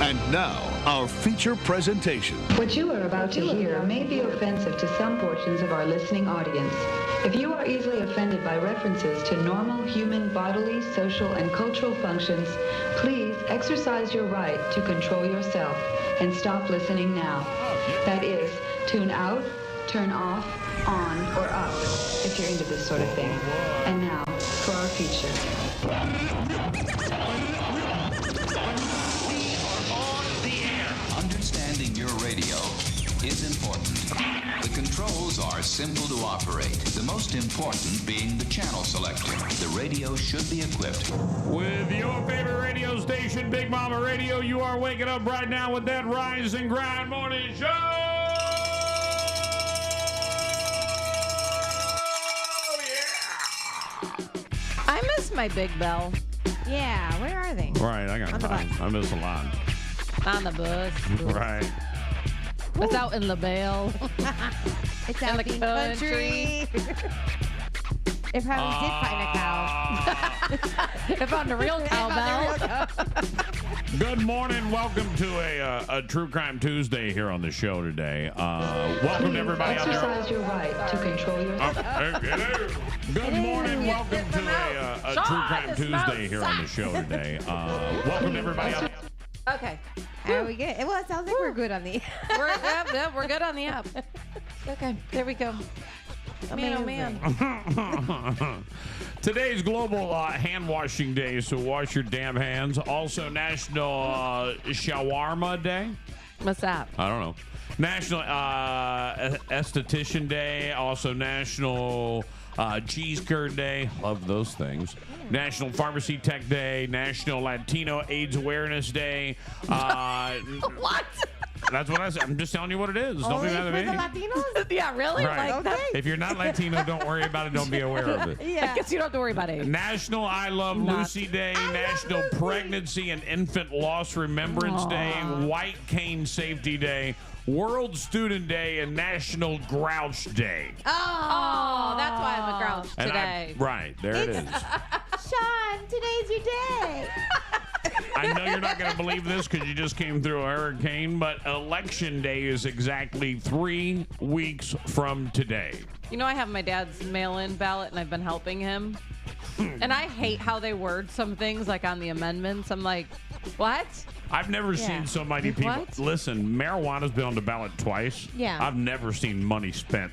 And now, our feature presentation. What you are about to hear may be offensive to some portions of our listening audience. If you are easily offended by references to normal human bodily, social, and cultural functions, please exercise your right to control yourself and stop listening now. That is, tune out, turn off, on, or up, if you're into this sort of thing. And now, for our feature. Understanding your radio is important. The controls are simple to operate, the most important being the channel selector. The radio should be equipped with your favorite radio station, Big Mama Radio. You are waking up right now with that Rise and Grind Morning Show. I miss my Big Bell. Yeah, where are they? Right, I got mine. I miss a lot. On the bus. Right. It's out in LaBelle. It's out in the country. It probably did find a cow. It found a real cowbell. Good morning. Welcome to a True Crime Tuesday here on the show today. Welcome to everybody out there. Exercise your right to control yourself. Good morning. Welcome to a True Crime Tuesday here on the show today. Welcome to everybody out there. Okay. Are we good? Well, it sounds like we're good on the We're good on the app. Okay, there we go. Man, oh man. Today's Global Hand Washing Day, so wash your damn hands. Also National Shawarma Day. What's that? I don't know. National Esthetician Day. Also National Cheese Curd Day. Love those things. National Pharmacy Tech Day. National Latino AIDS Awareness Day. What? That's what I said. I'm just telling you what it is. Don't be mad at me. For the Latinos? Yeah, really? Right. Like, Okay. If you're not Latino, don't worry about it. Don't be aware of it. Yeah. I guess you don't have to worry about it. National I Love Lucy Day, National Pregnancy and Infant Loss Remembrance Day, White Cane Safety Day, World Student Day, and National Grouch Day. Oh, that's why I'm a grouch And today. right, there it is. Sean, today's your day. I know you're not going to believe this because you just came through a hurricane, but Election Day is exactly 3 weeks from today. You know, I have my dad's mail-in ballot, and I've been helping him. And I hate how they word some things, like on the amendments. I'm like, what? I've never seen so many people. What? Listen, marijuana's been on the ballot twice. Yeah. I've never seen money spent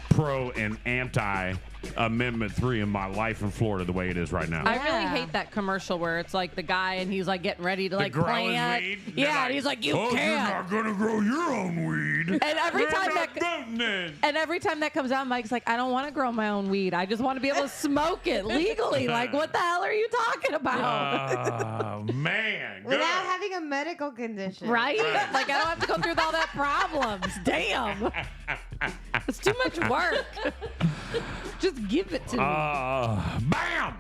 pro and anti Amendment 3 in my life in Florida the way it is right now. I really hate that commercial where it's like the guy and he's like getting ready to like grow his plant. weed? Yeah, They're and he's like, you oh, can't. You're not gonna grow your own weed. And every You're time not that voting it. and every time that comes out, Mike's like, I don't want to grow my own weed. I just want to be able to smoke it legally. Like, what the hell are you talking about? Oh man, good. Without having a medical condition. Right? Like, I don't have to go through all that problems. Damn. It's too much work. Just give it to me. Bam!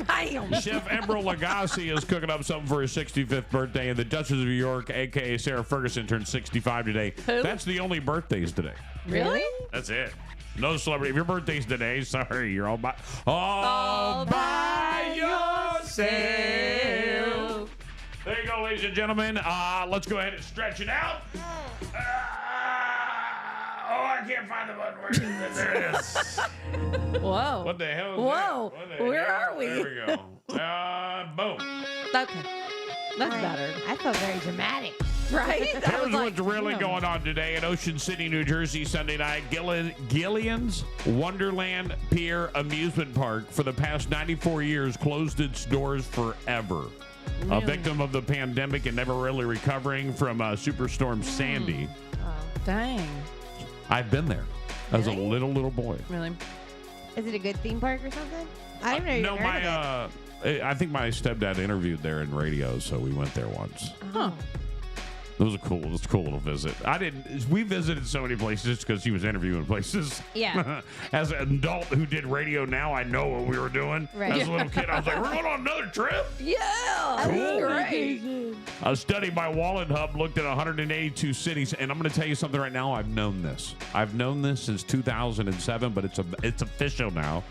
Bam. Chef Emeril Lagasse is cooking up something for his 65th birthday, and the Duchess of New York, a.k.a. Sarah Ferguson, turned 65 today. Who? That's the only birthdays today. Really? That's it. No celebrity. If your birthday's today, sorry, you're all by yourself. There you go, ladies and gentlemen. Let's go ahead and stretch it out. I can't find the button. Where is it? There it is. Whoa. What the hell is Whoa. that? What the Where hell? are we? There we go. Boom. Okay. That's better. I felt very dramatic. Right? Here's what's really going on today in Ocean City, New Jersey, Sunday night. Gillian's Wonderland Pier Amusement Park, for the past 94 years, closed its doors forever. A victim of the pandemic and never really recovering from Superstorm Sandy. Dang. I've been there as a little boy. Really? Is it a good theme park or something? I've never No, even heard of it. I think my stepdad interviewed there in radio, so we went there once. Huh. It was a cool little visit. We visited so many places just because he was interviewing places. Yeah. As an adult who did radio now, I know what we were doing. Right. As a little kid, I was like, we're going on another trip? Yeah. Cool. Great. A study by Wallet Hub looked at 182 cities, and I'm going to tell you something right now. I've known this. I've known this since 2007, but it's official now.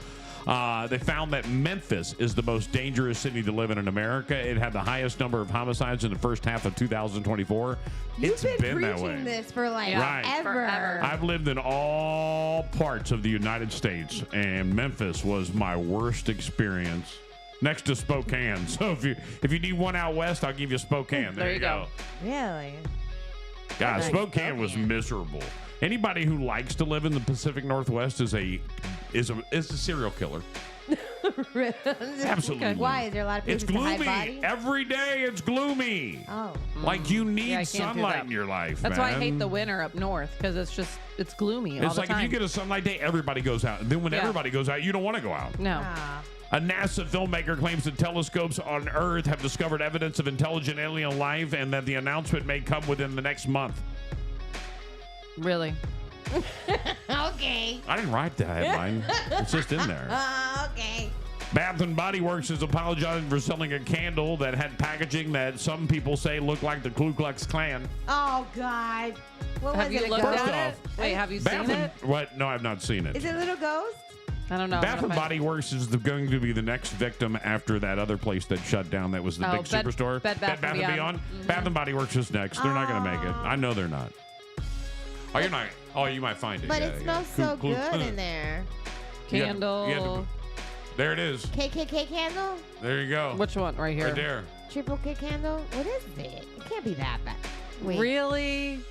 They found that Memphis is the most dangerous city to live in America. It had the highest number of homicides in the first half of 2024. It's You've been that way. preaching this for like Right. ever. I've lived in all parts of the United States, and Memphis was my worst experience. Next to Spokane. So if you need one out west, I'll give you Spokane. There you go. Really? God, Nice. Spokane was miserable. Anybody who likes to live in the Pacific Northwest is a serial killer. Absolutely. Why? Is there a lot of It's places to hide gloomy. bodies? Every day it's gloomy. Oh. Like you need Yeah, I can't do sunlight that. in your life. That's why I man. hate the winter up north because it's gloomy all It's the like time. if you get a sunlight day, everybody goes out. And then when Yeah. everybody goes out, you don't want to go out. no. Ah. A NASA filmmaker claims that telescopes on Earth have discovered evidence of intelligent alien life and that the announcement may come within the next month. Really? Okay. I didn't write the headline. It's just in there. Okay. Bath and Body Works is apologizing for selling a candle that had packaging that some people say looked like the Ku Klux Klan. Oh God. What Have was you it? A looked ghost? at it? Wait, have you Bath seen and it? what? No, I've not seen it. Is it a little ghost? I don't know. Bath and Body Works is going to be the next victim after that other place that shut down. That was the big Bed- superstore. Bed Bath and Beyond. Bath and Body Works is next. They're not going to make it. I know they're not. Oh, you're not. Oh, you might find it. But Yeah, it yeah. smells so Ku- Ku- good in there. You had to- Candle. you had to- there it is. KKK candle? There you go. Which one? Right here. Right there. Triple K candle? What is it? It can't be that bad. Wait. Really?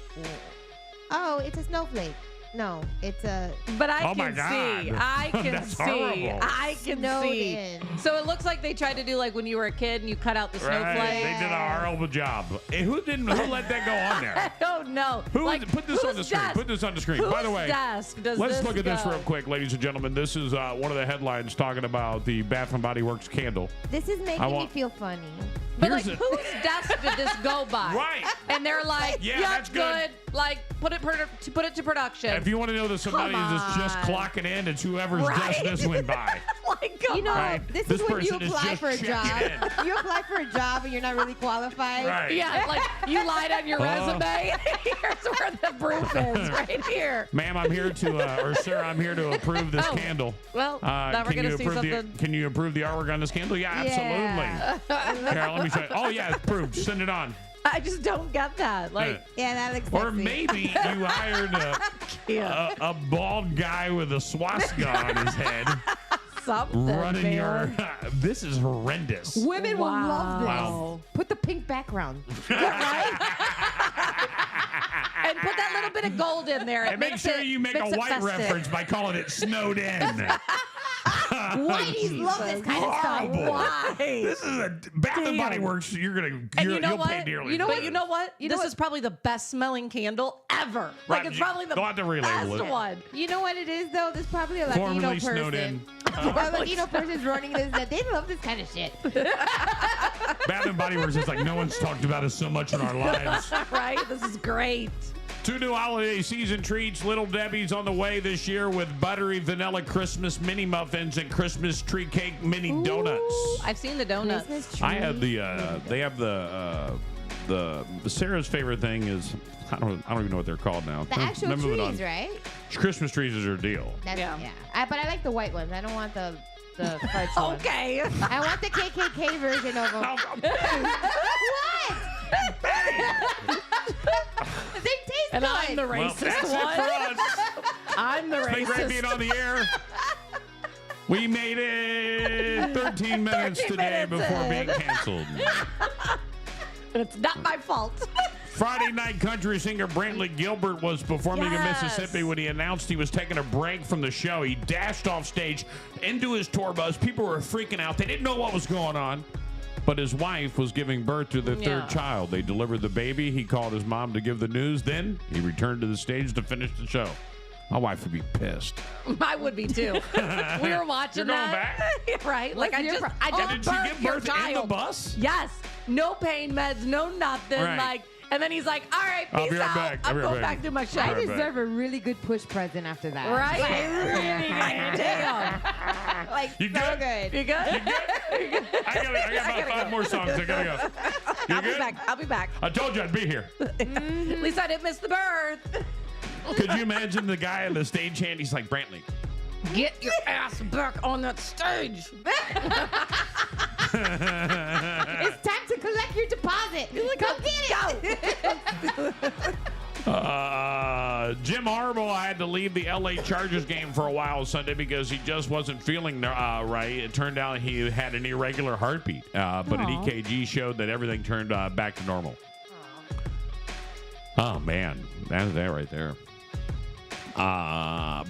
Oh, it's a snowflake. No, it's a But I Oh my can God. see. I can That's see. horrible. I can snowed see. in. So it looks like they tried to do like when you were a kid and you cut out the Right. snowflake. They did a horrible job. Hey, who let that go on I there? don't know. Who like, put this on the whose screen? desk- Put this on the screen. By the whose way, desk does let's this look at this go? real quick, ladies and gentlemen. This is one of the headlines talking about the Bath and Body Works candle. This is making me want- feel funny. But Here's like, a- whose desk did this go by? Right. And they're like, Yeah, yeah, that's good. Like, put it to production. If you want to know that somebody Come is just on. clocking in, it's whoever's Right. desk this went by. like, come You know, on. Right. this This is when you person is apply just for a job. checking You apply for a job and you're not really qualified. Right. Yeah, like you lied on your Oh. resume. Here's where the proof is, right here. Ma'am, I'm here to, or sir, I'm here to approve this Oh. candle. Well, now we're can you gonna see approve something. can you approve the artwork on this candle? Yeah, absolutely. Yeah. Here, let me show you. Oh yeah, it's approved. Send it on. I just don't get that. Like, Yeah, that looks Or sexy. maybe you hired yeah, a bald guy with a swastika on his head something. running man. your. This is horrendous. Women will love this. Wow. Put the pink background. And put that little bit of gold in there. It And make makes sure it, you make a makes it white festive. reference by calling it snowed in. Whiteys love this kind of stuff. Horrible. Why? This is a Bath and Body Damn. Works. You're gonna. And you know you'll what? pay dearly. You know for what? this. You know what? You know This what? is probably the best smelling candle ever. Right, Like it's you- probably the they'll have to relabel best it. one. You know what it is though? There's probably a Latino Formerly snowed person. in. A Latino person's running this that they love this kind of shit. Bath and Body Works is like no one's talked about us so much in our lives. Right? This is great. 2 new holiday season treats. Little Debbie's on the way this year with buttery vanilla Christmas mini muffins and Christmas tree cake mini donuts. I've seen the donuts. Christmas tree. I have the. They have the Sarah's favorite thing is I don't even know what they're called now. The actual They're moving trees, on. right? Christmas trees is her deal. That's, Yeah. But I like the white ones. I don't want the fudge one. Okay. I want the KKK version of them. What? They taste And good. I'm the Well, racist that's one. it for us. I'm the It's been great being racist. on the air. We made it 13 minutes 13 today minutes before in. being canceled. And it's not my fault. Friday night country singer Brantley Gilbert was performing in Yes. Mississippi when he announced he was taking a break from the show. He dashed off stage into his tour bus. People were freaking out. They didn't know what was going on. But his wife was giving birth to their Yeah. third child. They delivered the baby. He called his mom to give the news. Then he returned to the stage to finish the show. My wife would be pissed. I would be too. We were watching You're going that. Right? Like I just Did she give birthed your birth in the child. bus? Yes. No pain meds, no nothing. Right. Like, and then he's like, all right, I'll peace be right out. back. I'll I'm be right going back. back to my show. I'll I be right back. deserve a really good push present after that. Right? Like, Damn. like You so good? good. You good? I got about 5 more songs. I gotta go. You I'll good? be back. I'll be back. I told you I'd be here. At least I didn't miss the birth. Could you imagine the guy on the stagehand? He's like, Brantley, Get your ass back on that stage. It's time to collect your deposit. Come get it. Jim Harbaugh had to leave the LA Chargers game for a while Sunday because he just wasn't feeling right. It turned out he had an irregular heartbeat, but an EKG showed that everything turned back to normal. Oh, man. That's that right there.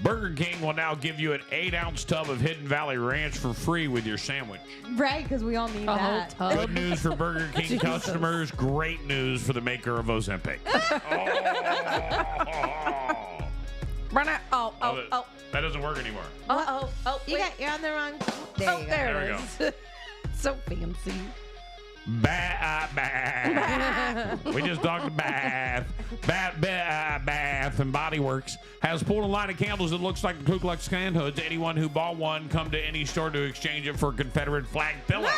Burger King will now give you an 8-ounce tub of Hidden Valley Ranch for free with your sandwich. Right, because we all need that. Good news for Burger King customers. Great news for the maker of Ozempic. Oh. That doesn't work anymore. You're on the wrong. There you go. There it is. So fancy. Bath. We just talked about Bath and Body Works has pulled a line of candles that looks like the Ku Klux Klan hoods. Anyone who bought one, come to any store to exchange it for a Confederate flag pillow.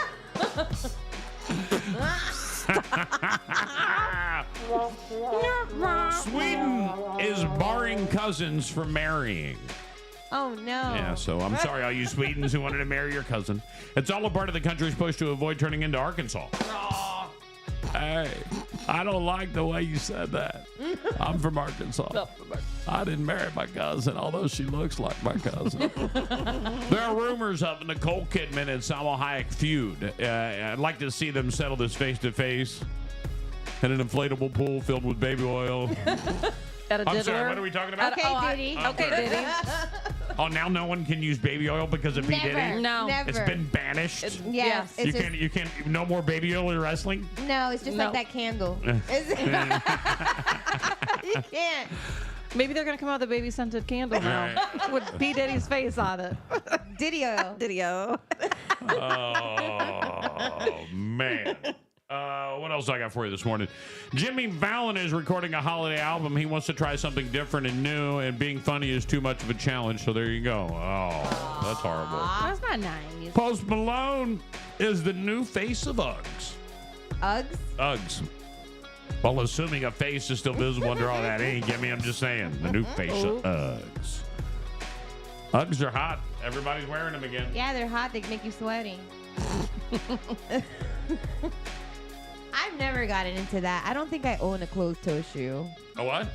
Sweden is barring cousins from marrying. Oh, no. Yeah, so I'm sorry, all you Swedens who wanted to marry your cousin. It's all a part of the country's push to avoid turning into Arkansas. Hey, I don't like the way you said that. I'm from Arkansas. I didn't marry my cousin, although she looks like my cousin. There are rumors of Nicole Kidman and Salma Hayek feud. I'd like to see them settle this face-to-face in an inflatable pool filled with baby oil. At a I'm Diddler. sorry, what are we talking about? Diddy. Okay, Diddy. Oh, now no one can use baby oil because of P. Diddy? No. Never. It's been banished. Yes. It's You can't, no more baby oil in wrestling? No, it's just like that candle. You can't. Maybe they're going to come out with a baby scented candle now with P. Diddy's face on it. Diddy oil. Oh, man. What else I got for you this morning? Jimmy Fallon is recording a holiday album. He wants to try something different and new, and being funny is too much of a challenge, so there you go. Oh, that's horrible. That's not nice. Post Malone is the new face of Uggs. Uggs? Uggs. Well, assuming a face is still visible under all that ink, I'm just saying. The new face of Uggs. Uggs are hot. Everybody's wearing them again. Yeah, they're hot. They make you sweaty. I've never gotten into that. I don't think I own a closed-toe shoe. A what?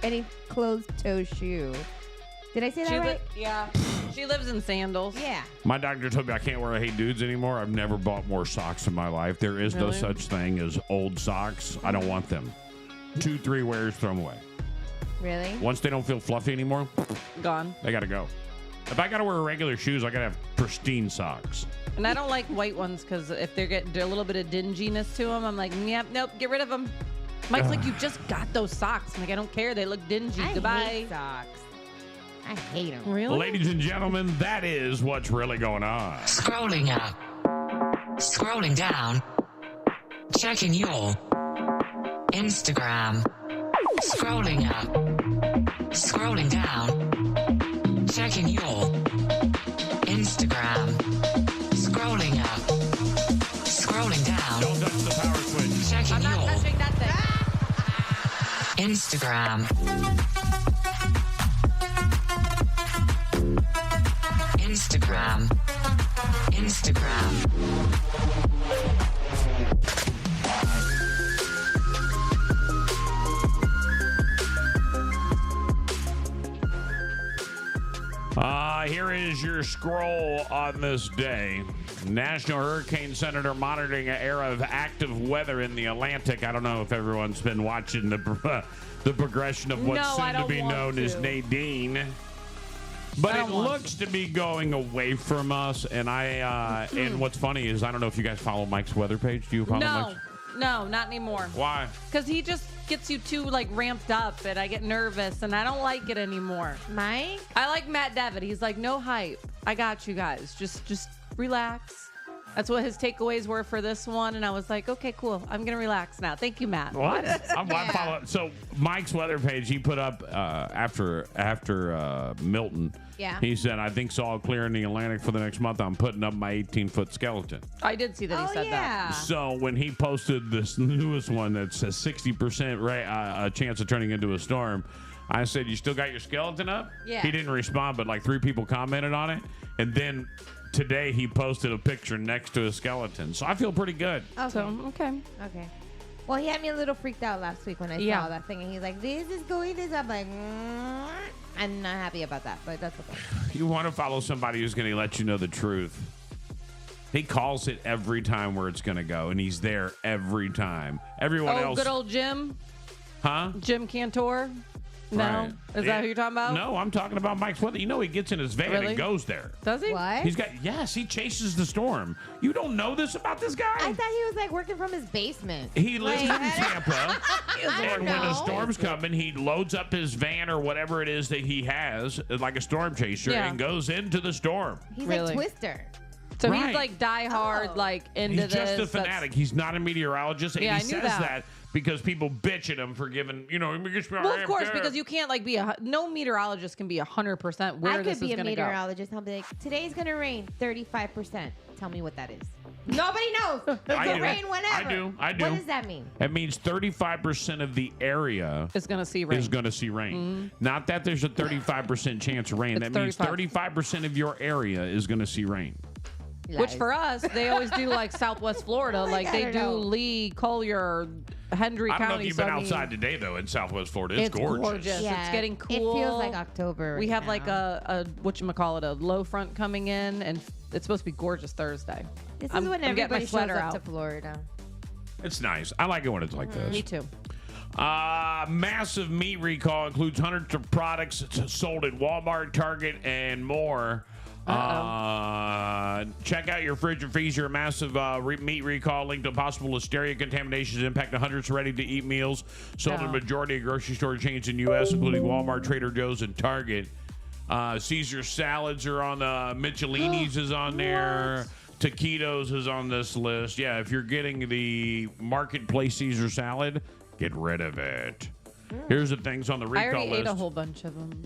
Any closed-toe shoe. Did I say that right? Yeah. She lives in sandals. Yeah. My doctor told me I can't wear Hey Dudes anymore. I've never bought more socks in my life. There is no such thing as old socks. I don't want them. 2-3 wears, throw them away. Really? Once they don't feel fluffy anymore, Gone. they got to go. If I got to wear regular shoes, I got to have pristine socks. And I don't like white ones because if they're getting a little bit of dinginess to them, I'm like, yep, nope, get rid of them. Mike's like, you just got those socks. I'm like, I don't care. They look dingy. Goodbye. Hate socks. I hate them. Really? Ladies and gentlemen, that is what's really going on. Scrolling up. Scrolling down. Checking your Instagram. Scrolling up. Scrolling down. Checking your Instagram. Scrolling up. Scrolling down. Don't touch the power switch. Checking I'm not your touching that thing. Instagram. Instagram. Instagram. Here is your scroll on this day. National Hurricane Center monitoring an era of active weather in the Atlantic. I don't know if everyone's been watching the progression of what's soon to be known as Nadine. But it looks to be going away from us. And and what's funny is I don't know if you guys follow Mike's weather page. Do you follow Mike's? No, not anymore. Why? Because he just gets you too ramped up, and I get nervous, and I don't like it anymore. Mike? I like Matt Devitt. He's like, no hype. I got you guys. Just relax. That's what his takeaways were for this one, and I was like, okay, cool. I'm gonna relax now. Thank you, Matt. What? I follow. So Mike's weather page, he put up after Milton. Yeah. He said, I think it's all clear in the Atlantic for the next month. I'm putting up my 18-foot skeleton. I did see that he said that. So when he posted this newest one that says 60% chance of turning into a storm, I said, you still got your skeleton up? Yeah. He didn't respond, but like 3 people commented on it. And then today he posted a picture next to his skeleton. So I feel pretty good. Okay. So, okay. Okay. Well, he had me a little freaked out last week when I saw that thing, and he's like, "This is going this." I'm like, I'm not happy about that, but that's okay. You want to follow somebody who's going to let you know the truth. He calls it every time where it's going to go, and he's there every time. Everyone else. Good old Jim. Huh? Jim Cantor. No, Right. is that who you're talking about? No, I'm talking about Mike Swithy. You know he gets in his van Really? and goes there. Does he? What? He chases the storm. You don't know this about this guy? I thought he was like working from his basement. He lives in Like, Tampa, I and don't when a know. storm's coming, he loads up his van or whatever it is that he has, like a storm chaser, Yeah. and goes into the storm. He's Really? like Twister. So Right. he's like die hard, Oh. like into He's this. just a That's- fanatic. He's not a meteorologist, and Yeah, he I knew says that. because people bitch at him for giving, it gets me Well, of amped course, up. because you can't like be no meteorologist can be 100% where I this could be is a going to go. meteorologist. I'll be like, today's gonna rain 35%. Tell me what that is. Nobody knows. It I could do. rain whenever. I do. What does that mean? That means 35% of the area It's going to see rain. is going to see rain. Not that there's a 35% chance of rain. It's That means 35. 35% of your area is going to see rain. Which for us, they always do like Southwest Florida. Like I they don't do know. Lee, Collier, Hendry I don't know County. if you've so been I mean, outside today, though, in Southwest Florida. It's gorgeous. It's getting cool. It feels like October. We right have like now. a whatchamacallit, a low front coming in, and it's supposed to be gorgeous Thursday. This I'm is when getting my everybody shows sweater up to out. Florida. It's nice. I like it when it's like this. Me too. Massive meat recall includes hundreds of products sold at Walmart, Target, and more. Check out your fridge and freezer. A massive meat recall linked to possible listeria contaminations impacting hundreds of ready-to-eat meals sold in the majority of grocery store chains in U.S., including Walmart, Trader Joe's, and Target. Caesar salads are on Michelinie's is on there. Taquitos is on this list. Yeah, if you're getting the marketplace Caesar salad, get rid of it. Here's the things on the recall I already list. ate a whole bunch of them.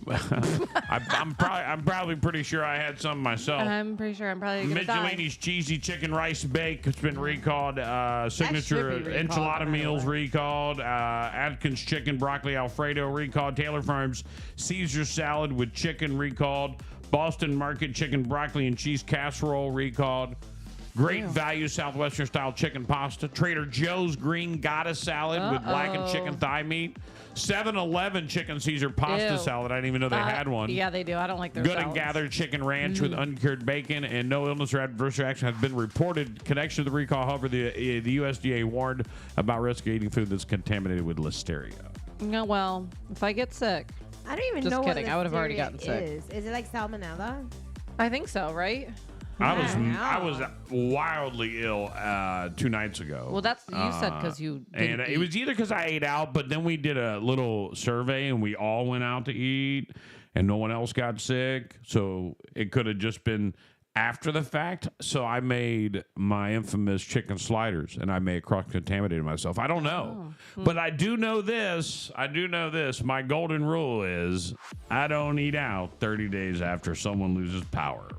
I'm probably pretty sure I had some myself. I'm pretty sure I'm probably gonna die. Michelini's cheesy chicken rice bake has been recalled. Signature should be recalled, no enchilada matter meals what. recalled. Atkins chicken broccoli Alfredo recalled. Taylor Farms Caesar salad with chicken recalled. Boston Market chicken broccoli and cheese casserole recalled. Great value Southwestern style chicken pasta. Trader Joe's green goddess salad with blackened chicken thigh meat. 7-Eleven chicken Caesar pasta Ew. salad. I didn't even know they had one. Yeah, they do. I don't like their Good and salads. Gathered chicken ranch with uncured bacon, and no illness or adverse reaction has been reported. Connection to the recall, however, the USDA warned about risk of eating food that's contaminated with listeria. No, well, if I get sick, I don't even Just know kidding. what I would have already listeria gotten sick. Is it like salmonella? I think so, right? I was wildly ill 2 nights ago. Well, that's you said because you didn't and eat. it was either because I ate out, but then we did a little survey and we all went out to eat, and no one else got sick. So it could have just been after the fact. So I made my infamous chicken sliders, and I may have cross-contaminated myself. I don't know, but I do know this. My golden rule is I don't eat out 30 days after someone loses power.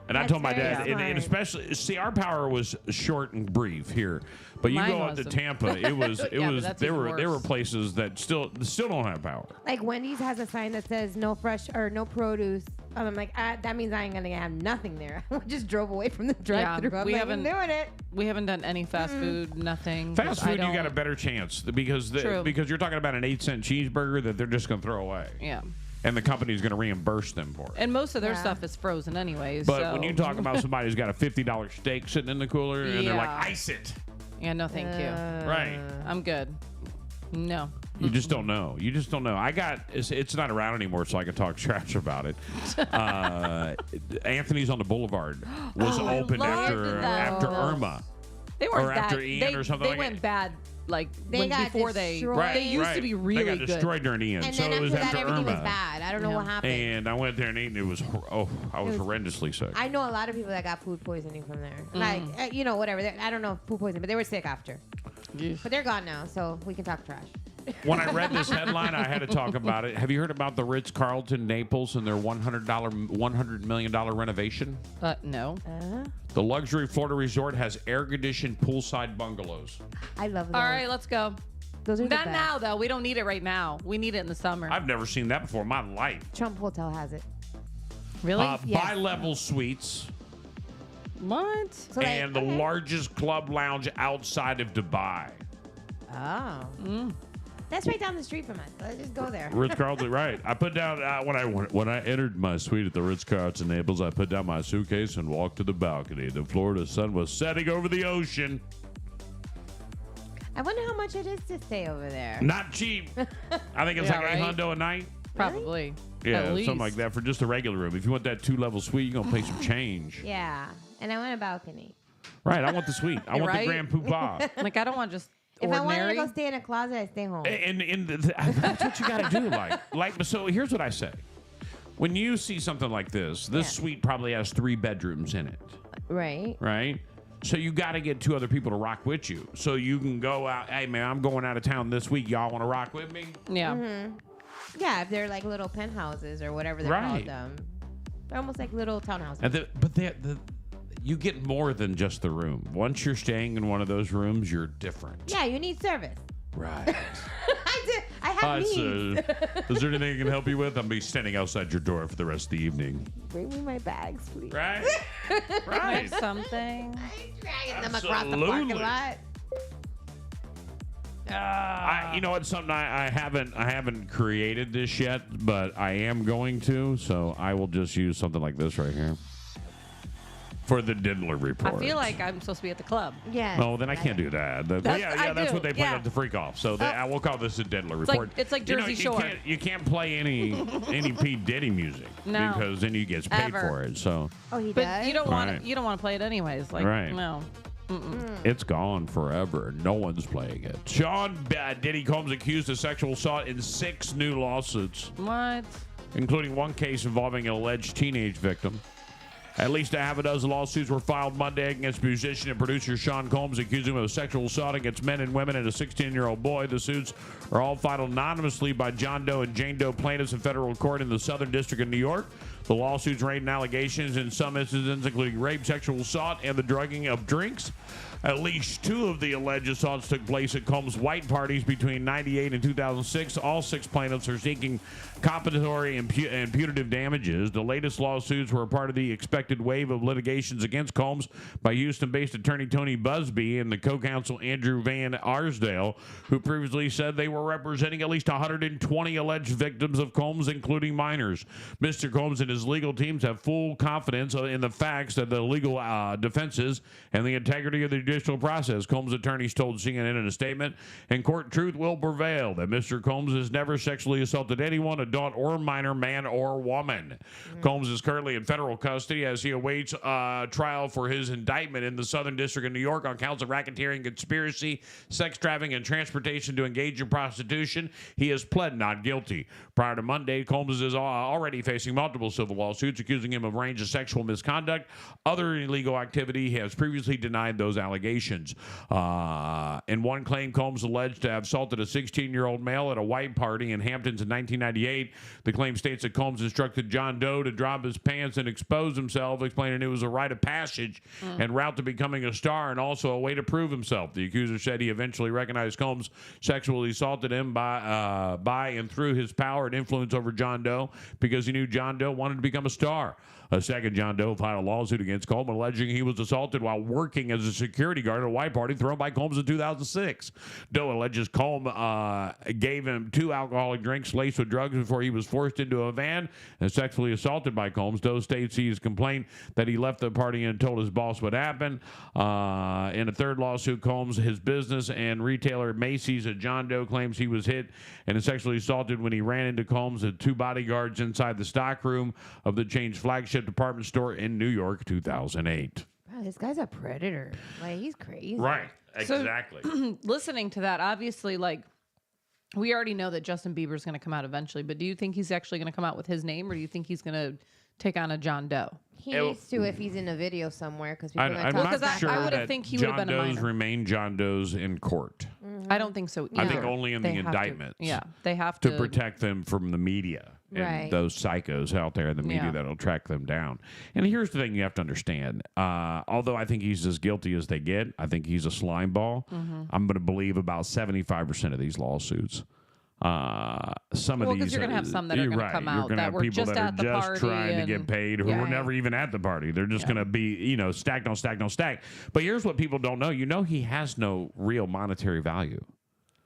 And I That's told my very dad, and smart. especially, see, our power was short and brief here, but you Mine go up to wasn't. Tampa, it was, Yeah, but that's there even were worse. places that still don't have power. Like Wendy's has a sign that says no fresh or no produce. I'm like, that means I ain't gonna have nothing there. I just drove away from the drive-thru. I'm we like, haven't- doing it. We haven't done any fast food, nothing. Fast 'cause I food, you got a don't- better chance because True. because you're talking about an 8-cent cheeseburger that they're just going to throw away, Yeah. and the company's going to reimburse them for it. And most of their Yeah. stuff is frozen anyways. But so. when you talk about somebody who's got a $50 steak sitting in the cooler, and they're like, Yeah. ice it, Yeah, no, thank you. right? I'm good. No. You just don't know. You just don't know. It's not around anymore, so I can talk trash about it. Anthony's on the Boulevard was open loved after those. Irma. They weren't Or after that. Ian they, or something They like went it. bad like They got before they. destroyed. They used to be really They got good. destroyed during Ian, And so then it after was that, after everything was Irma. bad. I don't know what happened. And I went there and ate, and it was I was horrendously sick. I know a lot of people that got food poisoning from there. Mm. Like, whatever. I don't know food poisoning, but they were sick after. But they're gone now, so we can talk trash. When I read this headline, I had to talk about it. Have you heard about the Ritz-Carlton Naples and their $100 million renovation? No. The luxury Florida resort has air-conditioned poolside bungalows. I love those. All right, let's go. Those are the Not best. now, though. We don't need it right now. We need it in the summer. I've never seen that before in my life. Trump Hotel has it. Really? Yes. Bi-level suites What? So and the largest club lounge outside of Dubai. Oh. That's right down the street from us. Let's just go there. Ritz-Carlton, right. I put down, when I entered my suite at the Ritz-Carlton Naples, I put down my suitcase and walked to the balcony. The Florida sun was setting over the ocean. I wonder how much it is to stay over there. Not cheap. I think it's Yeah, like right? $800 a night. Probably. Yeah, At least. something like that for just a regular room. If you want that 2-level suite, you're going to pay some change. Yeah. And I want a balcony. Right, I want the suite. I want Right? the Grand Poobah. Like, I don't want just If I wanted ordinary. to go stay in a closet, I stay home. And that's what you got to do. Like, so here's what I say. When you see something like this suite probably has 3 bedrooms in it, Right. right? So you got to get 2 other people to rock with you. So you can go out, hey, man, I'm going out of town this week. Y'all want to rock with me? Yeah. Yeah, if they're like little penthouses or whatever they're Right. called. They're almost like little townhouses. And you get more than just the room. Once you're staying in one of those rooms, you're different. Yeah, you need service. Right. I have needs. Is there anything I can help you with? I'll be standing outside your door for the rest of the evening. Bring me my bags, please. Right? Right. Something. I'm dragging them across the parking Absolutely. lot. You know what? Something I haven't created this yet, but I am going to. So I will just use something like this right here for the Diddler report. I feel like I'm supposed to be at the club. Yeah. Oh, then I can't do that. I That's do, what they play yeah. at the freak off. So I will call this a Diddler like- report. it's like You know, Jersey you Shore. You can't play any Pete Diddy music No. because then you get paid Ever. for it. So Oh, he But does? you don't want Right. to. You don't want to play it anyways. Like, Right. no. it's gone forever. No one's playing it. Sean Diddy Combs accused of sexual assault in 6 new lawsuits, What? including one case involving an alleged teenage victim. At least a half a dozen lawsuits were filed Monday against musician and producer Sean Combs, accusing him of sexual assault against men and women and a 16-year-old boy. The suits are all filed anonymously by John Doe and Jane Doe plaintiffs in federal court in the Southern District of New York. The lawsuits range in allegations in some incidents, including rape, sexual assault, and the drugging of drinks. At least 2 of the alleged assaults took place at Combs' white parties between 1998 and 2006. All 6 plaintiffs are seeking compensatory and punitive damages. The latest lawsuits were a part of the expected wave of litigations against Combs by Houston-based attorney Tony Busby and the co-counsel Andrew Van Arsdale, who previously said they were representing at least 120 alleged victims of Combs, including minors. Mr. Combs and his legal teams have full confidence in the facts that the legal defenses and the integrity of the judicial process. Combs' attorneys told CNN in a statement, "In court, truth will prevail that Mr. Combs has never sexually assaulted anyone, adult or minor, man or woman." Combs is currently in federal custody as he awaits trial for his indictment in the Southern District of New York on counts of racketeering, conspiracy, sex trafficking, and transportation to engage in prostitution. He has pled not guilty. Prior to Monday, Combs is already facing multiple civil lawsuits accusing him of a range of sexual misconduct, other illegal activity. He has previously denied those allegations. In one claim, Combs alleged to have assaulted a 16-year-old male at a white party in Hamptons in 1998. The claim states that Combs instructed John Doe to drop his pants and expose himself, explaining it was a rite of passage and route to becoming a star and also a way to prove himself. The accuser said he eventually recognized Combs sexually assaulted him by and through his power and influence over John Doe because he knew John Doe wanted to become a star. A second John Doe filed a lawsuit against Combs, alleging he was assaulted while working as a security guard at a white party thrown by Combs in 2006. Doe alleges Combs gave him 2 alcoholic drinks laced with drugs before he was forced into a van and sexually assaulted by Combs. Doe states he has complained that he left the party and told his boss what happened. In a third lawsuit, Combs, his business, and retailer Macy's at John Doe claims he was hit and sexually assaulted when he ran into Combs and 2 bodyguards inside the stockroom of the chain's flagship department store in New York, 2008. Wow, this guy's a predator. Like, he's crazy. Right, exactly. Listening to that, obviously, like, we already know that Justin Bieber's going to come out eventually, but do you think he's actually going to come out with his name, or do you think he's going to take on a John Doe? He needs to if he's in a video somewhere because people are I'm going to not talk sure I about would've that think he would've John been a Does minor. remain John Does in court I don't think so either. I think only in They the have to- indictments. Yeah, they have to to protect them from the media. Right. those psychos out there in the media Yeah. that'll track them down. And here's the thing you have to understand. Although I think he's as guilty as they get, I think he's a slime ball. I'm going to believe about 75% of these lawsuits. Some of Well, these, 'cause you're gonna have some that are you're gonna right. come You're out gonna that have were people just that are at the just party trying to get and- paid, who Yeah. were never even at the party. They're just going to be, stacked on stacked on stacked. But here's what people don't know. He has no real monetary value.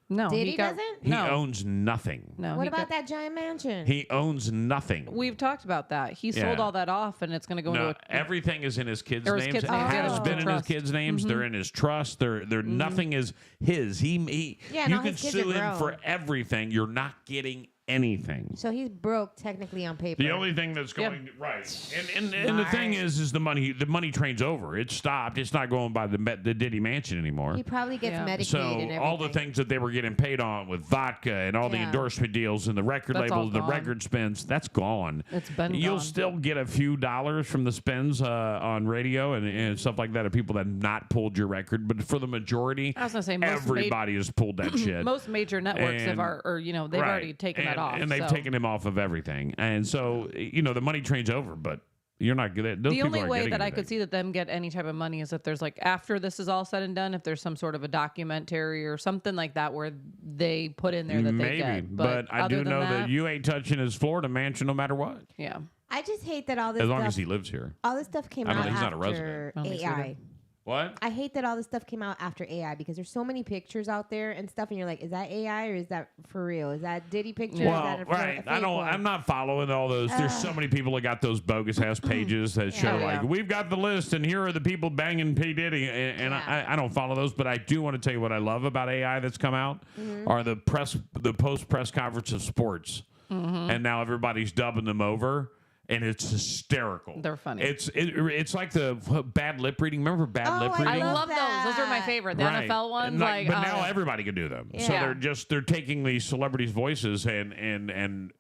No, Diddy got, doesn't? He No, owns nothing. no. What he about got- that giant mansion? He owns nothing. We've talked about that. He sold Yeah. all that off, and it's going to go No, into a. everything is in his kids' Or his names. kids' names, yeah, Has there's been the in trust. his kids' names. They're in his trust. They're nothing is his. He Yeah, you no, can his kids are sue him grown. for everything. You're not getting anything. So he's broke technically on paper. The only thing that's going right, and the thing is the money. The money train's over. It stopped. It's not going by the Diddy mansion anymore. He probably gets Yeah. Medicaid So and everything. all the things that they were getting paid on with vodka and all the Yeah. endorsement deals and the record That's all labels, and the gone. record spins, that's gone. It's been You'll gone. still get a few dollars from the spins on radio and stuff like that of people that have not pulled your record, but for the majority, I was gonna say most everybody has pulled that shit. Most major networks And- they've already taken that off. and they've so. taken him off of everything. And so the money train's over, but you're not good. Those The people only aren't way getting that I anything. could see that them get any type of money is if there's like after this is all said and done, if there's some sort of a documentary or something like that where they put in there that Maybe, they get. but I other do than know that you ain't touching his Florida mansion no matter what, Yeah. I just hate that all this as long stuff, as he lives here. all this stuff came I don't out think he's not a after resident. I don't think so either. AI. What? I hate that all this stuff came out after AI because there's so many pictures out there and stuff, and you're like, is that AI or is that for real? Is that Diddy picture? Well, Is that a right. fake I don't. one? I'm not following all those. There's so many people that got those bogus ass pages that show Yeah. like we've got the list and here are the people banging P Diddy, and Yeah. I don't follow those. But I do want to tell you what I love about AI that's come out are the post press conference of sports, and now everybody's dubbing them over. And it's hysterical. They're funny. It's like the bad lip reading. Remember bad lip I reading? I love love those. Those are my that. favorite. The Right. NFL ones, And like, but now everybody can do them. So Yeah. they're taking these celebrities' voices and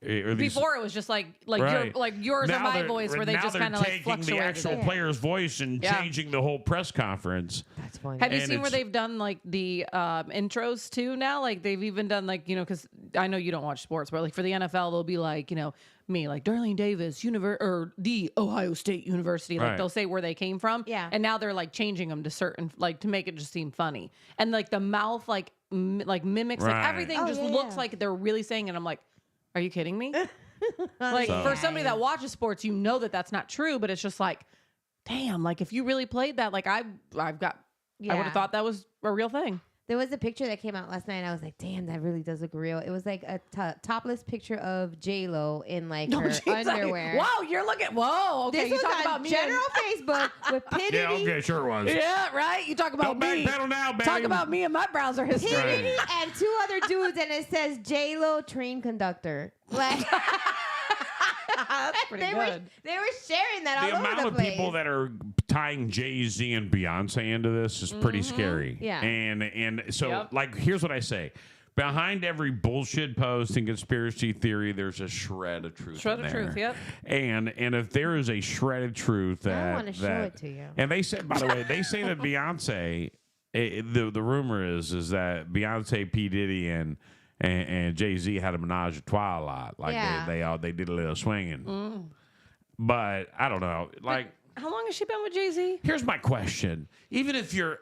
or these, before it was just like right. yours Now or my they're- voice, where they now just they're kind of like taking fluctuated. the actual it. player's voice and Yeah. changing the whole press conference. That's funny. Have you And seen where it's- they've done like the intros too now? Like they've even done like, because I know you don't watch sports, but like for the NFL, they'll be like, me, like Darlene Davis, or the Ohio State University. Like Right. they'll say where they came from. Yeah. And now they're like changing them to certain, like to make it just seem funny. And like the mouth, like mimics, Right. like everything Oh, just yeah, looks yeah. like they're really saying it. I'm like, are you kidding me? Like So- for somebody that watches sports, that's not true, but it's just like, damn, like if you really played that, like I would Yeah. have thought that was a real thing. There was a picture that came out last night, and I was like, damn, that really does look real. It was like a topless picture of J-Lo in like her She's like, underwear. wow, you're looking. Whoa, okay. This You was talk on about me. general Facebook with P. Yeah, Diddy, okay, sure it was. Yeah, right. You talk about Don't me. backpedal now, Talk baby. about me and my browser P. history. Right. Diddy and two other dudes, and it says J-Lo train conductor. Like That's pretty they good. were sharing that The all over amount the of place. people that are tying Jay-Z and Beyonce into this is pretty scary. Yeah. And so Yep. like here's what I say. Behind every bullshit post and conspiracy theory, there's a shred of truth. Shred in of there. truth, yep. And if there is a shred of truth that wanna show that- it to you. And they said, by the way, they say that Beyonce. The rumor is that Beyonce, P Diddy, and Jay-Z had a menage a trois a lot. Like Yeah. they did a little swinging. But I don't know. Like. How long has she been with Jay-Z? Here's my question. Even if you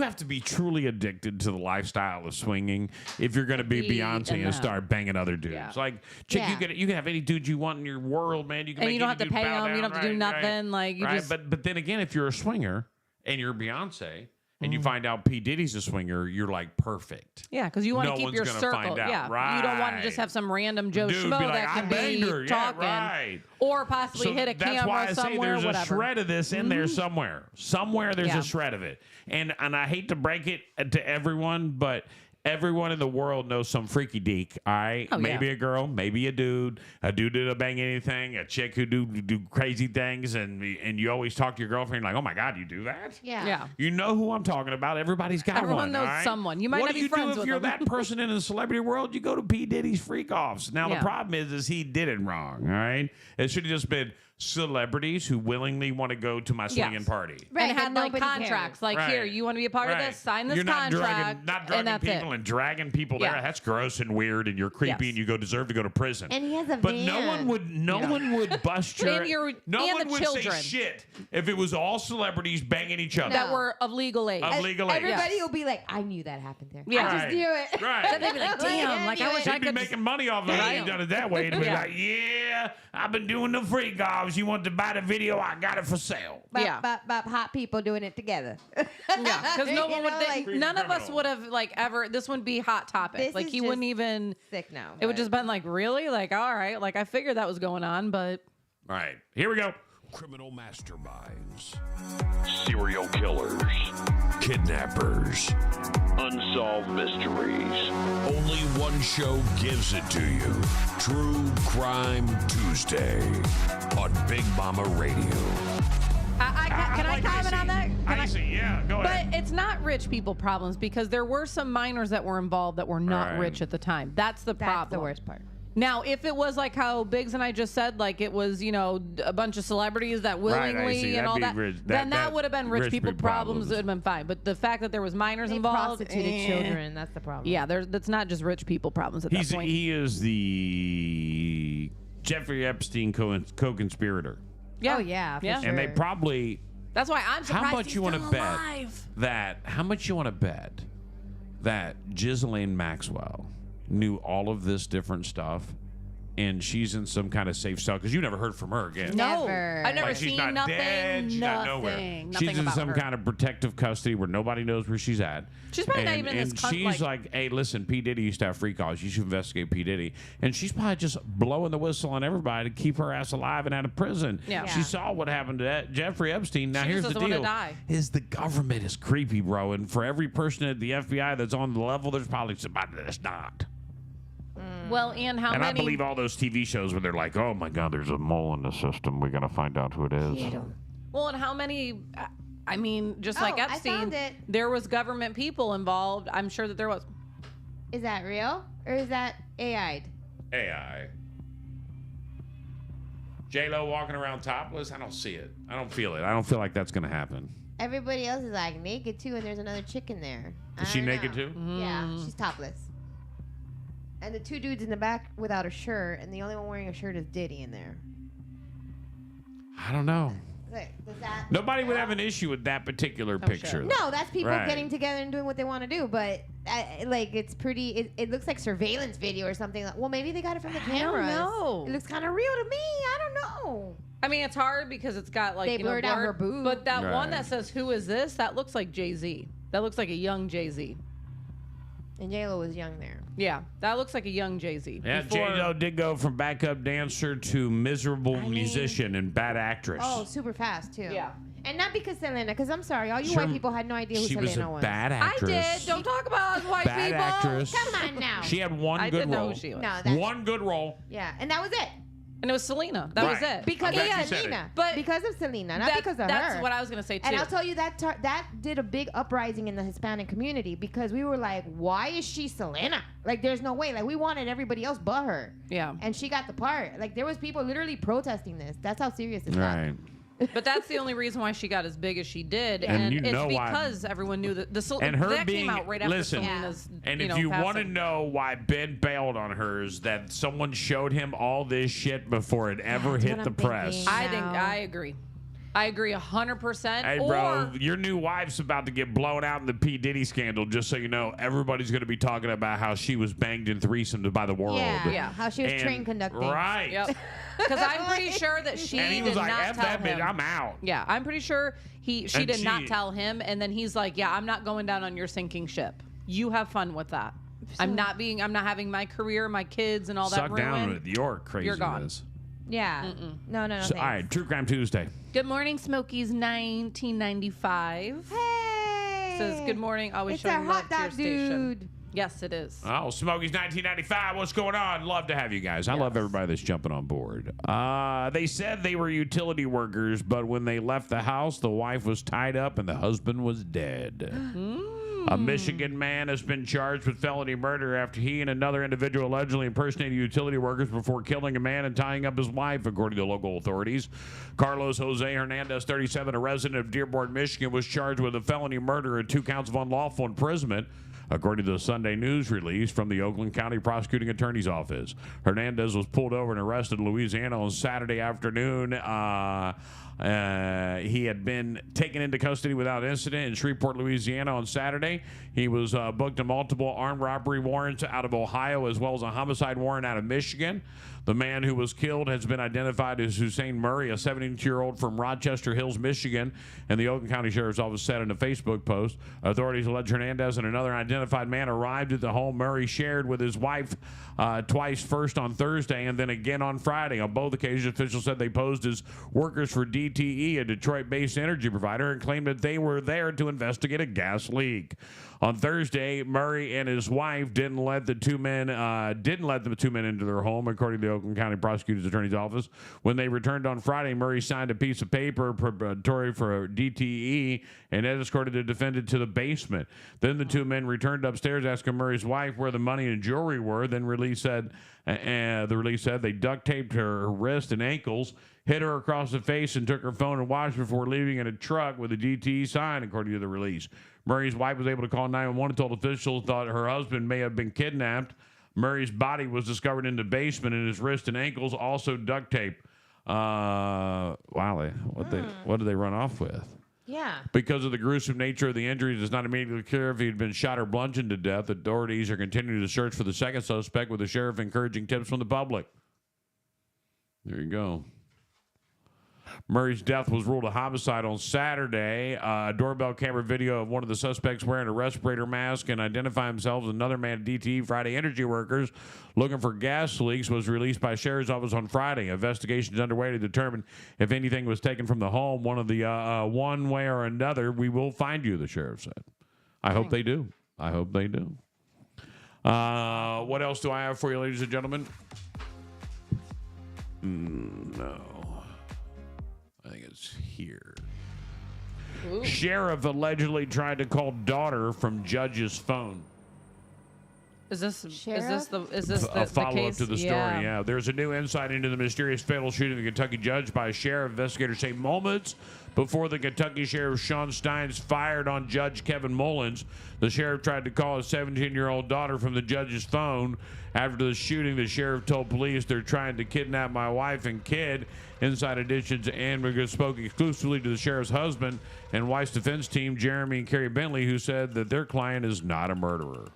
have to be truly addicted to the lifestyle of swinging if you're going to be Be Beyonce in and that. start banging other dudes. Yeah. Like, chick, Yeah. you can have any dude you want in your world, man. You can And make you don't any have to dude pay bow them. You down, don't have to do right, nothing. right. Like you Right, just. but then again, if you're a swinger and you're Beyonce and you find out P. Diddy's a swinger, you're like perfect. Yeah, because you want No to keep one's your gonna circle. find out. Yeah, you don't want to Right. just have some random Joe Dude, Schmo be like, that "I can banged be her." Yeah, talking, right. or possibly hit a that's why camera I say somewhere, there's whatever. a shred of this in there somewhere. Somewhere there's Yeah. a shred of it. And I hate to break it to everyone, but everyone in the world knows some freaky deek, all right? Oh, Maybe yeah. a girl, maybe a dude that'll bang anything, a chick who do crazy things, and you always talk to your girlfriend like, oh my God, you do that? Yeah. Yeah. You know who I'm talking about. Everybody's got Everyone one. knows all right? someone. You might what not do be you friends do if with you're them. that person in the celebrity world? You go to P. Diddy's freak offs. Now Yeah. the problem is he did it wrong. All right, it should have just been celebrities who willingly want to go to my swinging party. Right, and had but like nobody contracts. cares. Like, Right. here, you want to be a part of this? Sign this You're not contract. not and drugging that's people it. and dragging people there. Yeah. That's gross and weird, and you're creepy, Yes. and you deserve to go to prison. And he has a But van. no one would bust your. And your- no and one the would children. say shit if it was all celebrities banging each other. That were of legal age. Of legal age. Everybody Yes. will be like, I knew that happened there. Yeah. I just Right. knew it. Right. Then they'd be like, damn, like, I wish I He'd be could making money off of it if he done it that way. He'd be Yeah. like, yeah, I've been doing the free golf. You want to buy the video? I got it for sale. Bop, hot people doing it together. Yeah, because no You one would. know, Think, like- none of us Criminal. would have like ever. This wouldn't be hot topic. This Like is he wouldn't just even. Sick now. It would but- just been like, really? Like, all right. Like I figured that was going on, but All right, here we go. Criminal masterminds, serial killers, kidnappers, unsolved mysteries. Only one show gives it to you. True Crime Tuesday on Big Mama Radio. can I like comment on that? Can I- Icy, yeah, go But ahead. it's not rich people problems because there were some minors that were involved that were not Right. rich at the time. That's the That's problem. the worst part. Now, if it was like how Biggs and I just said, like it was, you know, a bunch of celebrities that willingly see. and That'd all be that, rich. then That- that would have been rich rich people people problems. problems. It would have been fine. But the fact that there was minors They involved, prostituted children. That's the problem. Yeah, that's not just rich people problems at that point. He is the Jeffrey Epstein co-conspirator. Yeah. Oh, yeah, for Yeah. sure. And they probably That's why I'm surprised how much he's you want still to bet alive. that how much you want to bet that Ghislaine Maxwell knew all of this different stuff and she's in some kind of safe cell because you never heard from her again. No, Never. I've never Like she's seen not nothing. dead. She's not nowhere. Nothing She's in about some her. kind of protective custody where nobody knows where she's at. She's probably not even in and this she's like, hey, listen, P. Diddy used to have free calls. You should investigate P. Diddy. And she's probably just blowing the whistle on everybody to keep her ass alive and out of prison. Yeah. She Yeah. saw what happened to Jeffrey Epstein. Now She here's just the doesn't deal: wanna die. is the government is creepy, bro. And for every person at the FBI that's on the level, there's probably somebody that's not. Well, and how And I many? believe all those TV shows where they're like, oh my God, there's a mole in the system. We got to find out who it is. Well, and how many? I mean, just like Oh, I Epstein, found it. there was government people involved. I'm sure that there was. Is that real or is that AI'd? AI. J-Lo walking around topless? I don't see it. I don't feel it. I don't feel like that's going to happen. Everybody else is like naked too, and there's another chick in there. Is she naked too? Yeah, she's topless. And the two dudes in the back without a shirt, and the only one wearing a shirt is Diddy in there. I don't know. Look, does that? Nobody would have an issue with that particular picture. No, that's people Right. getting together and doing what they want to do. But like, it's pretty. It looks like surveillance video or something. Well, maybe they got it from the I don't cameras. know. It looks kind of real to me. I don't know. I mean, it's hard because it's got like They blurred out her boob. But that one Right. that says "Who is this?" that looks like Jay-Z. That looks like a young Jay-Z. And J-Lo was young there. Yeah, that looks like a young Jay-Z. Yeah, Before- J-Lo did go from backup dancer to miserable I mean- musician and bad actress. Oh, super fast too. Yeah. And not because Selena, because I'm sorry, all you Sure. white people had no idea who she Selena was a was. bad I actress. did. Don't talk about us white Bad people. actress. Come on now. She had one I good did know role. who she was. No, that's One good role. yeah, and that was it. And it was Selena. That was Right. it. Because I'm glad you of said it. Selena. But because of Selena, not because of that's her. what I was gonna say too. And I'll tell you that did a big uprising in the Hispanic community because we were like, why is she Selena? Like, there's no way. Like, we wanted everybody else but her. Yeah. And she got the part. Like, there was people literally protesting this. That's how serious it got. Right. But that's the only reason why she got as big as she did, And and you it's know why- because everyone knew that And her that being came out right after listen, Selena's. and you if know, you want to passing. know why Ben bailed on hers, that someone showed him all this shit before it ever That's hit what the I'm press. thinking. I think No. I agree. I agree 100%. Hey, or bro, your new wife's about to get blown out in the P. Diddy scandal, just so you know. Everybody's going to be talking about how she was banged in threesomes by the world. Yeah. How she was And- train conducting. Right. Yep. Because I'm pretty sure that she And he did was like, not F tell that bitch, him. I'm out. Yeah, I'm pretty sure she And did not she- tell him, and then he's like, "Yeah, I'm not going down on your sinking ship. You have fun with that. I'm not having my career, my kids, and all that Suck down ruined. with your craziness. You're gone. Yeah. No, So, all thanks. right, True Crime Tuesday. Good morning, Smokies 1995. Hey. Says good morning. Always It's showing our love hot to your dog station. dude. Yes, it is. Oh, Smokey's 1995. What's going on? Love to have you guys. I love everybody that's jumping on board. They said they were utility workers, but when they left the house, the wife was tied up and the husband was dead. A Michigan man has been charged with felony murder after he and another individual allegedly impersonated utility workers before killing a man and tying up his wife, according to local authorities. Carlos Jose Hernandez, 37, a resident of Dearborn, Michigan, was charged with a felony murder and 2 counts of unlawful imprisonment, according to the Sunday news release from the Oakland County Prosecuting Attorney's Office. Hernandez was pulled over and arrested in Louisiana on Saturday afternoon. He had been taken into custody without incident in Shreveport, Louisiana on Saturday. He was booked to multiple armed robbery warrants out of Ohio as well as a homicide warrant out of Michigan. The man who was killed has been identified as Hussein Murray, a 72-year-old from Rochester Hills, Michigan, and the Oakland County Sheriff's Office said in a Facebook post. Authorities allege Hernandez and another identified man arrived at the home Murray shared with his wife twice, first on Thursday and then again on Friday. On both occasions, officials said they posed as workers for DTE, a Detroit-based energy provider, and claimed that they were there to investigate a gas leak. On Thursday, Murray and his wife didn't let the two men into their home, according to the Oakland County Prosecutor's Attorney's Office. When they returned on Friday, Murray signed a piece of paper preparatory for DTE and escorted the defendant to the basement. Then the two men returned upstairs, asking Murray's wife where the money and jewelry were. Then the release said they duct taped her wrist and ankles, hit her across the face, and took her phone and watch before leaving in a truck with a DTE sign, according to the release. Murray's wife was able to call 911 and told officials thought her husband may have been kidnapped. Murray's body was discovered in the basement and his wrist and ankles also duct taped. Wow, what did they run off with? Yeah. Because of the gruesome nature of the injuries, it's not immediately clear if he had been shot or bludgeoned to death. Authorities are continuing to search for the second suspect, with the sheriff encouraging tips from the public. There you go. Murray's death was ruled a homicide on Saturday. A doorbell camera video of one of the suspects wearing a respirator mask and identifying himself as another man, DTE Friday energy workers looking for gas leaks, was released by Sheriff's Office on Friday. Investigations underway to determine if anything was taken from the home. One way or another, we will find you, the sheriff said. I hope they do. What else do I have for you, ladies and gentlemen? No. I think it's here. Ooh. Sheriff allegedly tried to call daughter from judge's phone. Is this a follow-up to the story? Yeah. There's a new insight into the mysterious fatal shooting of the Kentucky judge by a sheriff. Investigators say moments before the Kentucky Sheriff Sean Steins fired on Judge Kevin Mullins, the sheriff tried to call his 17-year-old daughter from the judge's phone. After the shooting, the sheriff told police, "They're trying to kidnap my wife and kid." Inside Edition's Ann spoke exclusively to the sheriff's husband and wife's defense team, Jeremy and Carrie Bentley, who said that their client is not a murderer.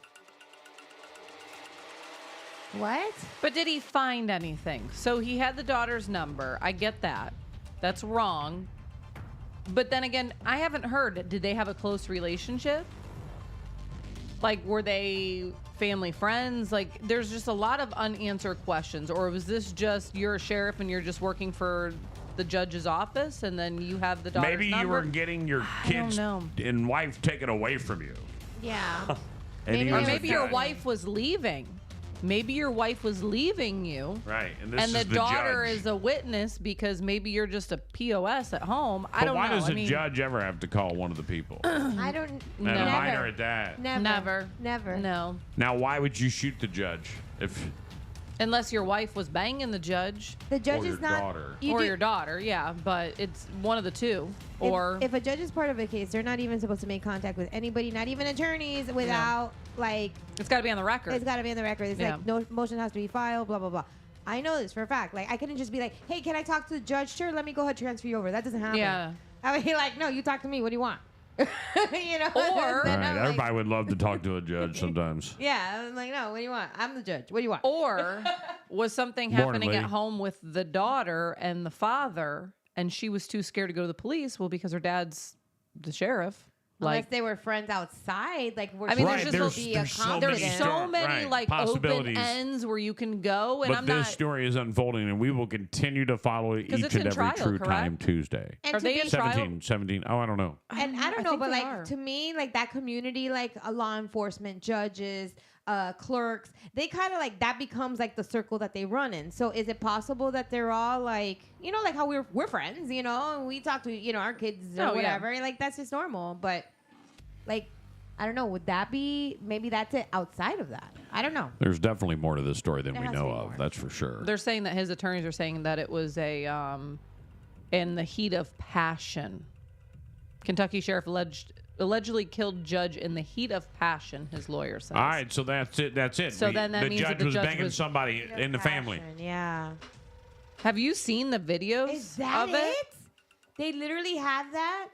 What? But did he find anything? So he had the daughter's number. I get that. That's wrong. But then again, I haven't heard. Did they have a close relationship? Like, were they family friends? Like, there's just a lot of unanswered questions. Or was this just you're a sheriff and you're just working for the judge's office and then you have the daughter's Maybe number? you were getting your kids and wife taken away from you. Yeah. Maybe your wife was leaving. Maybe your wife was leaving you. Right. And the daughter judge. is a witness because maybe you're just a POS at home. I don't know. Why does a judge ever have to call one of the people? I don't know. And a minor at that. Never. No. Now, why would you shoot the judge if... Unless your wife was banging the judge. The judge or is not... Daughter. Your daughter, yeah. But it's one of the two. If a judge is part of a case, they're not even supposed to make contact with anybody, not even attorneys, without, It's got to be on the record. It's got to be on the record. It's like, no motion has to be filed, blah, blah, blah. I know this for a fact. Like, I couldn't just be like, hey, can I talk to the judge? Sure, let me go ahead and transfer you over. That doesn't happen. Yeah. I would be like, no, you talk to me. What do you want? You know? Or... Right. Everybody would love to talk to a judge sometimes. Yeah. I'm like, no, what do you want? I'm the judge. What do you want? Or was something happening at home with the daughter and the father, and she was too scared to go to the police? Well, because her dad's the sheriff. Unless they were friends outside, there's so many open ends where you can go, and but this story is unfolding, and we will continue to follow each and every True Time Tuesday. And are they in 17? Oh, I don't know. And I don't know, but to me, that community, law enforcement, judges, clerks, they kind of that becomes the circle that they run in. So is it possible that they're all how we're friends, and we talk to our kids or whatever, that's just normal, but I don't know. Would that be, maybe that's it outside of that? I don't know. There's definitely more to this story than There we has to know be of. more. That's for sure. They're saying that his attorneys are saying that it was in the heat of passion. Kentucky sheriff allegedly killed judge in the heat of passion, his lawyer says. All right, so that's it. That's it. So then that the means judge that the was judge banging was- somebody in the family. Yeah. Have you seen the videos Is that of it? They literally have that?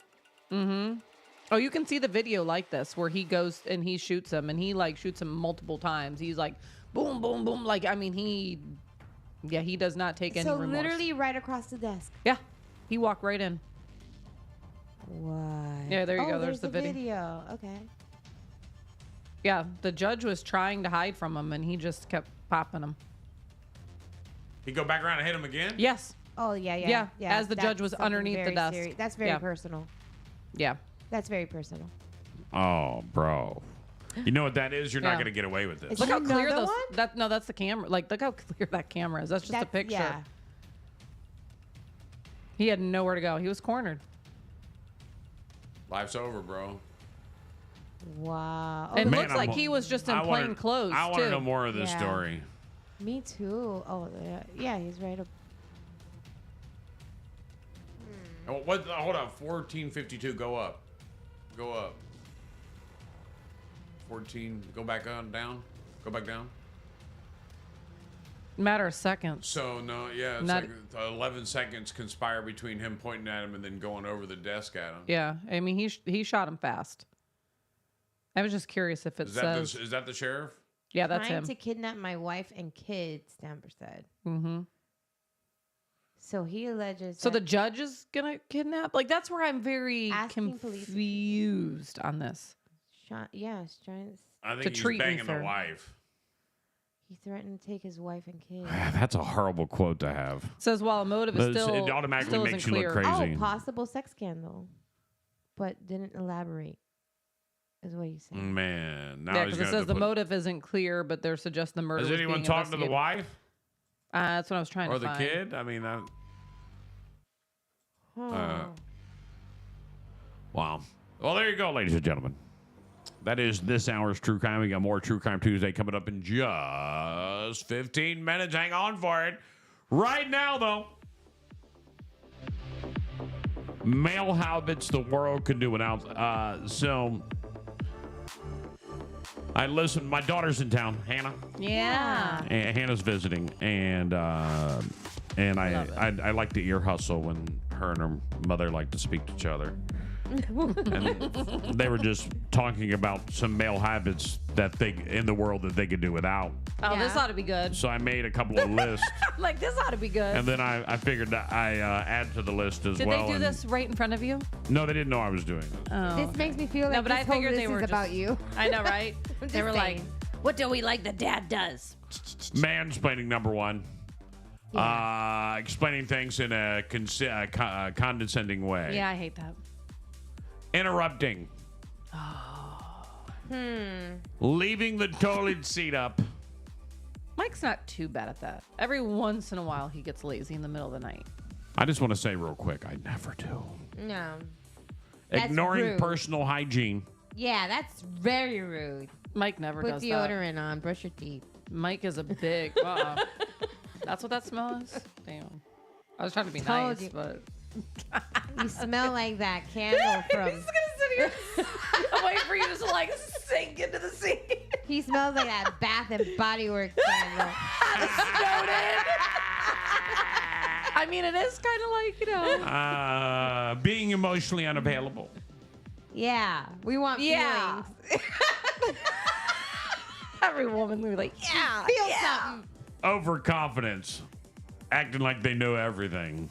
Mm-hmm. Oh, you can see the video like this where he goes and he shoots him, and he like shoots him multiple times. He's like, boom, boom, boom. Like, I mean, he does not take any So remorse. literally right across the desk. Yeah, he walked right in. What? Yeah, there you go. There's There's the video. Okay. Yeah, the judge was trying to hide from him, and he just kept popping him. He go back around and hit him again? Yes. Oh, yeah. Yeah, as the judge was That's something underneath the very desk. serious. That's very Yeah. personal. Yeah. That's very personal. Oh, bro. You know what that is? You're not Yeah. going to get away with this. Is Look how Another clear those. one? That's the camera. Like, look how clear that camera is. That's just a picture. Yeah. He had nowhere to go. He was cornered. Life's over, bro. Wow. It Oh, Man, looks like he was just in I wanna- plain clothes, I want to too. know more of this Yeah. story. me too. Oh, yeah, he's right up. Oh, what? Hold on. 1452. Go up. Go up. 14. Go back on down. Go back down. Matter of seconds. So no, yeah, it's Not- like 11 seconds conspire between him pointing at him and then going over the desk at him. Yeah, I mean, he shot him fast. I was just curious if it says. Is that the sheriff? Yeah, that's Trying him. to kidnap my wife and kids, Stamper said. Mm-hmm. So he alleges. So the that judge is gonna kidnap? Like, that's where I'm very Asking police- confused on this. he's trying. I To think he's treat me banging the for- wife. He threatened to take his wife and kids. That's a horrible quote to have. Says while a motive is It still automatically still makes isn't you look clear. crazy. Oh, possible sex scandal, but didn't elaborate. Is what he's saying. Man, now Yeah, he's because it gonna says the motive isn't clear, but they're suggesting the murder. Is was anyone being talking to the investigated. wife That's what I was trying or to the find. kid? I mean, that. Oh. Wow. Well, there you go, ladies and gentlemen. That is this hour's True Crime. We got more True Crime Tuesday coming up in just 15 minutes. Hang on for it. Right now, though, male habits the world could do without. So, I listen. My daughter's in town, Hannah. Yeah. Hannah's visiting, and I like the ear hustle when her and her mother like to speak to each other. And they were just talking about some male habits that they in the world that they could do without. Oh, this Yeah. ought to be good. So I made a couple of lists, Like, this ought to be good. and then I figured that I add to the list as Did well. they do and- this right in front of you? No, they didn't know I was doing it. Oh. This makes me feel like No, but I this whole figured list they were is about just- you. I know, right? I'm They just were like, saying. what do we like the dad does? Mansplaining number one. Explaining things in a condescending way. Yeah, I hate that. Interrupting. Leaving the toilet seat up. Mike's not too bad at that. Every once in a while, he gets lazy in the middle of the night. I just want to say real quick, I never do. No. That's Ignoring rude. personal hygiene. Yeah, that's very rude. Mike never Put does that. deodorant on. Brush your teeth. Mike is a big. That's what that smell is? Damn. I was trying to be Told nice, you. but. You smell like that candle from. He's gonna sit here. I'm waiting for you to just like sink into the seat. He smells like that Bath and Body Works candle. I mean, it is kind of like, you know. Being emotionally unavailable. Yeah, we want Yeah. feelings. Every woman will be like, yeah, Feel yeah. something. Overconfidence. Acting like they know everything.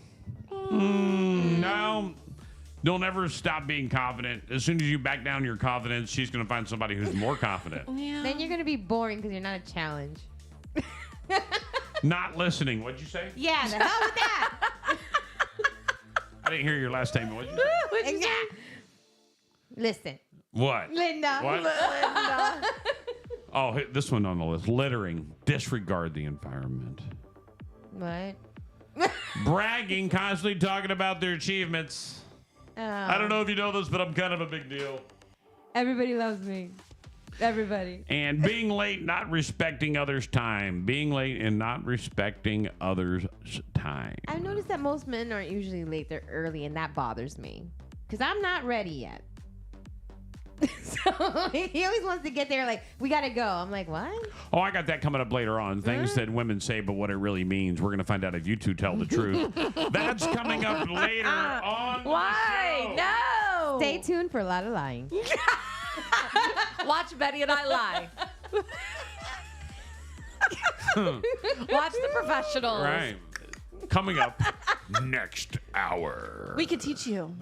No. Don't ever stop being confident. As soon as you back down your confidence, she's going to find somebody who's more confident. Yeah. Then you're gonna be boring because you're not a challenge. Not listening. What'd you say? Yeah, the hell with that. I didn't hear your last statement. What'd you say? What'd you say? Listen, What? Linda. What? Linda. Oh, this one on the list. Littering. Disregard the environment. What? Bragging, constantly talking about their achievements. Oh. I don't know if you know this, but I'm kind of a big deal. Everybody loves me. Everybody. And being late, not respecting others' time. Being late and not respecting others' time. I've noticed that most men aren't usually late. They're early, and that bothers me. Because I'm not ready yet. So he always wants to get there like, we got to go. I'm like, what? Oh, I got that coming up later on. Things that women say, but what it really means. We're going to find out if you two tell the truth. That's coming up later on Why? the show. No. Stay tuned for a lot of lying. Watch Betty and I lie. Watch the professionals. Right. Coming up next hour. We could teach you.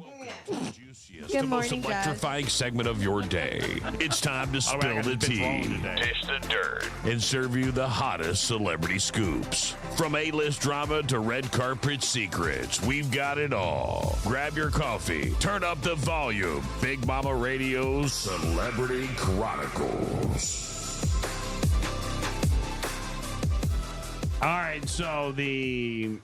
Juiciest, Good the most morning, guys. electrifying segment of your day. It's time to spill the tea, dish the dirt, and serve you the hottest celebrity scoops. From A-list drama to red carpet secrets, we've got it all. Grab your coffee, turn up the volume. Big Mama Radio's Celebrity Chronicles. All right, so the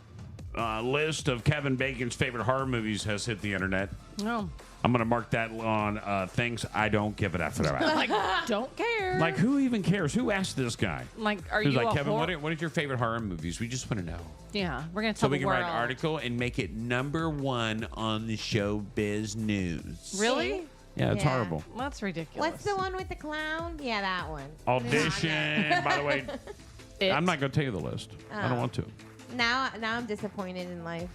list of Kevin Bacon's favorite horror movies has hit the internet. No. I'm going to mark that on things I don't give a F about. Like, don't care. Like, who even cares? Who asked this guy? Like, are Who's you like, a Kevin, whore? what are your favorite horror movies? We just want to know. Yeah, we're going to So tell we the can world. write an article and make it #1 on the Showbiz News. Really? Yeah, it's Yeah. horrible. That's ridiculous. What's the one with the clown? Yeah, that one. Audition. By the way, It. I'm not going to tell you the list. I don't want to. Now I'm disappointed in life.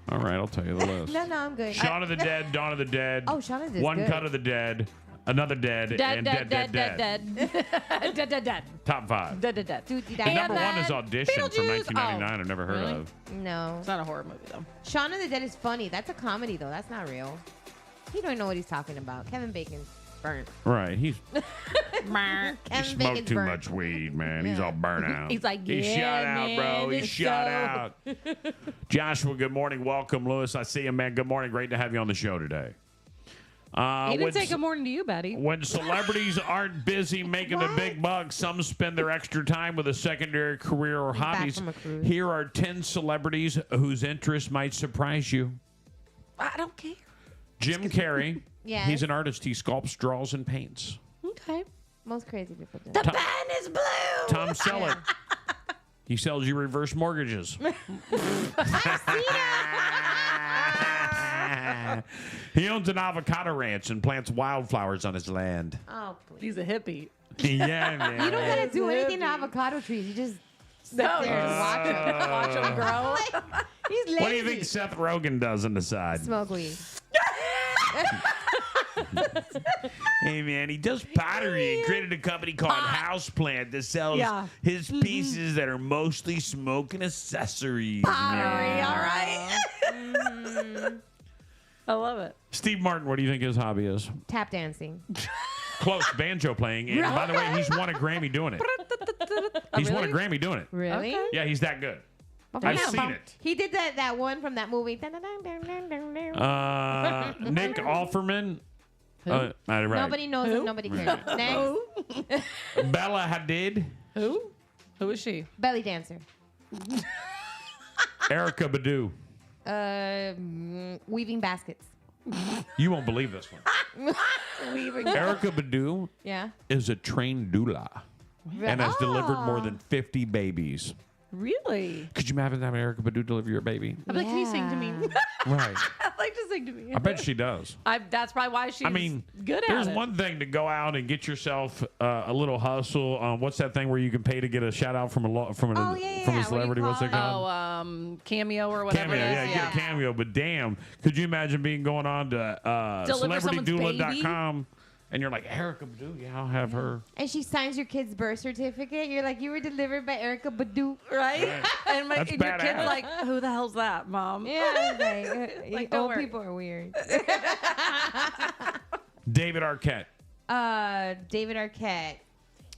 All right, I'll tell you the list. No, I'm good. Shaun of the Dead, Dawn of the Dead. Oh, Shaun of the Dead's One good. Cut of the Dead, Another Dead, and Dead. Dead. Top 5. Dead. Dude, The that number And one is then Audition from Beetlejuice. 1999. I've never heard Really? of. No. It's not a horror movie, though. Shaun of the Dead is funny. That's a comedy, though. That's not real. He don't know what he's talking about. Kevin Bacon's burnt. Right. He Kevin smoked Bacon's too burnt. much weed, man. He's all burnt out. He's like, He's yeah, shut out, man, bro. He's it's shut so- out. Joshua, good morning. Welcome, Lewis. I see you, man. Good morning. Great to have you on the show today. He didn't say good morning to you, Betty. When celebrities aren't busy making the big bucks, some spend their extra time with a secondary career or back hobbies. from a cruise. Here are 10 celebrities whose interests might surprise you. I don't care. Jim Carrey. Yes. He's an artist. He sculpts, draws, and paints. Okay. Most crazy people do. The pen is blue. Tom Selleck. He sells you reverse mortgages. He owns an avocado ranch and plants wildflowers on his land. Oh, please. He's a hippie. Yeah, man. You don't gotta do anything to Hippie. avocado trees. You just sit No, there and watch them. Watch them grow. He's lazy. What do you think Seth Rogen does on the side? Smoke weed. Hey, man, he does pottery. He created a company called Houseplant that sells Yeah. his pieces that are mostly smoking accessories. Pottery, man. all right. I love it. Steve Martin, what do you think his hobby is? Tap dancing. Close, banjo playing. And by the way, he's won a Grammy doing it. He's won a Grammy doing it. Really? Okay. Yeah, he's that good. I've Damn. seen it. He did that one from that movie. Nick Offerman. Right. Nobody knows him. Nobody cares. Next. Bella Hadid. Who? Who is she? Belly dancer. Erica Badu. Weaving baskets. You won't believe this one. Erica Badu Yeah. is a trained doula and has delivered more than 50 babies. Really? Could you imagine having Erica Badu deliver your baby? I'm like, can you sing to me? Right. I'd like to sing to me. I bet she does. That's probably why she's I mean, good at there's it. one thing to go out and get yourself a little hustle. What's that thing where you can pay to get a shout out from a from Oh, yeah, a yeah. celebrity? What What's do it you called? Cameo or whatever. Cameo, it is. yeah, you get a cameo. But damn, could you imagine going on to Deliver someone's celebritydoula.com and you're like, Erica Badu, yeah, I'll have her. And she signs your kid's birth certificate. You're like, you were delivered by Erica Badu. Right? And, That's and your badass. kid's like, who the hell's that, Mom? Yeah, Like, don't old worry. people are weird. David Arquette. David Arquette.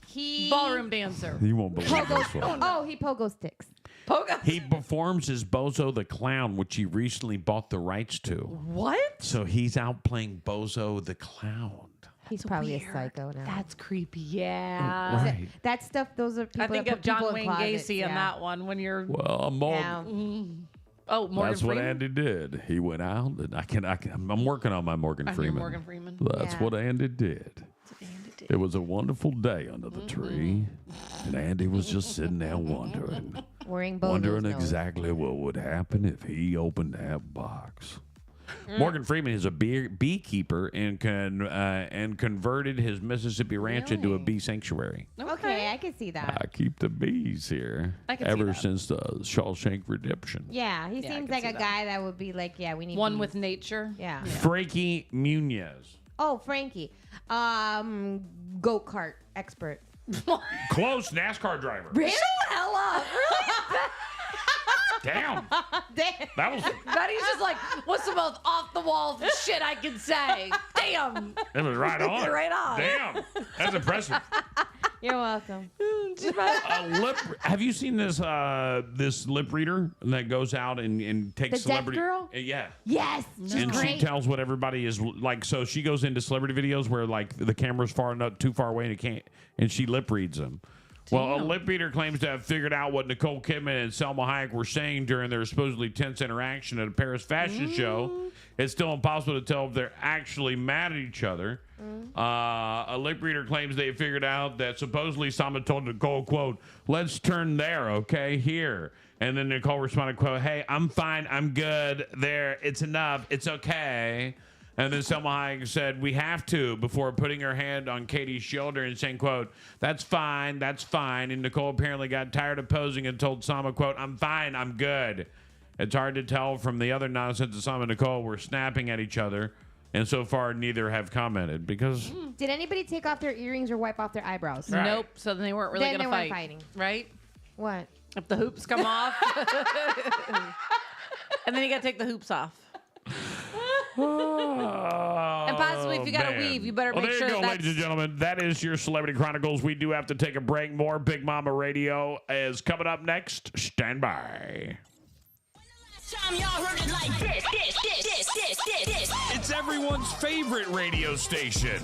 He Ballroom dancer. You won't believe this one. Oh, he pogo sticks. Pogo. He performs as Bozo the Clown, which he recently bought the rights to. What? So he's out playing Bozo the Clown. He's probably a psycho now. That's creepy. Yeah. Right. That stuff. Those are people. I think that of put people John in Wayne closets, Gacy in yeah. that one when you're. Well, I'm all, Yeah. Oh, Morgan That's Freeman? what Andy did. He went out, and I'm working on my Morgan Freeman. Morgan Freeman. That's what Andy did. It was a wonderful day under the tree, and Andy was just sitting there wondering exactly what would happen if he opened that box. Morgan Freeman is a beekeeper and converted his Mississippi ranch into a bee sanctuary. Okay, I can see that. I keep the bees here ever since the Shawshank Redemption. Yeah, he seems like a guy that would be like, yeah, we need one bees. with nature. Yeah. Frankie Muniz. Oh, Frankie. Goat cart expert. Close NASCAR driver. Really? Shut the hell up. Really? Damn. That was. Betty's just like, what's the most off the wall shit I can say? Damn. It was right on. Right on. Damn. That's impressive. You're welcome. Have you seen this this lip reader that goes out and takes The celebrity? deaf girl? Yeah. Yes. And great. she tells what everybody is like. So she goes into celebrity videos where like the camera's too far away and it can't, and she lip reads them. Well, a lip reader claims to have figured out what Nicole Kidman and Selma Hayek were saying during their supposedly tense interaction at a Paris fashion show. It's still impossible to tell if they're actually mad at each other. A lip reader claims they figured out that supposedly Selma told Nicole, quote, "Let's turn there, okay, here." And then Nicole responded, quote, "Hey, I'm fine, I'm good, there, it's enough, it's okay." And then Selma Hayek said, "We have to," before putting her hand on Katie's shoulder and saying, quote, that's fine. And Nicole apparently got tired of posing and told Selma, quote, "I'm fine, I'm good." It's hard to tell from the other nonsense that Selma and Nicole were snapping at each other. And so far, neither have commented because... Did anybody take off their earrings or wipe off their eyebrows? Right. Nope. So then they weren't really going to fight. Weren't fighting. Right? What? If the hoops come off. And then you got to take the hoops off. And possibly if you got to weave, you better make sure there you go, ladies and gentlemen. That is your Celebrity Chronicles. We do have to take a break. More Big Mama Radio is coming up next. Stand by. It's everyone's favorite radio station.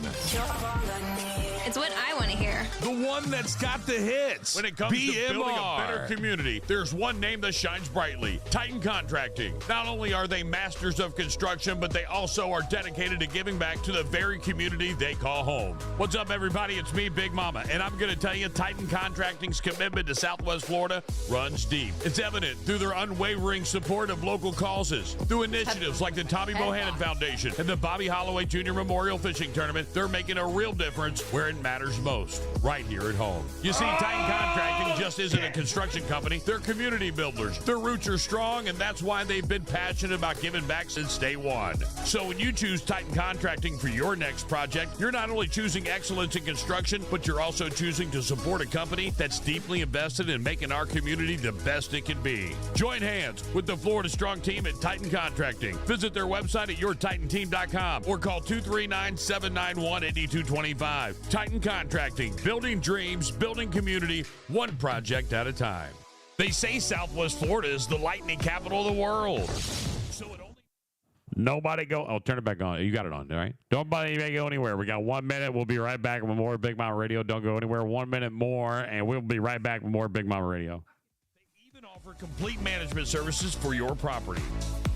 It's what I want to hear. The one that's got the hits. When it comes to building a better community, there's one name that shines brightly: Titan Contracting. Not only are they masters of construction, but they also are dedicated to giving back to the very community they call home. What's up, everybody? It's me, Big Mama, and I'm going to tell you Titan Contracting's commitment to Southwest Florida runs deep. It's evident through their unwavering support of local causes, through initiatives like the Tommy Bohannon Foundation and the Bobby Holloway Jr. Memorial Fishing Tournament. They're making a real difference where it matters most, right here at home. You see, Titan Contracting just isn't a construction company. They're community builders. Their roots are strong, and that's why they've been passionate about giving back since day one. So when you choose Titan Contracting for your next project, you're not only choosing excellence in construction, but you're also choosing to support a company that's deeply invested in making our community the best it can be. Join hands with the Florida Strong team at Titan Contracting. Visit their website at yourtitanteam.com or call 239-791-8225. Titan Contracting, building dreams, building community, one project at a time. They say Southwest Florida is the lightning capital of the world. So it only... Nobody go... Oh, turn it back on. You got it on, all right? Nobody go anywhere. We got 1 minute. We'll be right back with more Big Mama Radio. Don't go anywhere. 1 minute more, and we'll be right back with more Big Mama Radio. They even offer complete management services for your property.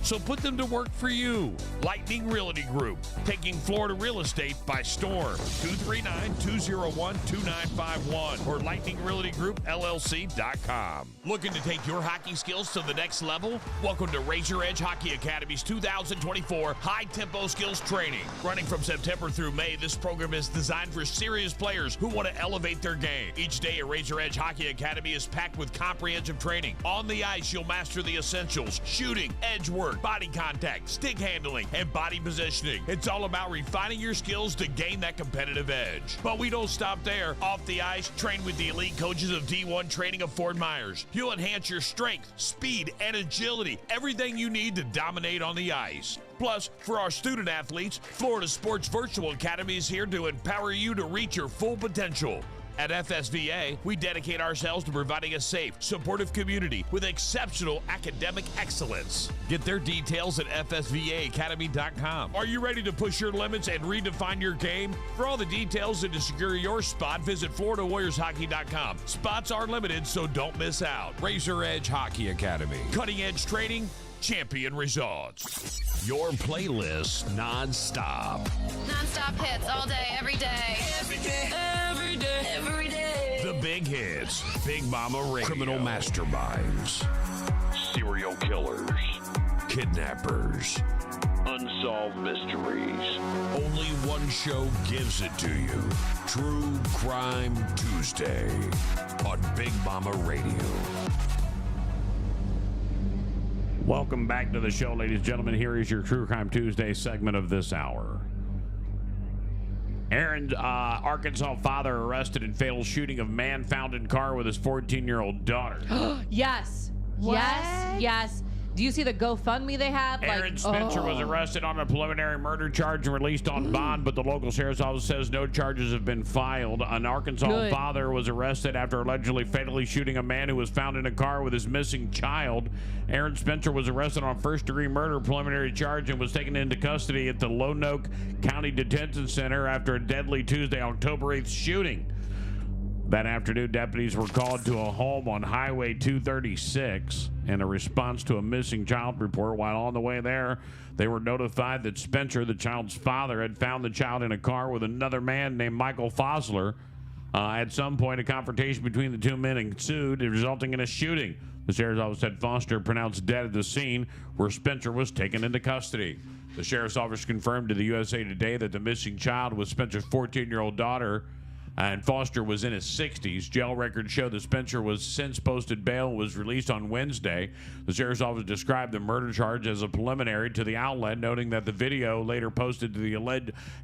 So put them to work for you. Lightning Realty Group, taking Florida real estate by storm. 239-201-2951 or lightningrealtygroup.llc.com. Looking to take your hockey skills to the next level? Welcome to Razor Edge Hockey Academy's 2024 high-tempo skills training. Running from September through May, this program is designed for serious players who want to elevate their game. Each day at Razor Edge Hockey Academy is packed with comprehensive training. On the ice, you'll master the essentials: shooting, edge work, body contact, stick handling, and body positioning. It's all about refining your skills to gain that competitive edge. But we don't stop there. Off the ice, train with the elite coaches of D1 Training of Fort Myers. You'll enhance your strength, speed, and agility, everything you need to dominate on the ice. Plus, for our student athletes, Florida Sports Virtual Academy is here to empower you to reach your full potential. At FSVA, we dedicate ourselves to providing a safe, supportive community with exceptional academic excellence. Get their details at fsvaacademy.com. Are you ready to push your limits and redefine your game? For all the details and to secure your spot, visit FloridaWarriorsHockey.com. Spots are limited, so don't miss out. Razor Edge Hockey Academy. Cutting edge training, champion results. Your playlist non-stop. Non-stop hits all day, every day. Every day. Every day. Every day. The big hits. Big Mama Radio. Criminal masterminds. Serial killers. Kidnappers. Unsolved mysteries. Only one show gives it to you. True Crime Tuesday on Big Mama Radio. Welcome back to the show, ladies and gentlemen. Here is your True Crime Tuesday segment of this hour. Aaron's Arkansas father arrested in fatal shooting of man found in car with his 14-year-old daughter. Yes. What? Yes. Do you see the GoFundMe they have? Aaron Spencer was arrested on a preliminary murder charge and released on bond, but the local sheriff's office says no charges have been filed. An Arkansas father was arrested after allegedly fatally shooting a man who was found in a car with his missing child. Aaron Spencer was arrested on first-degree murder preliminary charge and was taken into custody at the Lonoke County Detention Center after a deadly Tuesday, October 8th shooting. That afternoon, deputies were called to a home on Highway 236 in a response to a missing child report. While on the way there, they were notified that Spencer, the child's father, had found the child in a car with another man named Michael Fosler. At some point, a confrontation between the two men ensued, resulting in a shooting. The sheriff's office said Foster pronounced dead at the scene, where Spencer was taken into custody. The sheriff's office confirmed to the USA Today that the missing child was Spencer's 14-year-old daughter, and Foster was in his 60s. Jail records show that Spencer was since posted bail and was released on Wednesday. The sheriff's office described the murder charge as a preliminary to the outlet, noting that the video later posted to the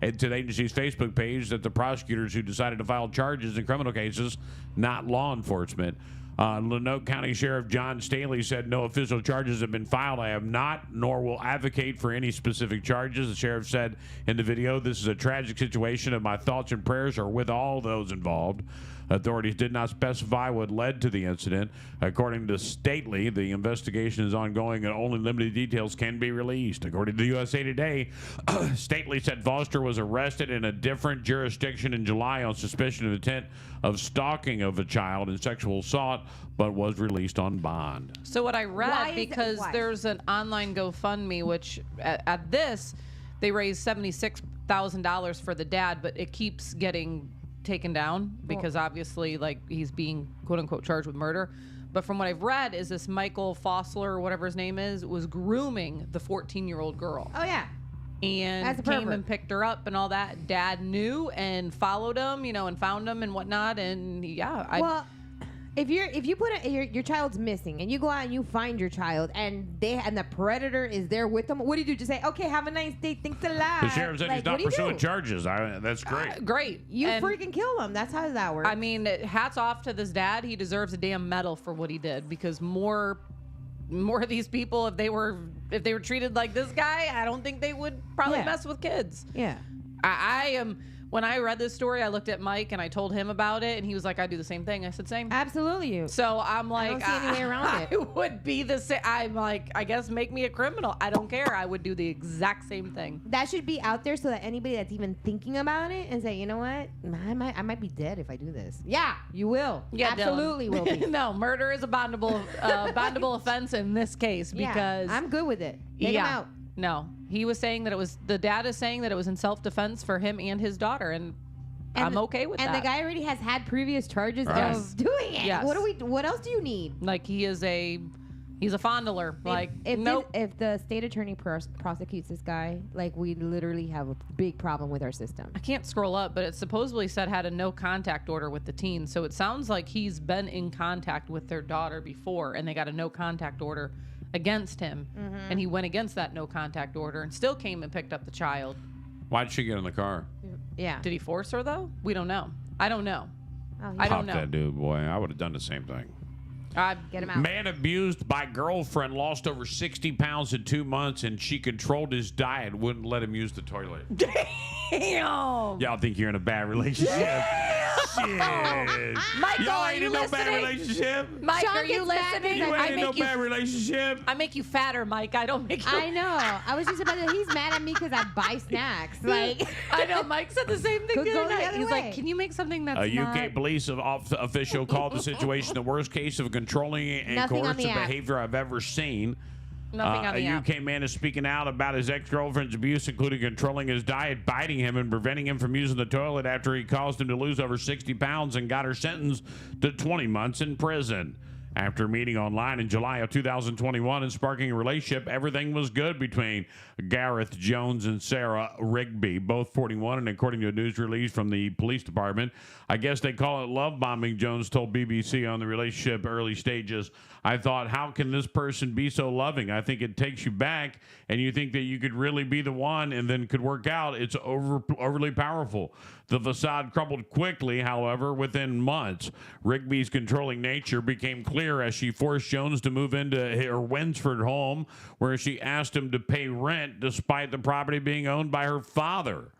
agency's Facebook page that the prosecutors who decided to file charges in criminal cases, not law enforcement. Lonoke County Sheriff John Staley said no official charges have been filed. I have not, nor will advocate for any specific charges. The sheriff said in the video, "This is a tragic situation and my thoughts and prayers are with all those involved." Authorities did not specify what led to the incident. According to Stately, the investigation is ongoing and only limited details can be released. According to the USA Today, Stately said Foster was arrested in a different jurisdiction in July on suspicion of intent of stalking of a child and sexual assault, but was released on bond. So what I read, because there's an online GoFundMe, which at this, they raised $76,000 for the dad, but it keeps getting taken down because obviously like he's being quote unquote charged with murder. But from what I've read is this Michael Fosler or whatever his name is was grooming the 14-year-old girl. Oh yeah. And came and picked her up and all that. Dad knew and followed him, and found him and whatnot. And yeah, if you put your child's missing and you go out and you find your child and the predator is there with them, what do you do? Just say, okay, have a nice day, thanks a lot. The sheriff said he's not pursuing charges. That's great. Great. You freaking kill them. That's how that works. I mean, hats off to this dad. He deserves a damn medal for what he did, because more of these people, if they were treated like this guy, I don't think they would probably mess with kids. Yeah. When I read this story, I looked at Mike and I told him about it, and he was like, "I do the same thing." I said, "Same." Absolutely. So I'm like, I don't see any way around it. I would be the same. I'm like, I guess make me a criminal. I don't care. I would do the exact same thing. That should be out there so that anybody that's even thinking about it and say, you know what, I might be dead if I do this. Yeah, you will. Yeah, absolutely will be. No, murder is a bondable offense in this case because I'm good with it. Take him out. No, he was saying that the dad is saying that it was in self-defense for him and his daughter, and I'm okay with that. And the guy already has had previous charges of doing it. Yes. What else do you need? Like he's a fondler. If the state attorney prosecutes this guy, like we literally have a big problem with our system. I can't scroll up, but it supposedly said had a no contact order with the teen. So it sounds like he's been in contact with their daughter before, and they got a no contact order against him, and he went against that no contact order and still came and picked up the child. Why'd she get in the car? Yeah. Did he force her though? We don't know. I don't know. I don't know. That dude, boy. I would have done the same thing. Get him out. Man abused by girlfriend lost over 60 pounds in 2 months, and she controlled his diet, wouldn't let him use the toilet. Damn. Y'all think you're in a bad relationship? Shit. Michael, y'all ain't in no bad relationship. Mike, are you listening? You ain't in no bad relationship. I make you fatter, Mike. I don't make you. I know. I was just about to. He's mad at me because I buy snacks. Like I know. Mike said the same thing the other night. He's way. like, "Can you make something that's not?" UK police official called the situation the worst case of controlling and coercive behavior I've ever seen. Nothing on the A app. UK man is speaking out about his ex-girlfriend's abuse, including controlling his diet, biting him, and preventing him from using the toilet after he caused him to lose over 60 pounds and got her sentenced to 20 months in prison. After meeting online in July of 2021 and sparking a relationship, everything was good between Gareth Jones and Sarah Rigby, both 41, and according to a news release from the police department. I guess they call it love bombing, Jones told BBC on the relationship early stages. I thought, how can this person be so loving? I think it takes you back, and you think that you could really be the one and then could work out. It's overly powerful. The facade crumbled quickly, however, within months. Rigby's controlling nature became clear as she forced Jones to move into her Winsford home, where she asked him to pay rent despite the property being owned by her father.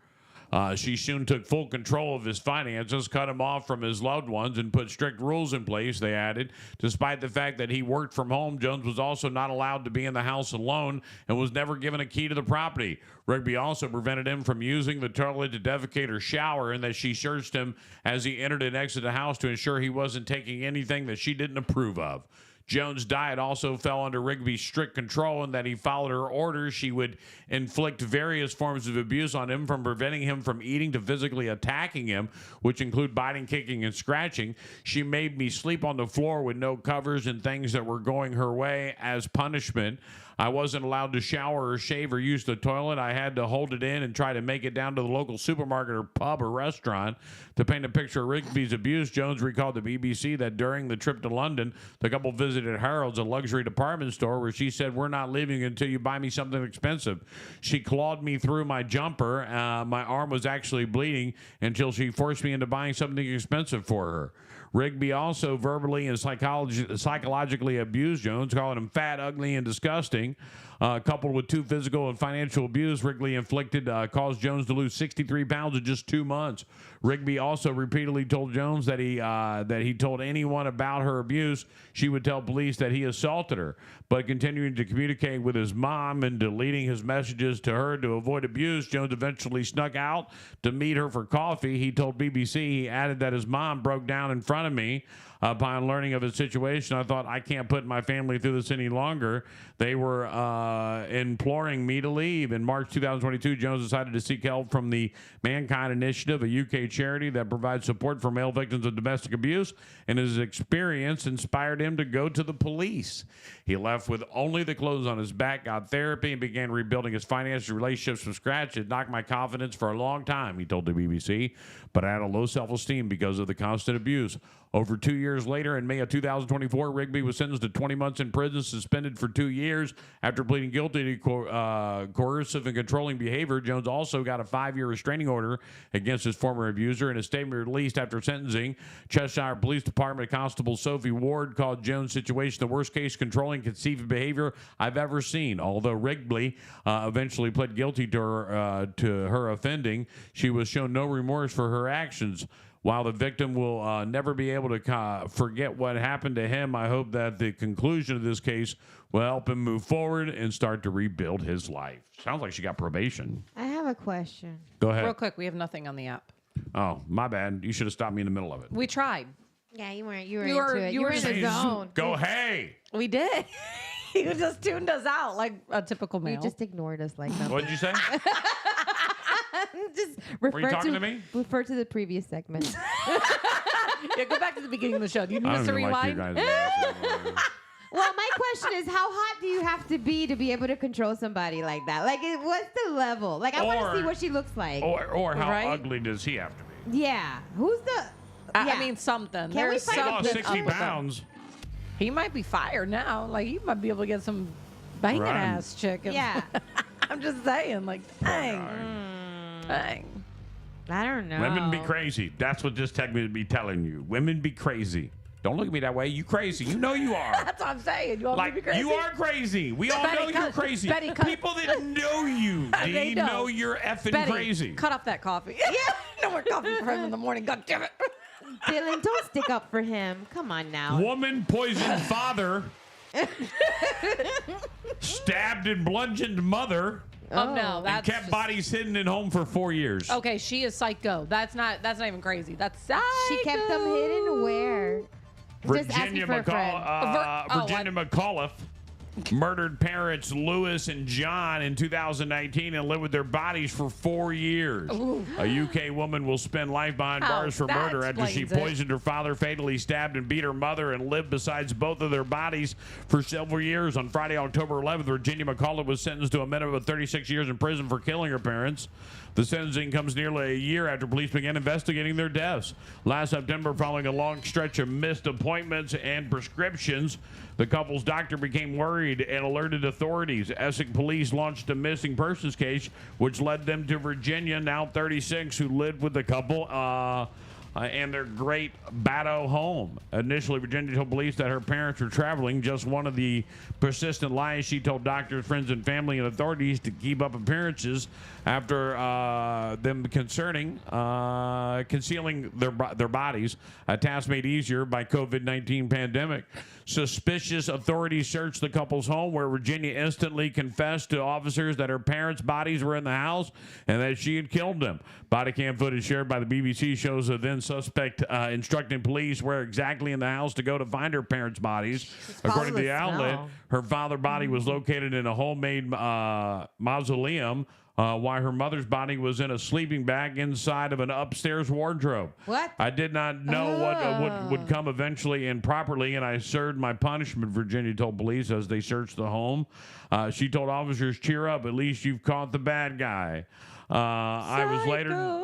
She soon took full control of his finances, cut him off from his loved ones, and put strict rules in place, they added. Despite the fact that he worked from home, Jones was also not allowed to be in the house alone and was never given a key to the property. Rigby also prevented him from using the toilet to defecate or shower, and that she searched him as he entered and exited the house to ensure he wasn't taking anything that she didn't approve of. Jones' diet also fell under Rigby's strict control, and that he followed her orders. She would inflict various forms of abuse on him, from preventing him from eating to physically attacking him, which include biting, kicking, and scratching. She made me sleep on the floor with no covers and things that were going her way as punishment. I wasn't allowed to shower or shave or use the toilet. I had to hold it in and try to make it down to the local supermarket or pub or restaurant. To paint a picture of Rigby's abuse, Jones recalled to BBC that during the trip to London, the couple visited Harrods, a luxury department store, where she said, "We're not leaving until you buy me something expensive." She clawed me through my jumper. My arm was actually bleeding until she forced me into buying something expensive for her. Rigby also verbally and psychologically abused Jones, calling him fat, ugly, and disgusting. Coupled with two physical and financial abuse Rigby inflicted, caused Jones to lose 63 pounds in just 2 months. Rigby also repeatedly told Jones that he told anyone about her abuse, she would tell police that he assaulted her. But continuing to communicate with his mom and deleting his messages to her to avoid abuse, Jones eventually snuck out to meet her for coffee. He told BBC, he added that his mom broke down in front of me. Upon learning of his situation, I thought, I can't put my family through this any longer. They were imploring me to leave. In March 2022, Jones decided to seek help from the Mankind Initiative, a UK charity that provides support for male victims of domestic abuse, and his experience inspired him to go to the police. He left with only the clothes on his back, got therapy, and began rebuilding his finances and relationships from scratch. It knocked my confidence for a long time, he told the BBC, but I had a low self-esteem because of the constant abuse. Over 2 years later, in May of 2024, Rigby was sentenced to 20 months in prison, suspended for 2 years after pleading guilty to coercive and controlling behavior. Jones also got a 5-year restraining order against his former abuser. In a statement released after sentencing, Cheshire Police Department Constable Sophie Ward called Jones' situation the worst case controlling conceived behavior I've ever seen. Although Rigby eventually pled guilty to her offending, she was shown no remorse for her actions. While the victim will never be able to forget what happened to him, I hope that the conclusion of this case will help him move forward and start to rebuild his life. Sounds like she got probation. I have a question. Go ahead. Real quick, we have nothing on the app. Oh, my bad. You should have stopped me in the middle of it. We tried. Yeah, you were into it. You were in the zone. Go, hey. We did. You just tuned us out like a typical male. You just ignored us like that. What'd you say? Just Were you talking to me? Refer to the previous segment. Yeah, go back to the beginning of the show. Do you need us to rewind? Well, my question is, how hot do you have to be able to control somebody like that? Like, what's the level? Like, I want to see what she looks like. Or how Right? ugly does he have to be? Yeah. Who's the... I mean, something. Can we There's find He something lost up 60 with him. pounds. He might be fired now. Like, he might be able to get some banging Right. ass chick. Yeah. I'm just saying, like, dang. Dang. I don't know. Women be crazy. That's what this tech would be telling you. Women be crazy. Don't look at me that way. You crazy. You know you are. That's what I'm saying. You want me to be Like, crazy? you are crazy. We all Betty, know you're cut- crazy. Betty, cut- People that know you, They D, don't. know you're effing Betty, crazy. cut off that coffee. Yeah. No more coffee for him in the morning. God damn it. Dylan, don't stick up for him. Come on now. Woman poisoned father. Stabbed and bludgeoned mother. Oh, no. And That's kept just- bodies hidden at home for 4 years. Okay, she is psycho. That's not even crazy. That's psycho. She kept them hidden where? Just Virginia asking for a friend. Virginia McAuliffe murdered parents Louis and John in 2019 and lived with their bodies for 4 years. Ooh. A UK woman will spend life behind bars for that murder after she explains it. poisoned her father, fatally stabbed and beat her mother, and lived beside both of their bodies for several years. On Friday, October 11th, Virginia McCullough was sentenced to a minimum of 36 years in prison for killing her parents. The sentencing comes nearly a year after police began investigating their deaths. Last September, following a long stretch of missed appointments and prescriptions, the couple's doctor became worried and alerted authorities. Essex police launched a missing persons case, which led them to Virginia, now 36, who lived with the couple and their great Batto home. Initially, Virginia told police that her parents were traveling, just one of the persistent lies she told doctors, friends, and family and authorities to keep up appearances after them concerning concealing their bodies, a task made easier by COVID-19 pandemic. Suspicious authorities searched the couple's home, where Virginia instantly confessed to officers that her parents' bodies were in the house and that she had killed them. Body cam footage shared by the BBC shows a then suspect instructing police where exactly in the house to go to find her parents' bodies. According to the outlet, her father's body was located in a homemade mausoleum, while her mother's body was in a sleeping bag inside of an upstairs wardrobe. What? I did not know what would come eventually and properly, and I served my punishment, Virginia told police as they searched the home. She told officers, "Cheer up, at least you've caught the bad guy." I was later...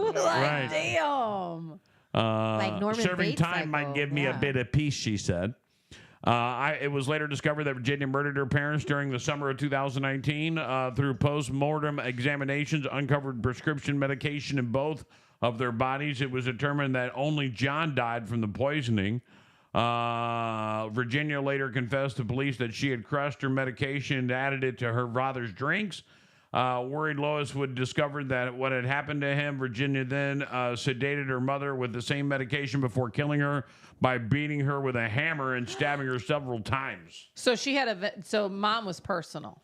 Like, damn. Like Norman serving Bates time psycho. might give me a bit of peace, she said. It was later discovered that Virginia murdered her parents during the summer of 2019 through post-mortem examinations, uncovered prescription medication in both of their bodies. It was determined that only John died from the poisoning. Virginia later confessed to police that she had crushed her medication and added it to her father's drinks. Worried Lois would discover that what had happened to him, Virginia then sedated her mother with the same medication before killing her by beating her with a hammer and stabbing her several times. So she had so mom was personal.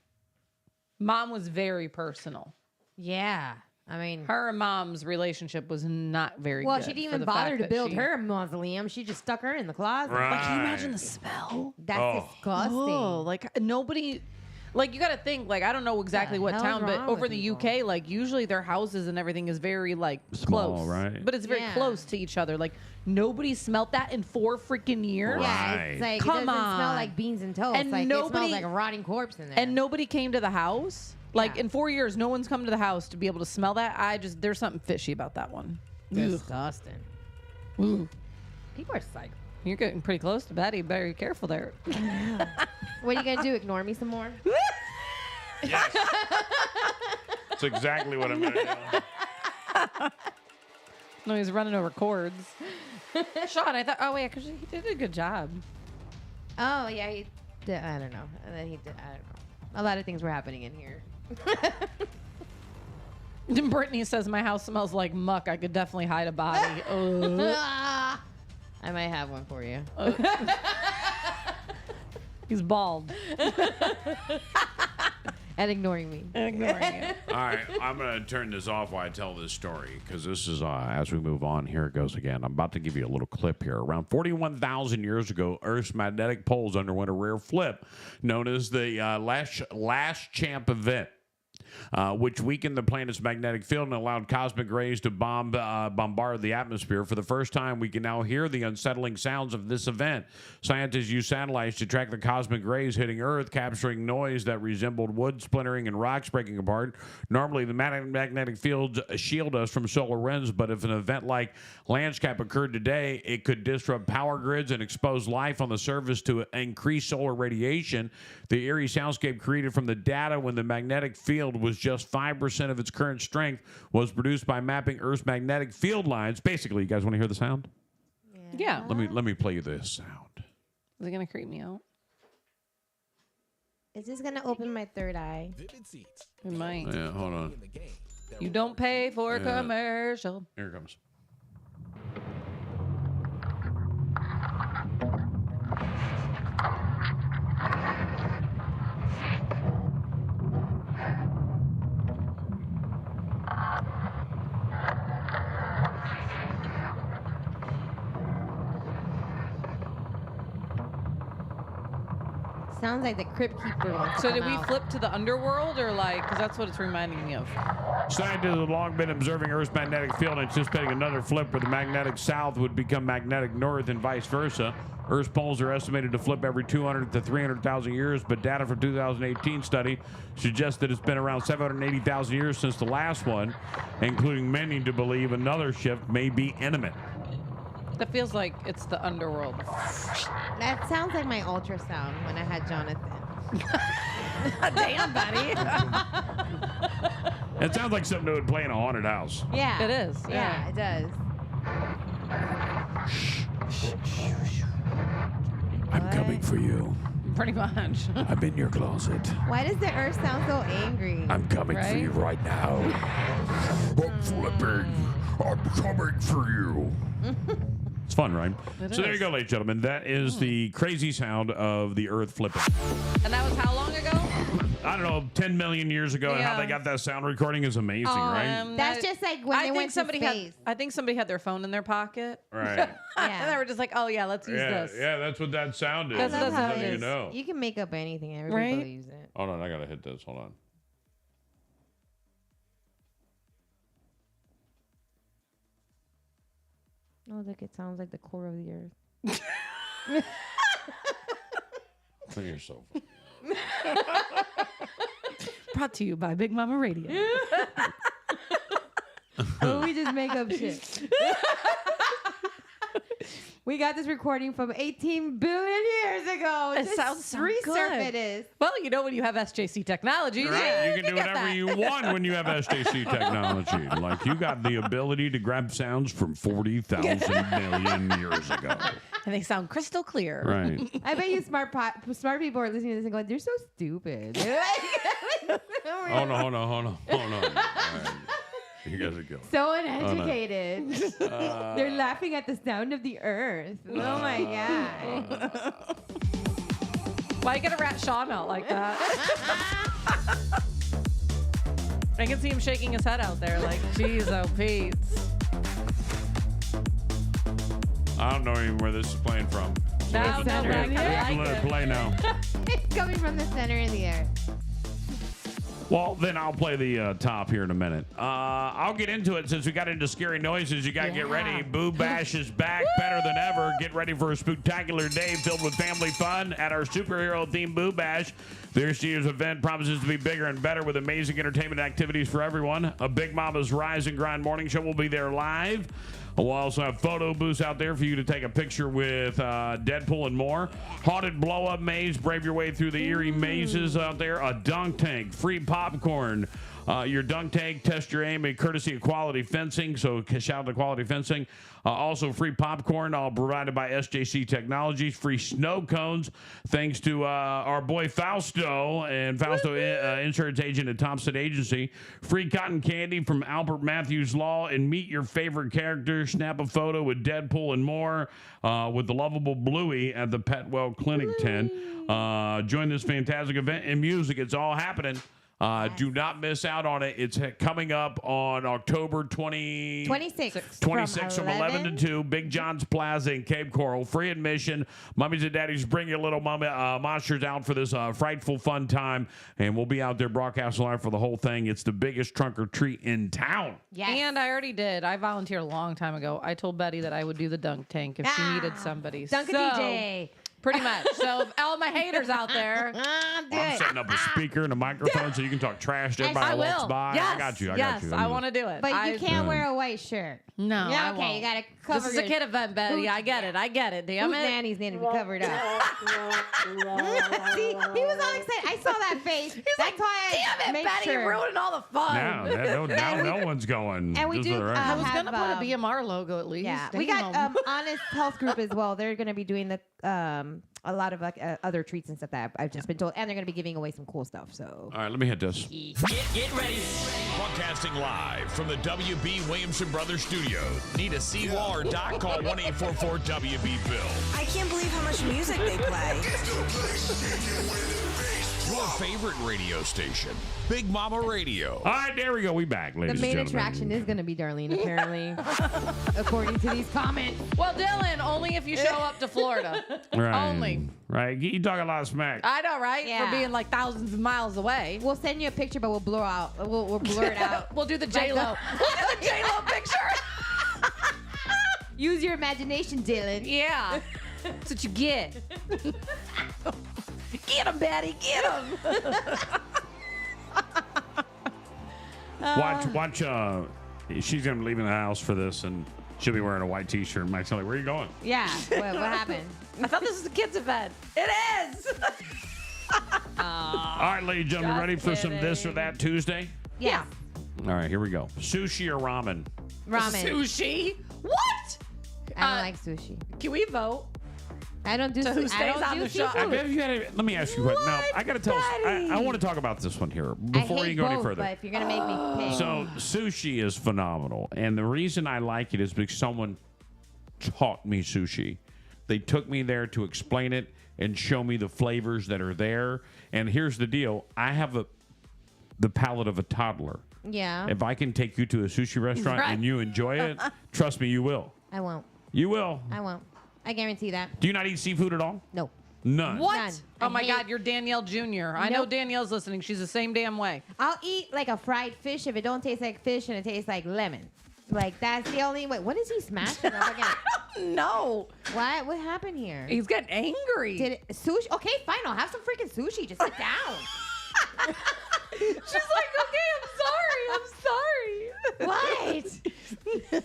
Mom was very personal. Yeah. I mean, her and mom's relationship was not very well, good. she didn't even bother to build her mausoleum. She just stuck her in the closet. Right. Like, can you imagine the smell? That's disgusting. Oh, like nobody. Like, you got to think, like, I don't know exactly what town, but over in the UK, like, usually their houses and everything is very, like, small, close. right? But it's very close to each other. Like, nobody smelt that in 4 freaking years. Yeah, it's like, Come it doesn't on. smell like beans and toast. And like, nobody, it smells like a rotting corpse in there. And nobody came to the house. Like, in 4 years, no one's come to the house to be able to smell that. There's something fishy about that one. Disgusting. Ooh. People are psycho. You're getting pretty close to Betty. Better be careful there. What are you going to do? Ignore me some more? Yes. That's exactly what I'm going to do. No, he's running over cords. Sean, I thought, oh, wait, because he did a good job. Oh, yeah, he did. I don't know. And then he did, I don't know. A lot of things were happening in here. Brittany says, my house smells like muck. I could definitely hide a body. I might have one for you. He's bald. And ignoring me. Ignoring it. All right, I'm going to turn this off while I tell this story, because this is, as we move on, here it goes again. I'm about to give you a little clip here. Around 41,000 years ago, Earth's magnetic poles underwent a rare flip known as the last champ event, which weakened the planet's magnetic field and allowed cosmic rays to bombard the atmosphere. For the first time, we can now hear the unsettling sounds of this event. Scientists used satellites to track the cosmic rays hitting Earth, capturing noise that resembled wood splintering and rocks breaking apart. Normally, the magnetic fields shield us from solar winds, but if an event like Landscape occurred today, it could disrupt power grids and expose life on the surface to increase solar radiation. The eerie soundscape created from the data when the magnetic field was just 5% of its current strength was produced by mapping Earth's magnetic field lines. Basically, you guys want to hear the sound? Yeah. Let me play you this sound. Is it going to creep me out? Is this going to open my third eye? It might. Yeah, hold on. You don't pay for a commercial. Here it comes. sounds like the Crypt Keeper wants So to did come we out. flip to the underworld or like? Because that's what it's reminding me of. Scientists have long been observing Earth's magnetic field, anticipating another flip where the magnetic south would become magnetic north and vice versa. Earth's poles are estimated to flip every 200 to 300,000 years, but data from 2018 study suggests that it's been around 780,000 years since the last one, including many to believe another shift may be imminent. That feels like it's the underworld. That sounds like my ultrasound when I had Jonathan. Damn, buddy. It sounds like something that would play in a haunted house. Yeah. It is. Yeah, it does. I'm coming for you. Pretty much. I'm in your closet. Why does the earth sound so angry? I'm coming for Right? you right now. I'm flipping. I'm coming for you. It's fun, right? It So there you is. go, ladies and gentlemen. That is the crazy sound of the earth flipping. And that was how long ago? I don't know, 10 million years ago, and how Yeah. they got that sound recording is amazing, right? That's just like when they went to space. I think somebody had their phone in their pocket. Right. And they were just like, oh, yeah, let's use Yeah, this. yeah, that's what that sound is. I That's love what how that it So you is. know. You can make up anything. Everybody Right? believes it. Hold on, I gotta hit this. Hold on. Oh, look, it sounds like the core of the earth. You're so funny. Brought to you by Big Mama Radio. Oh, we just make up shit. We got this recording from 18 billion years ago. It Just sounds so resurf good. it is. Well, you know when you have SJC technology, Right, you can do get whatever that. you want when you have SJC technology. Like you got the ability to grab sounds from 40,000 million years ago. And they sound crystal clear. Right. I bet you smart people are listening to this and going, they're so stupid. Oh no, hold on. All right. You guys are going. So uneducated. They're laughing at the sound of the earth. Oh my God. Why you gotta rat Sean out like that? I can see him shaking his head out there like, geez, oh, Pete. I don't know even where this is playing from. So No, let's no, just I like let it it. play now. It's coming from the center of the earth. Well, then I'll play the top here in a minute. I'll get into it since we got into scary noises. You got to get ready. Boo Bash is back better than ever. Get ready for a spectacular day filled with family fun at our superhero themed Boo Bash. This year's event promises to be bigger and better with amazing entertainment activities for everyone. A Big Mama's Rise and Grind morning show will be there live. We'll also have photo booths out there for you to take a picture with Deadpool and more. Haunted blow-up maze, brave your way through the eerie mazes out there. A dunk tank, free popcorn. Your dunk tank, test your aim, and courtesy of Quality Fencing. So shout out to Quality Fencing. Also free popcorn, all provided by SJC Technologies. Free snow cones, thanks to our boy Fausto and Fausto Insurance Agent at Thompson Agency. Free cotton candy from Albert Matthews Law, and meet your favorite character. Snap a photo with Deadpool and more with the lovable Bluey at the Petwell Clinic 10. Join this fantastic event and music. It's all happening. Do not miss out on it. It's coming up on October 26 from 11 to 2, Big John's Plaza in Cape Coral. Free admission. Mummies and daddies, bring your little monsters out for this frightful fun time. And we'll be out there broadcasting live for the whole thing. It's the biggest trunk or treat in town. Yes. And I already did. I volunteered a long time ago. I told Betty that I would do the dunk tank if she needed somebody. Dunk a DJ. Pretty much. So if all my haters out there, Do I'm it. setting up a speaker and a microphone so you can talk trash to everybody I who walks will. by. Yes, I got you. yes, I want to do it. But you can't wear a white shirt. No, Yeah, I okay, won't. you gotta cover This is a your- kid event, Betty. I get it. I get it. Damn Whose it. nannies need to be covered up. See, he was all excited. I saw that face. That's why I Damn it, make Betty. sure. You're ruining all the fun. Now no one's going. And we This do, is all right. I was have, going to put a BMR logo at least. Yeah, we got Honest Health Group as well. They're going to be doing the a lot of like other treats and stuff that I've just been told, and they're going to be giving away some cool stuff. So All right, let me hit this. Get ready. Broadcasting live from the WB Williamson Brothers studio. Need a seawall or dock? Call 1-844-WB-BILL. I can't believe how much music they play. Your favorite radio station, Big Mama Radio. All right, there we go. We back, The ladies main and gentlemen. attraction is going to be Darlene, apparently, according to these comments. Well, Dylan, only if you show up to Florida. Right. Only. Right. You talk a lot of smack. I know, right? Yeah. For being like thousands of miles away. We'll send you a picture, but we'll blur out. We'll blur it out. We'll do the Like J-Lo. We'll do the J-Lo picture. Use your imagination, Dylan. Yeah. That's what you get. Get him, Betty. Get him. Watch. She's gonna be leaving the house for this, and she'll be wearing a white T-shirt. Mike's like, "Where are you going?" Yeah. What happened? I thought this was a kids event. It is. All right, ladies and gentlemen, Just ready for some kidding. This or That Tuesday? Yeah. All right, here we go. Sushi or ramen? Ramen. Sushi? What? I don't like sushi. Can we vote? I don't do So who sushi. I stays don't on do the show? seafood. Let me ask you a question. Now, I got to tell. Daddy? I want to talk about this one here I before hate you go both, any further. But if you're gonna make me pick, So sushi is phenomenal, and the reason I like it is because someone taught me sushi. They took me there to explain it and show me the flavors that are there. And here's the deal: I have the palate of a toddler. yeah, If I can take you to a sushi restaurant Right. and you enjoy it, trust me, you will. I won't. You will. I won't. I guarantee that. Do you not eat seafood at all? No. None. What? None. Oh I my hate- God, you're Danielle Jr. I know Nope. Danielle's listening. She's the same damn way. I'll eat like a fried fish if it don't taste like fish and it tastes like lemon. Like that's the only way. What is he smashing up again? No. What? What happened here? He's getting angry. Did it, sushi? Okay, fine. I'll have some freaking sushi. Just sit down. She's like, okay, I'm sorry. What?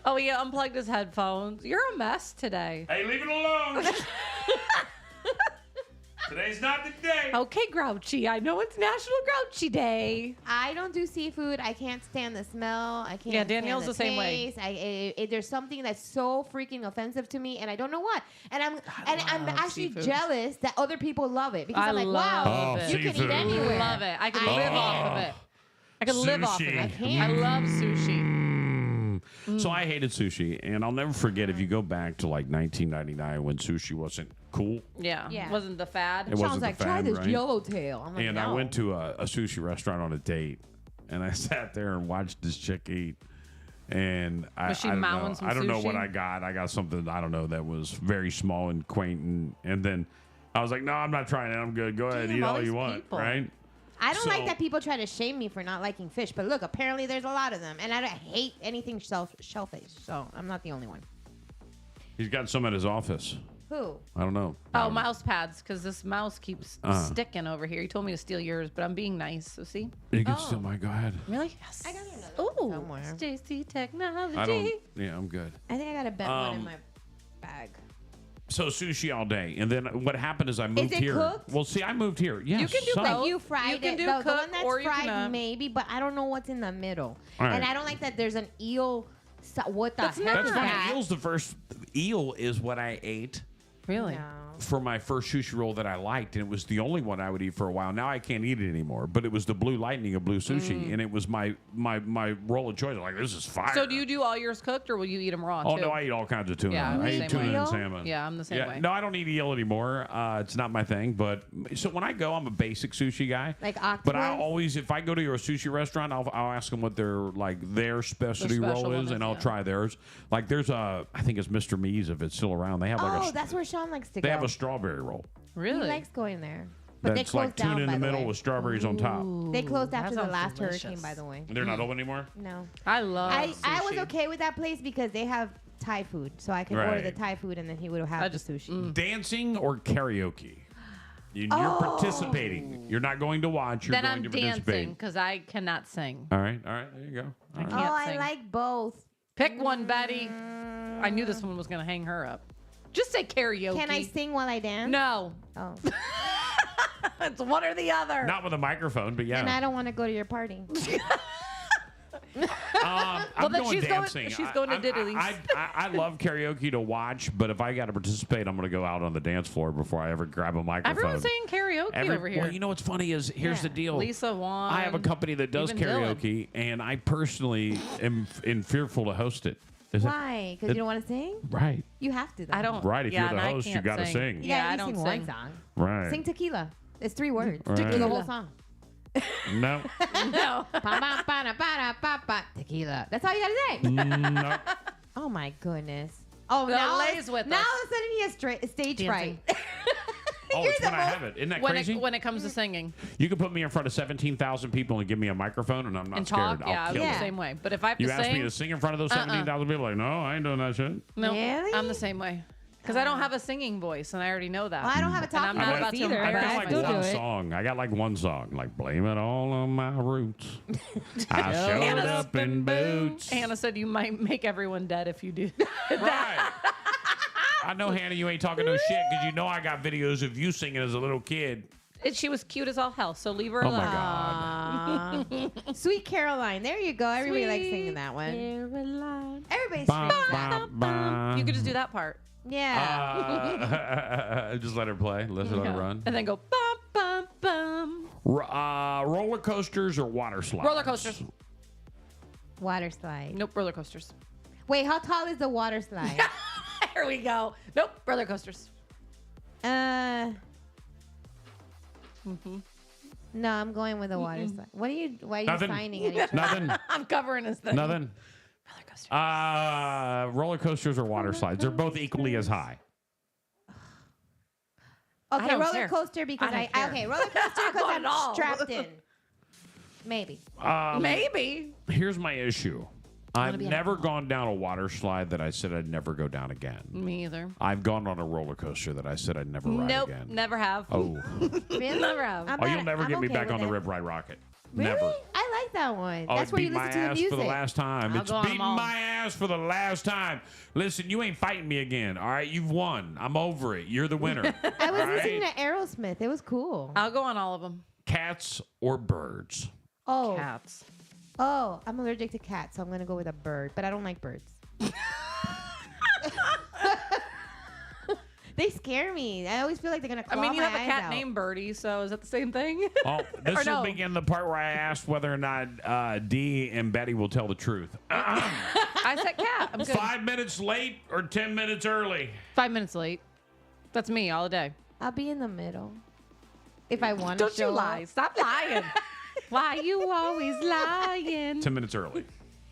Oh, he unplugged his headphones. You're a mess today. Hey, leave it alone. Today's not the day. Okay, Grouchy. I know it's National Grouchy Day. I don't do seafood. I can't stand the smell. I can't. Yeah, Danielle's stand the same way. taste. There's something that's so freaking offensive to me, and I don't know what. And I'm love actually seafood. jealous that other people love it because I I'm like, love wow, it. you can seafood. eat anywhere. Love it. I could I live can't. off of it. I could live off of Sushi. it. I can't. I love sushi. So I hated sushi, and I'll never forget if you go back to like 1999 when sushi wasn't cool. Yeah. Yeah. Wasn't the fad? It wasn't Sounds the like try fad, this right? yellowtail. I'm like, And no. I went to a sushi restaurant on a date, and I sat there and watched this chick eat. And Was she I don't mowing know. some I don't know what sushi? I got. I got something, I don't know, that was very small and quaint. And then I was like, no, I'm not trying it. I'm good. Go ahead, Damn, eat all all you these want, people. right? I don't like So- that people try to shame me for not liking fish, but look, apparently there's a lot of them, and I hate anything shellfish, so I'm not the only one. He's got some at his office. Who? I don't know. Oh, mouse pads, because this mouse keeps Uh-huh. sticking over here. He told me to steal yours, but I'm being nice, so see? You can still, go ahead. Really? Yes. I got another one Ooh, somewhere. JC Technology. I don't, yeah, I'm good. I think I got a bent one in Um, my bag. So sushi all day, and then what happened is I moved it here. cooked? Well, see, I moved here. Yes, You can do some. both. Like you fried You can it. do the one cook, that's or you fried, can, maybe, but I don't know what's in the middle. All right. And I don't like that there's an eel. What the That's heck? not- That's is fine. that? Eel's the first. Eel is what I ate Really? No. for my first sushi roll that I liked, and it was the only one I would eat for a while. Now I can't eat it anymore, but it was the Blue Lightning of Blue Sushi, and it was my roll of choice. I'm like, this is fire. So do you do all yours cooked, or will you eat them raw, Oh too? no, I eat all kinds of tuna. Yeah, I'm I the eat same tuna way. and salmon. Yeah, I'm the same way. No, I don't eat eel anymore. It's not my thing. But so when I go, I'm a basic sushi guy. Like But I octopus? always, if I go to a sushi restaurant, I'll ask them what their specialty Their special roll one is, is, and I'll yeah. try theirs. Like there's I think it's Mr. Me's if it's still around. They have like Oh, that's where Sean likes to they go. have a strawberry roll. Really? He likes going there. But they That's closed like tuna down, in by the the middle way. with strawberries on top. They closed That after the sounds last delicious. hurricane, by the way. They're not open anymore. No. I love I was sushi. okay with that place because they have Thai food, so I could order Right. the Thai food and then he would have I the just- sushi. Dancing or karaoke? You're participating. You're not going to watch. You're Then going I'm to dancing, participate. because I cannot sing. All right. There you go. All right. can't Oh, I sing. like both. Pick one, Betty. I knew this one was going to hang her up. Just say karaoke. Can I sing while I dance? No. Oh. It's one or the other. Not with a microphone, but yeah. And I don't want to go to your party. I'm then going she's going- dancing. she's going to Diddley's. I love karaoke to watch, but if I got to participate, I'm going to go out on the dance floor before I ever grab a microphone. Everyone's saying karaoke over here. Well, you know what's funny is here's Yeah. the deal. Lisa won. I have a company that does Even Dylan. karaoke, and I personally am fearful to host it. Is it- Why? Because you don't want to sing? Right. You have to, though. I don't. Right, if yeah, you're the and I host, you can't gotta sing. You Yeah, gotta I at don't least sing. one song. Right. Sing Tequila. It's 3 words. Right. Tequila. The whole song. No. No. Tequila. That's all you gotta say. No. Oh my goodness. Oh, That now lays with now us. all of a sudden he has stage Dancing. fright. Oh, it's when I have it. Isn't that crazy? When it comes to singing You can put me in front of 17,000 people and give me a microphone, and I'm not and scared. talk, I'll kill I'm it. the same way. But if I have You to ask sing, me to sing in front of those 17,000 people, like, no, I ain't doing that shit. no, Really? I'm the same way. Because I don't have a singing voice, and I already know that. Well, I don't have a And I'm talking not voice about to either. I embarrass got I like still myself. do one it. song. I got like one song, like blame it all on my roots. I showed Hannah's up in boots. Hannah said you might make everyone dead if you do. Right. I know, Hannah, you ain't talking no shit because you know I got videos of you singing as a little kid. She was cute as all hell, so leave her Oh alone. my God. Sweet Caroline. There you go. Everybody likes singing that one. Everybody's singing that. You could just do that part. Yeah. Just let her play. Let her Yeah. run. And then go bum, bum, bum. Roller coasters or water slides? Roller coasters. Water slide. Nope, roller coasters. Wait, how tall is the water slide? There we go. Nope, roller coasters. No, I'm going with the water slide. Why are you Nothing. signing at each other? Nothing. I'm covering his thing. Nothing. Roller coasters. Roller coasters or water slides? They're both equally as high. Okay, don't roller care. coaster because I don't care. okay, roller coaster because Not at all. I'm strapped in. Maybe. Maybe. Here's my issue. I've be never gone down a water slide that I said I'd never go down again. Me either. I've gone on a roller coaster that I said I'd never ride Nope, again. never have. Oh. Really? Never have. I'm Oh, not- you'll never I'm get me okay back with on the it. Rip Ride Rocket. Really? Never. I like that one. Oh, That's it where you beat my listen to the ass music. for the last time. I'll It's go on beating them all. my ass for the last time. Listen, you ain't fighting me again. All right, you've won. I'm over it. You're the winner. I was All listening right? to Aerosmith. It was cool. I'll go on all of them. Cats or birds? Oh, Cats. oh, I'm allergic to cats, so I'm gonna go with a bird. But I don't like birds. They scare me. I always feel like they're gonna claw I mean, you my have a eyes cat out. named Birdie, so is that the same thing? Oh, this Or will no. begin the part where I asked whether or not Dee and Betty will tell the truth. I said cat. I'm good. 5 minutes late or 10 minutes early? 5 minutes late. That's me all day. I'll be in the middle. If I want to Don't you show lie. up. Stop lying. Why you always lying? 10 minutes early.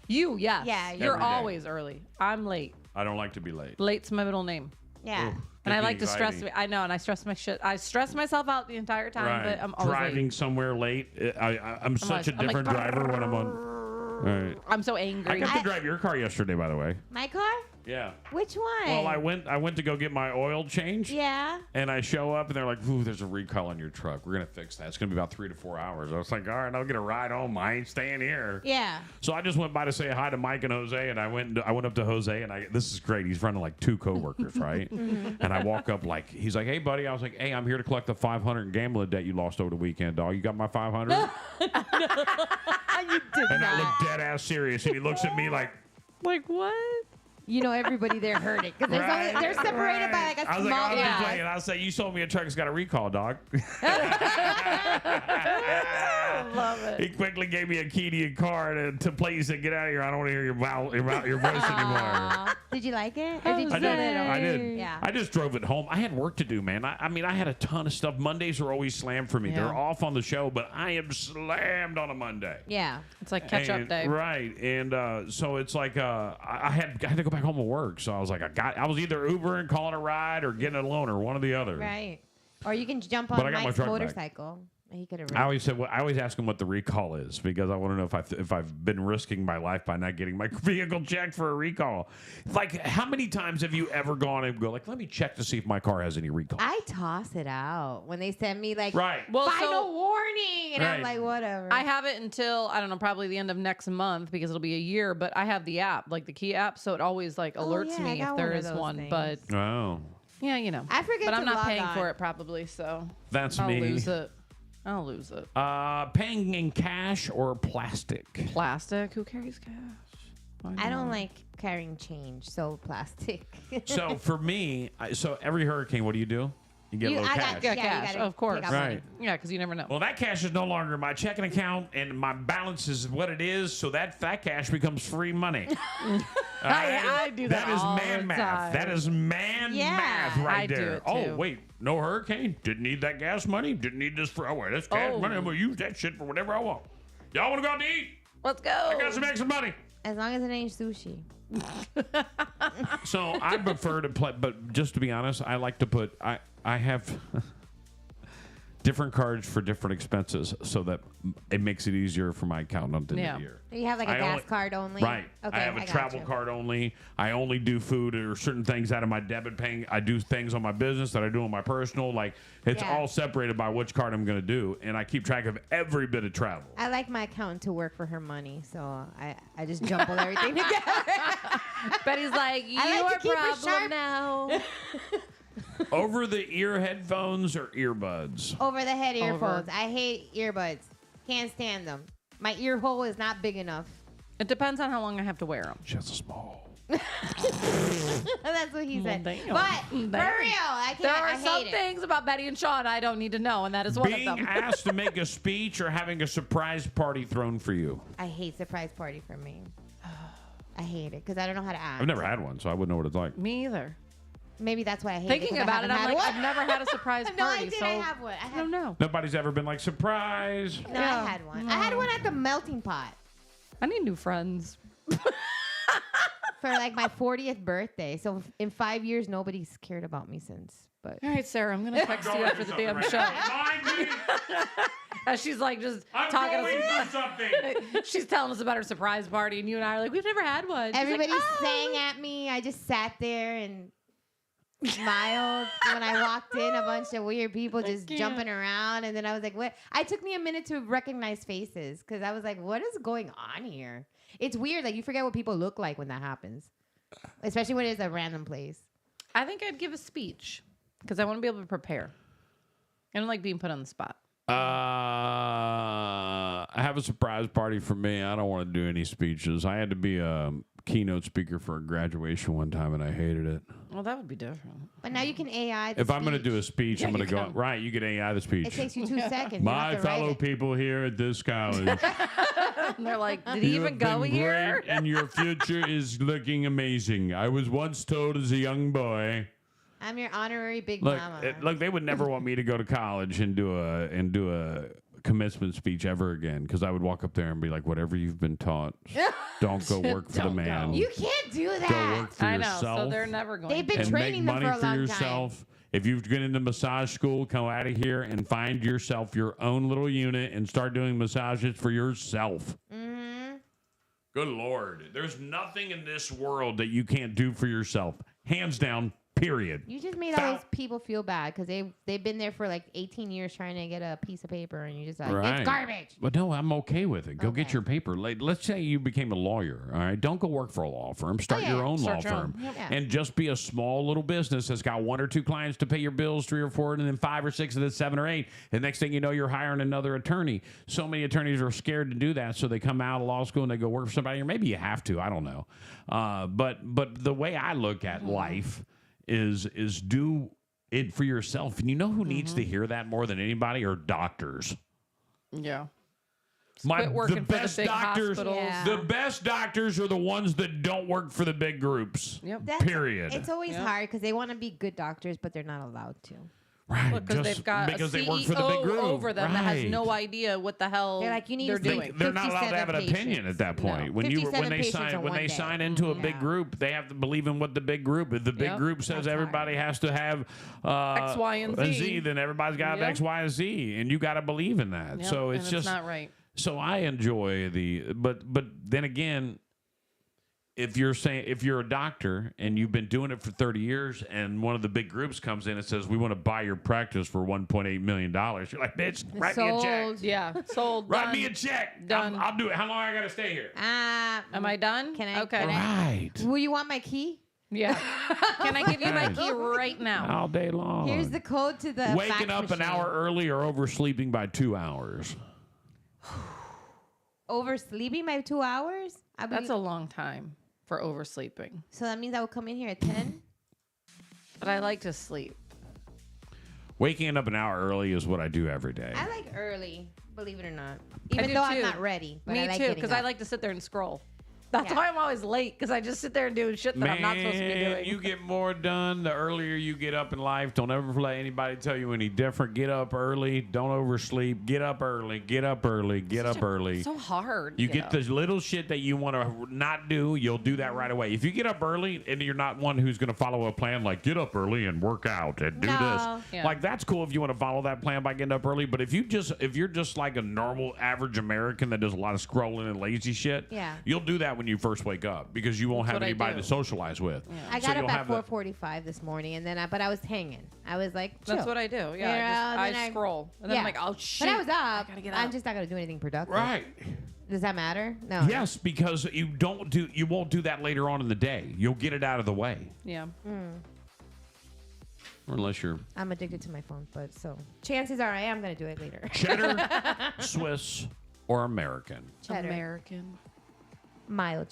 You, yes. Yeah, You're every day. always early. I'm late. I don't like to be late. Late's my middle name. Yeah. And I Gives me like to stress. anxiety. I know, and I stress my shit. I stress myself out the entire time, but I'm always Driving late. somewhere late. I'm such a I'm like, different driver when I'm on. All right. I'm so I angry. got to drive your car yesterday, by the way. My car? Yeah. Which one? Well, I went to go get my oil changed. Yeah. And I show up and they're like, "Ooh, there's a recall on your truck. We're gonna fix that. It's gonna be about 3 to 4 hours." I was like, "All right, I'll get a ride home. I ain't staying here." Yeah. So I just went by to say hi to Mike and Jose, and I went up to Jose, and this is great. He's running like 2 coworkers, right? And I walk up like he's like, "Hey, buddy," I was like, "Hey, I'm here to collect the 500 in gambling debt you lost over the weekend, dog. You got my 500?" You did And I not. look dead ass serious, and he looks at me like, Like what? You know everybody there heard it because Right, they're separated by like a I was like, small "I'm just gap. playing." I was like, "You sold me a truck that's got a recall, dog." Love it. He quickly gave me a key to your car to please say, "Get out of here. I don't want to hear your voice anymore." Aw. Did you like it? Or did you I feel did. it? I did. Yeah. I just drove it home. I had work to do, man. I mean, I had a ton of stuff. Mondays are always slammed for me. Yeah. They're off on the show, but I am slammed on a Monday. Yeah. It's like catch up And- day. Right. And so it's like I had to go back home and work. So I was like, I was either Ubering, calling a ride, or getting a loaner, one or the other. Right. Or you can jump But on I got my Mike's truck back. motorcycle. He could have. I always ask him what the recall is because I want to know if I've been risking my life by not getting my vehicle checked for a recall. Like, how many times have you ever gone and go like, let me check to see if my car has any recall? I toss it out when they send me like Right. Well, final so warning, and I'm Right. like, whatever. I have it until I don't know, probably the end of next month because it'll be a year. But I have the app, like the key app, so it always like alerts yeah, I me got if there one of is those one. things. But Oh, yeah, you know. I forget But to I'm not log paying on. for it probably, so that's I'll me. lose it. I'll lose it. Paying in cash or plastic? Plastic? Who carries cash? I don't like carrying change, so plastic. So for me, so every hurricane, what do you do? You get a little cash. Yeah, cash, of course. Right. Yeah, because you never know. Well, that cash is no longer in my checking account, and my balance is what it is, so that cash becomes free money. I do that all is man the math. time. That is math right I do there. it Oh, too. wait. No hurricane? Didn't need that gas money? Didn't need this for... Oh, wait. That's cash money. I'm going to use that shit for whatever I want. Y'all want to go out to eat? Let's go. I got some extra money. As long as it ain't sushi. So I prefer to play, but just to be honest, I like to put... I have... different cards for different expenses so that it makes it easier for my accountant in the year. You have like a gas card only? Right. Okay, I have a travel card only. I only do food or certain things out of my debit paying. I do things on my business that I do on my personal. Like, it's all separated by which card I'm going to do. And I keep track of every bit of travel. I like my accountant to work for her money, so I just jumble everything together. Betty's like, your problem now. Over the ear headphones or earbuds? Over the head earphones. I hate earbuds. Can't stand them. My ear hole is not big enough. It depends on how long I have to wear them. Just small. That's what he said. Damn. But for real, I can't. There are I hate some it. things about Betty and Sean I don't need to know, and that is one of them. Being asked to make a speech or having a surprise party thrown for you? I hate surprise party for me. I hate it because I don't know how to act. I've never had one, so I wouldn't know what it's like. Me either. Maybe that's why I hate Thinking it. about it, I'm like, I've never had a surprise No, party. I did. So I have one. I don't know. Nobody's ever been like, surprise. No, I had one. I had one at the melting pot I need new friends. for like my 40th birthday. So in 5 years, nobody's cared about me since. But All right, Sarah, I'm gonna text you after the damn show. As she's like just talking us something. She's telling us about her surprise party, and you and I are like, we've never had one. She's everybody like, oh. sang at me. I just sat there and smiled when I walked in. A bunch of weird people just jumping around, and then I was like, "What?" It took me a minute to recognize faces because I was like, "What is going on here?" It's weird. Like you forget what people look like when that happens, especially when it's a random place. I think I'd give a speech because I want to be able to prepare. I don't like being put on the spot. I have a surprise party for me. I don't want to do any speeches. I had to be a keynote speaker for a graduation one time, and I hated it. Well, that would be different. But now you can AI. The If I'm going to do a speech, I'm going to go, can. right, you can AI the speech. It takes you 2 seconds. You My have to write fellow it. people here at this college. And they're like, did he You even have go been here? great, and your future is looking amazing. I was once told as a young boy, I'm your honorary big look, mama. look, they would never want me to go to college and do a commencement speech ever again because I would walk up there and be like, whatever you've been taught, don't go work for the Don't man. go. You can't do that. Go work for I know, yourself. so they're never going They've to. been and make training them money for a for long time. yourself. If you've been into massage school, come out of here and find yourself your own little unit and start doing massages for yourself. Mm-hmm. Good Lord. There's nothing in this world that you can't do for yourself. Hands down, period. You just made all those people feel bad because they've been there for like 18 years trying to get a piece of paper, and you just like, Right. it's garbage. But no, I'm okay with it. Go Okay. get your paper. Like, let's say you became a lawyer, all right? Don't go work for a law firm. Start your own law Start your own. firm. Yep. Yeah. And just be a small little business that's got 1 or 2 clients to pay your bills, 3 or 4, and then 5 or 6, and then 7 or 8. And next thing you know, you're hiring another attorney. So many attorneys are scared to do that, so they come out of law school and they go work for somebody, or maybe you have to. I don't know. But the way I look at life is do it for yourself. And you know who needs to hear that more than anybody are doctors. Yeah. The Quit working for the best big doctors, hospitals. Yeah. the best doctors are the ones that don't work for the big groups. Yep. Period. It's always hard because they want to be good doctors, but they're not allowed to. Right. Because they've got because a they CEO work for the big group. over them that has no Right. idea what the hell They're like, you need they're to doing. They're not allowed to have an 57 opinion at that point. No. When 57 they patients sign on when one they day. sign into a big Yeah. group, they have to believe in what the big group. If the big Yep. group says That's everybody has to have X, Y, and a Z. Z, then everybody's got Yep. X, Y, and Z, and you got to believe in that. Yep, So and it's just not right. So I enjoy but then again, if you're a doctor and you've been doing it for 30 years and one of the big groups comes in and says, we want to buy your practice for $1.8 million, you're like, bitch, write me a check. Yeah, sold. Write done. me a check. Done. I'll do it. How long I got to stay here? Am I done? Can I? Okay. Can I- Right. Will you want my key? Yeah. Can I give you my Right. key right now? All day long. Here's the code to the Waking fax up an machine. hour early or oversleeping by 2 hours. Oversleeping by 2 hours? That's a long time for oversleeping. So that means I will come in here at 10? But I like to sleep. Waking up an hour early is what I do every day. I like early, believe it or not. I Even do though too. I'm not ready. But Me I like too, because I like to sit there and scroll. That's why I'm always late, because I just sit there and do shit that I'm not supposed to be doing. You get more done the earlier you get up in life. Don't ever let anybody tell you any different. Get up early. Don't oversleep. Get up early. Get up early. Get up early. So hard. You get the little shit that you want to not do, you'll do that right away. If you get up early and you're not one who's going to follow a plan like get up early and work out and do this, like that's cool if you want to follow that plan by getting up early. But if you're just like a normal average American that does a lot of scrolling and lazy shit, you'll do that when you first wake up because you won't have anybody to socialize with. Yeah. I got up at 4:45 this morning, and then but I was hanging. I was like, chill. That's what I do. Yeah, I scroll, and then I'm like, oh shit. But I was up. I gotta get up. I'm just not gonna do anything productive. Right. Does that matter? No. Yes, because you won't do that later on in the day. You'll get it out of the way. Yeah. Or unless you're. I'm addicted to my phone, but so chances are I am gonna do it later. Cheddar, Swiss, or American. Cheddar. American. Mild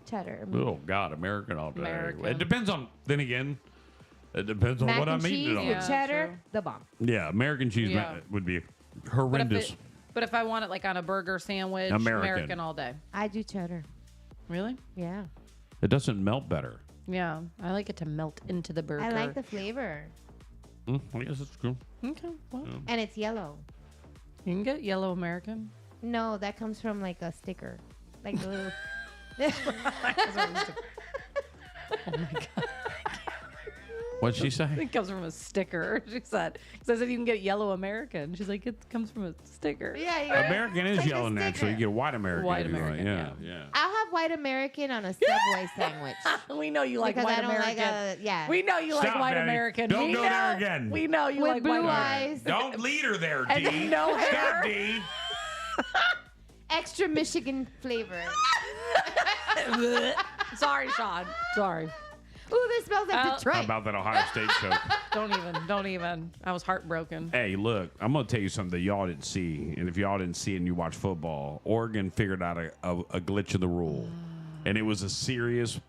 cheddar. Oh God, American all day. American. It depends on. Then again, it depends on Mac what and I'm eating it on. with cheddar, the bomb. Yeah, American cheese would be horrendous. But if I want it like on a burger sandwich, American all day. I do cheddar. Really? Yeah. It doesn't melt better. Yeah, I like it to melt into the burger. I like the flavor. I guess that's cool. Okay, well. And it's yellow. You can get yellow American. No, that comes from like a sticker, like a little. Oh my God. What'd she say? It comes from a sticker. She said, because I said you can get yellow American. She's like, it comes from a sticker. Yeah. American is like yellow naturally. You get white American. White if you want. American, Yeah. I'll have white American on a Subway sandwich. We know you like because white I don't American. like We know you like Stop, white Daddy. American. Don't we go know, there again. We know you With like blue white eyes. Don't lead her there, D. And no hair. Stop, D. Extra Michigan flavor. Sorry, Sean. Sorry. Ooh, this smells like How Detroit. about that Ohio State Coke? Don't even. I was heartbroken. Hey, look, I'm going to tell you something that y'all didn't see. And if y'all didn't see it and you watch football, Oregon figured out a glitch in the rule. And it was a serious,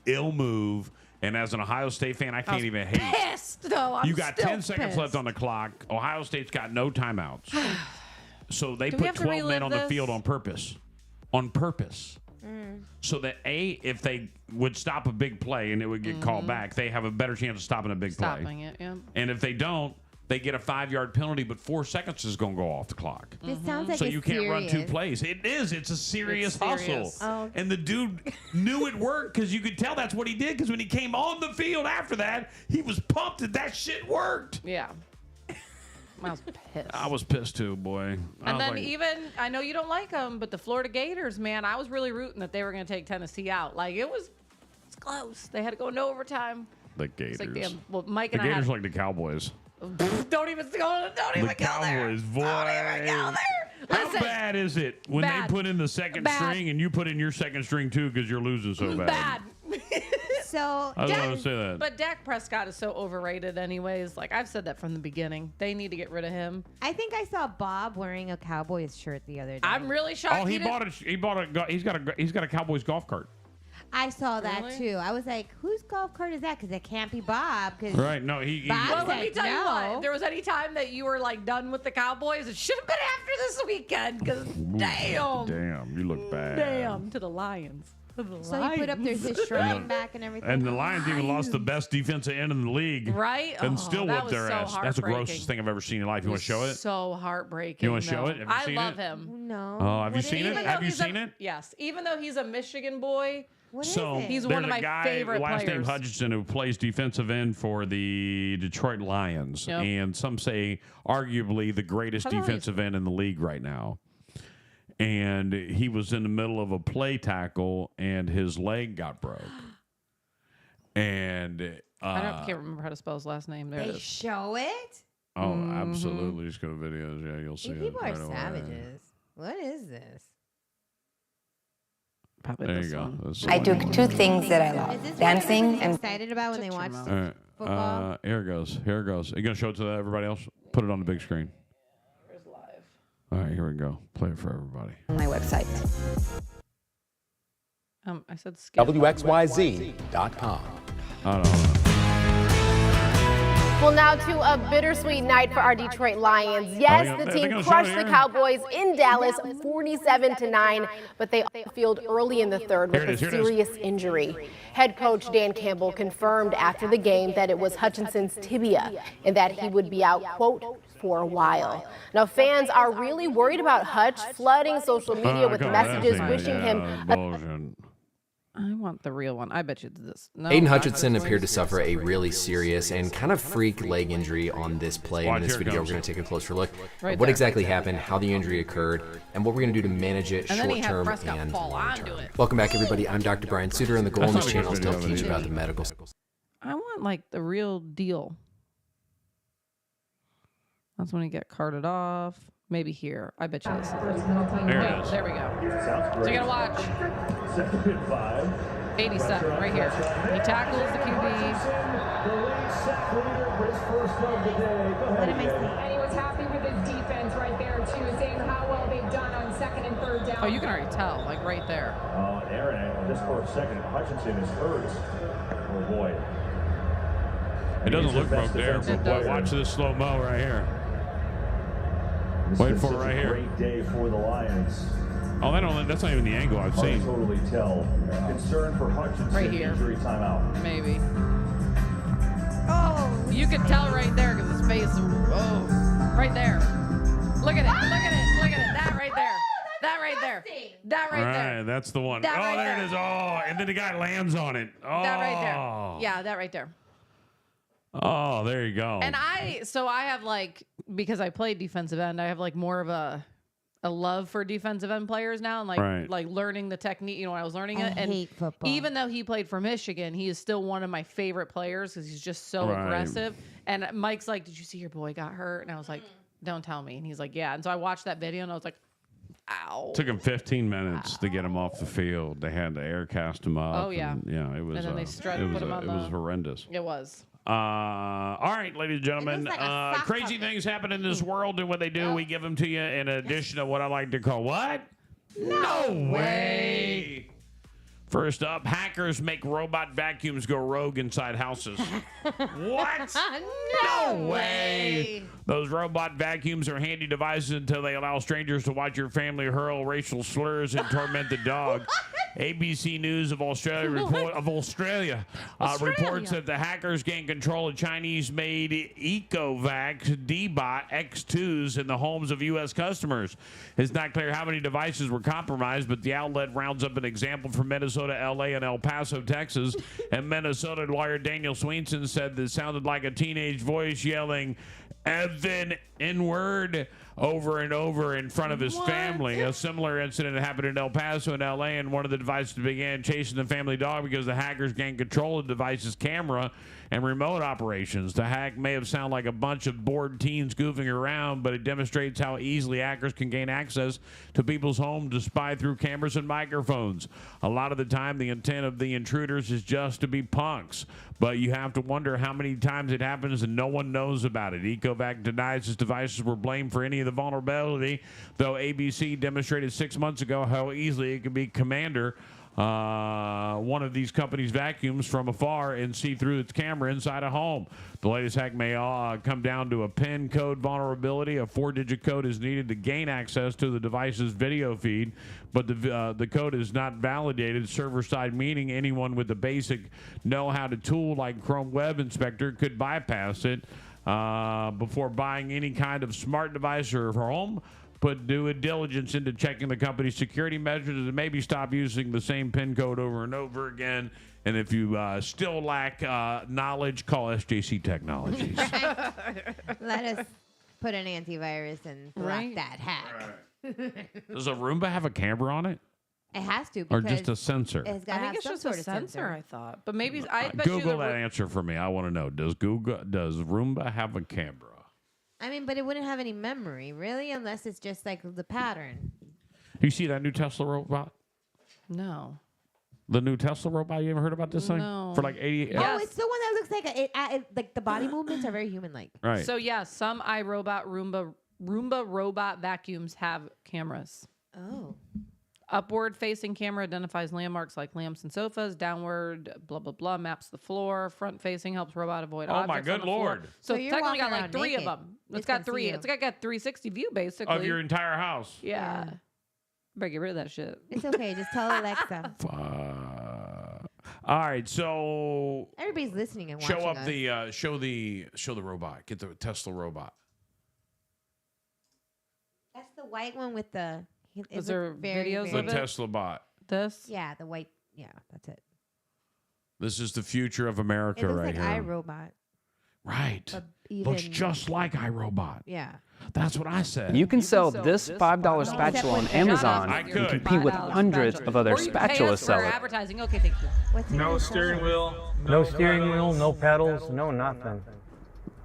ill move. And as an Ohio State fan, I can't even hate. Pissed, though. I'm You got still 10 seconds pissed. left on the clock. Ohio State's got no timeouts. So they Do we put have to 12 men relive on the this? field on purpose. On purpose. So that if they would stop a big play and it would get called back, they have a better chance of stopping a big play. Stopping it, yeah. And if they don't, they get a 5-yard penalty, but 4 seconds is going to go off the clock. This sounds like So it's you can't run 2 serious. plays. It is. It's a serious It's serious. hustle. Oh, okay. And the dude knew it worked because you could tell that's what he did because when he came on the field after that, he was pumped that shit worked. Yeah. I was pissed. I was pissed too, boy. And then I know you don't like them, but the Florida Gators, man, I was really rooting that they were going to take Tennessee out. Like, it's close. They had to go into overtime. The Gators. It's like Mike The and Gators I like the Cowboys. don't even go The Cowboys, boy. Don't even go there. How Listen, bad is it when Bad. they put in the second Bad. string and you put in your second string too because you're losing so bad? bad. So I don't want to say that. But Dak Prescott is so overrated anyways. Like, I've said that from the beginning. They need to get rid of him. I think I saw Bob wearing a Cowboys shirt the other day. I'm really shocked. Oh, he's got a Cowboys golf cart. I saw that Really? too. I was like, whose golf cart is that? Because it can't be Bob. Cause Right? No, he Bob Well, let me said tell you no. what. If there was any time that you were like done with the Cowboys, it should have been after this weekend. Because damn, you look bad. damn to the Lions. So he put up their his shrine back and everything. And the Lions even lost the best defensive end in the league. Right? And Oh, still that whooped was their so ass. That's the heartbreaking. grossest thing I've ever seen in life. You want to show it? So heartbreaking. You wanna show though. it? Have you I seen love it? him. No. Oh, have you What seen is it? Even Have though you he's a- seen it? Yes. Even though he's a Michigan boy, What is So it? He's there's one of my a guy, favorite last name players. Hutchinson, who plays defensive end for the Detroit Lions, Yep. and some say arguably the greatest How long is defensive end in the league right now. And he was in the middle of a play tackle, and his leg got broke. And can't remember how to spell his last name. There it They is. show it? oh, absolutely, just go to videos. Yeah, you'll see You it. people are right away. savages. What is this? Probably There this you go. one. That's the I one. took 2 things that I Is love: this what dancing everybody's and excited about when they Shut watch your All mouth. right. football? Here it goes. Here it goes. Are you gonna show it to everybody else? Put it on the big screen. Where's live? All right, here we go. Play it for everybody. on my website. I said skip. WXYZ.com. Hold on. Well, now to a bittersweet night for our Detroit Lions. Yes, the team crushed the Cowboys in Dallas 47-9, but they field early in the third with a serious injury. Head coach Dan Campbell confirmed after the game that it was Hutchinson's tibia and that he would be out, quote, for a while. Now, fans are really worried about Hutch, flooding social media with messages wishing him I want the real one. I bet you this. No, Aiden Hutchinson appeared to suffer a really serious and kind of freak leg injury on this play. In this video, we're going to take a closer look at what exactly happened, how the injury occurred, and what we're going to do to manage it short-term and long-term. Welcome back, everybody. I'm Dr. Brian Suter, and the goal on this channel is to teach about the medical. I want, like, the real deal. That's when you get carted off. Maybe here. I bet you this is it. There we go. So you gotta watch. 87, right here. He tackles the QB. What am I saying? And he was happy with his defense right there, too, saying how well they've done on 2nd and 3rd down. Oh, you can already tell, like right there. Aaron, just for a second, Hutchinson is hurt. Oh, boy. It doesn't look broke there, but watch this slow-mo right here. Wait for it right here. Great day for the Lions. Oh, that's not even the angle I've seen. Totally tell. Concern for Hutchinson. Right here. Injury timeout. Maybe. Oh, you can tell right there because his face. Oh, right there. Look at it. Look at it. Look at it. That right there. That right there. That right there. All right, that's the one. That oh, right there it is. Oh, and then the guy lands on it. Oh. That right there. Yeah, that right there. Oh, there you go. And I have like, because I played defensive end, I have like more of a love for defensive end players now, and like learning the technique. You know, when I was learning it, and hate football. Even though he played for Michigan, he is still one of my favorite players because he's just so aggressive. And Mike's like, "Did you see your boy got hurt?" And I was like, "Don't tell me." And he's like, "Yeah." And so I watched that video, and I was like, "Ow!" Took him 15 minutes to get him off the field. They had to air cast him up. Oh yeah, yeah. It was. And then they put him on it was horrendous. It was. All right, ladies and gentlemen, like crazy things happen in this world, and when they do, we give them to you in addition to what I like to call what? No way. First up, hackers make robot vacuums go rogue inside houses. What? No way. Those robot vacuums are handy devices until they allow strangers to watch your family hurl racial slurs and torment the dog. ABC News of Australia reports that the hackers gained control of Chinese-made Ecovac D-Bot X2s in the homes of U.S. customers. It's not clear how many devices were compromised, but the outlet rounds up an example from Minnesota, L.A., and El Paso, Texas. And Minnesota lawyer Daniel Sweenson said it sounded like a teenage voice yelling, "Evan N-word," over and over in front of his family. A similar incident happened in El Paso and L.A., and one of the devices began chasing the family dog because the hackers gained control of the device's camera and remote operations. The hack may have sounded like a bunch of bored teens goofing around, but it demonstrates how easily hackers can gain access to people's homes to spy through cameras and microphones. A lot of the time, the intent of the intruders is just to be punks, but you have to wonder how many times it happens and no one knows about it. Ecovac denies its devices were blamed for any of the vulnerability, though ABC demonstrated 6 months ago how easily it can be commander one of these companies' vacuums from afar and see through its camera inside a home. The latest hack may come down to a PIN code vulnerability. A 4-digit code is needed to gain access to the device's video feed, but the code is not validated server-side, meaning anyone with the basic know-how to tool like Chrome Web Inspector could bypass it before buying any kind of smart device or home. Put due diligence into checking the company's security measures and maybe stop using the same PIN code over and over again. And if you still lack knowledge, call SJC Technologies. Let us put an antivirus and block that hack. Does a Roomba have a camera on it? It has to. Or just a sensor? It's I think it's just a sensor, I thought. But maybe I bet Google that answer for me. I want to know. Does Roomba have a camera? I mean, but it wouldn't have any memory, really, unless it's just like the pattern. You see that new Tesla robot? No. The new Tesla robot? You ever heard about this thing? No. For like 80. Yes. Oh, it's the one that looks like like the body movements are very human-like. Right. So yeah, some iRobot Roomba robot vacuums have cameras. Oh. Upward-facing camera identifies landmarks like lamps and sofas. Downward, blah, blah, blah, maps the floor. Front-facing helps robot avoid objects my good on the Lord. floor. So you're technically got walking like around 3 of naked. them. It's It's got gonna 3. see It's got 360 view, basically. Of your entire house. Yeah. Better get rid of that shit. It's okay. Just tell Alexa. All right, so Everybody's listening and watching show up us. the show the robot. Get the Tesla robot. That's the white one with the. Is there videos The of it? Tesla bot. This? Yeah, the white. Yeah, that's it. This is the future of America It looks right like here. iRobot. Right. But Looks even- just like iRobot. Yeah. That's what I said. You can sell this $5 spatula on Amazon I and could. compete with hundreds of other Or you pay spatula us for sellers. advertising. Okay, thank you. No steering wheel. No steering wheel, no pedals, no nothing.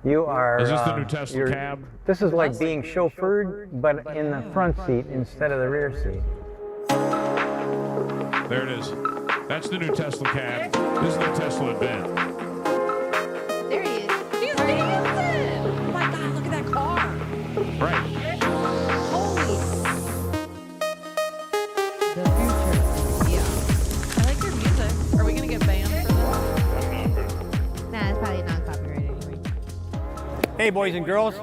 You are. Is this the new Tesla cab? This is like being chauffeured, but in the front seat instead of the rear seat. There it is. That's the new Tesla cab. This is the Tesla Advent. There he is. He's dancing! Oh my God, look at that car. Right. Holy. The future. Yeah. I like your music. Are we going to get banned for this? Nah, it's probably non-copyright anyway. Hey, boys and girls.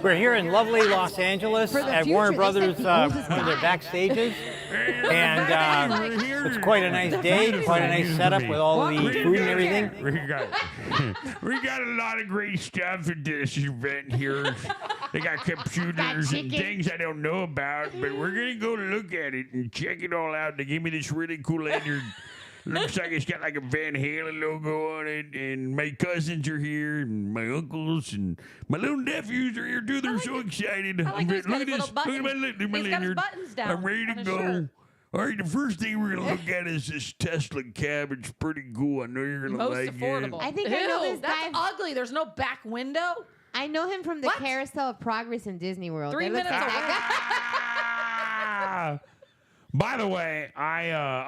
We're here in lovely Los Angeles at Warner Brothers, one of their backstages. And it's quite a nice day, quite a nice setup with all the food and everything. We got a lot of great stuff at this event here. They got computers and things I don't know about, but we're going to go look at it and check it all out. They gave me this really cool lanyard. Looks like it's got like a Van Halen logo on it, and my cousins are here, and my uncles, and my little nephews are here too. They're so excited. I like Look how at he's this. got his Look at little my He's got his lanyard. buttons down I'm ready on to his go. shirt. All right, the first thing we're going to look at is this Tesla cab. It's pretty cool. I know you're going to Most like affordable. I think I know Ew, this that's guy. ugly. There's no back window. I know him from the What? Carousel of Progress in Disney World. 3 That looks minutes like away. that By the way, I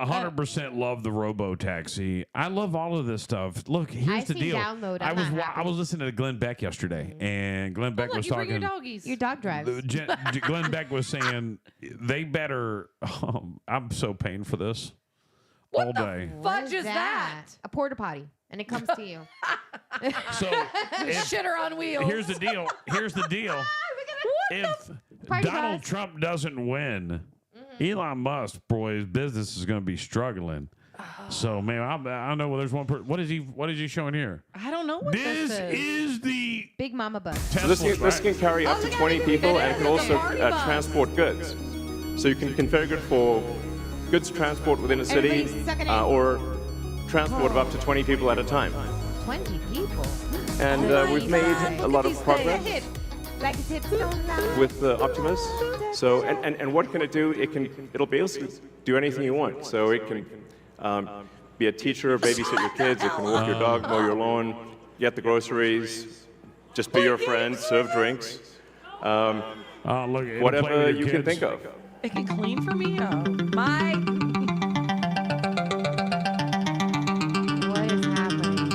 100% love the Robo-Taxi. I love all of this stuff. Look, here's I've the seen deal. download. I I'm was not happy. I was listening to Glenn Beck yesterday, and Glenn Beck Look, was you bring talking. your doggies. Your dog drives. Glenn Beck was saying they better. I'm so paying for this all day. Fudge is that? A porta potty, and it comes to you. So Shitter on wheels. here's the deal. Here's the deal. If Party Donald bus. Trump doesn't win, Elon Musk, boy, his business is going to be struggling. So, man, I know. Well, there's one. What is he showing here? I don't know what This this is. is the Big Mama Bus. Tesla. This can carry up to 20 people and can also party bus. transport goods. So you can configure it for goods transport within a city Everybody suck it in. or transport of up to 20 people at a time. 20 people. And we've made a lot of progress Like his hips don't lie. with Optimus. So and what can it do? It'll basically do anything you want. So it can be a teacher, babysit your kids. It can walk your dog, mow your lawn, get the groceries, just be your friend, serve drinks, Look, it'll play whatever with your you can kids. think of. It can clean for me. Oh my! What is happening?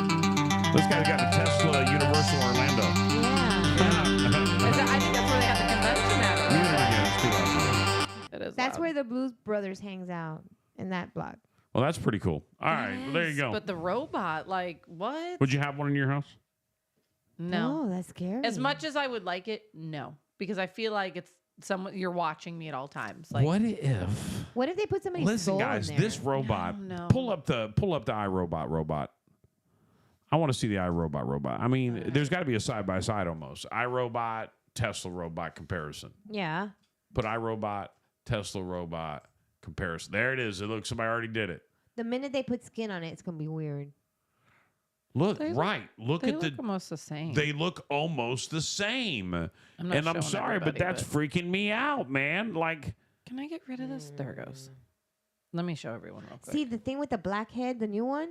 This guy's got a Tesla Universal Orlando. I think that's where they have the convention at. It is. That's loud. where the Blues Brothers hangs out, in that block. Well, that's pretty cool. All right, well, there you go. But the robot, like, what? Would you have one in your house? No. Oh, that's scary. As much as I would like it, no, because I feel like it's someone you're watching me at all times. Like, What if? What if they put somebody's Listen, soul guys, in there? this robot. No. Pull up the iRobot robot. I want to see the iRobot robot. I mean, there's got to be a side by side almost. iRobot, Tesla robot comparison. Yeah. Put iRobot, Tesla robot comparison. There it is. It looks. Somebody already did it. The minute they put skin on it, it's gonna be weird. Look, They look- right. Look they at look almost the same. They look almost the same. I'm not And I'm showing sorry, but everybody, that's freaking me out, man. Like, Can I get rid of this? There it goes. Let me show everyone real quick. See, the thing with the black head, the new one,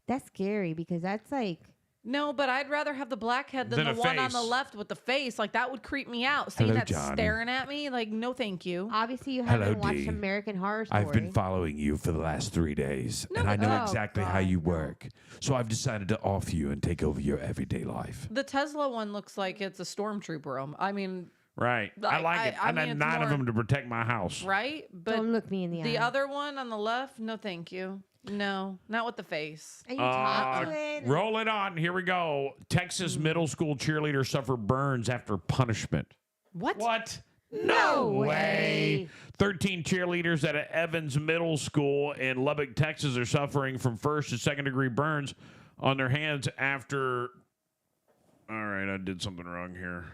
that's scary because that's like. No, but I'd rather have the black head than Than the a one on the face. left with the face. Like, that would creep me out. Seeing Hello, that Johnny. staring at me, like, no thank you. Obviously, you Hello, haven't watched Dee. American Horror Story. I've been following you for the last 3 days, and I know Oh, exactly how you work. So I've decided to off you and take over your everyday life. The Tesla one looks like it's a stormtrooper. I mean, Right. I like it. I had 9 of them to protect my house. Right? But don't look me in the eye. The other one on the left, no thank you. No, not with the face. And you talk to it. Roll it on. Here we go. Texas middle school cheerleader suffer burns after punishment. What? No way. 13 cheerleaders at Evans Middle School in Lubbock, Texas are suffering from first and second degree burns on their hands after... All right, I did something wrong here.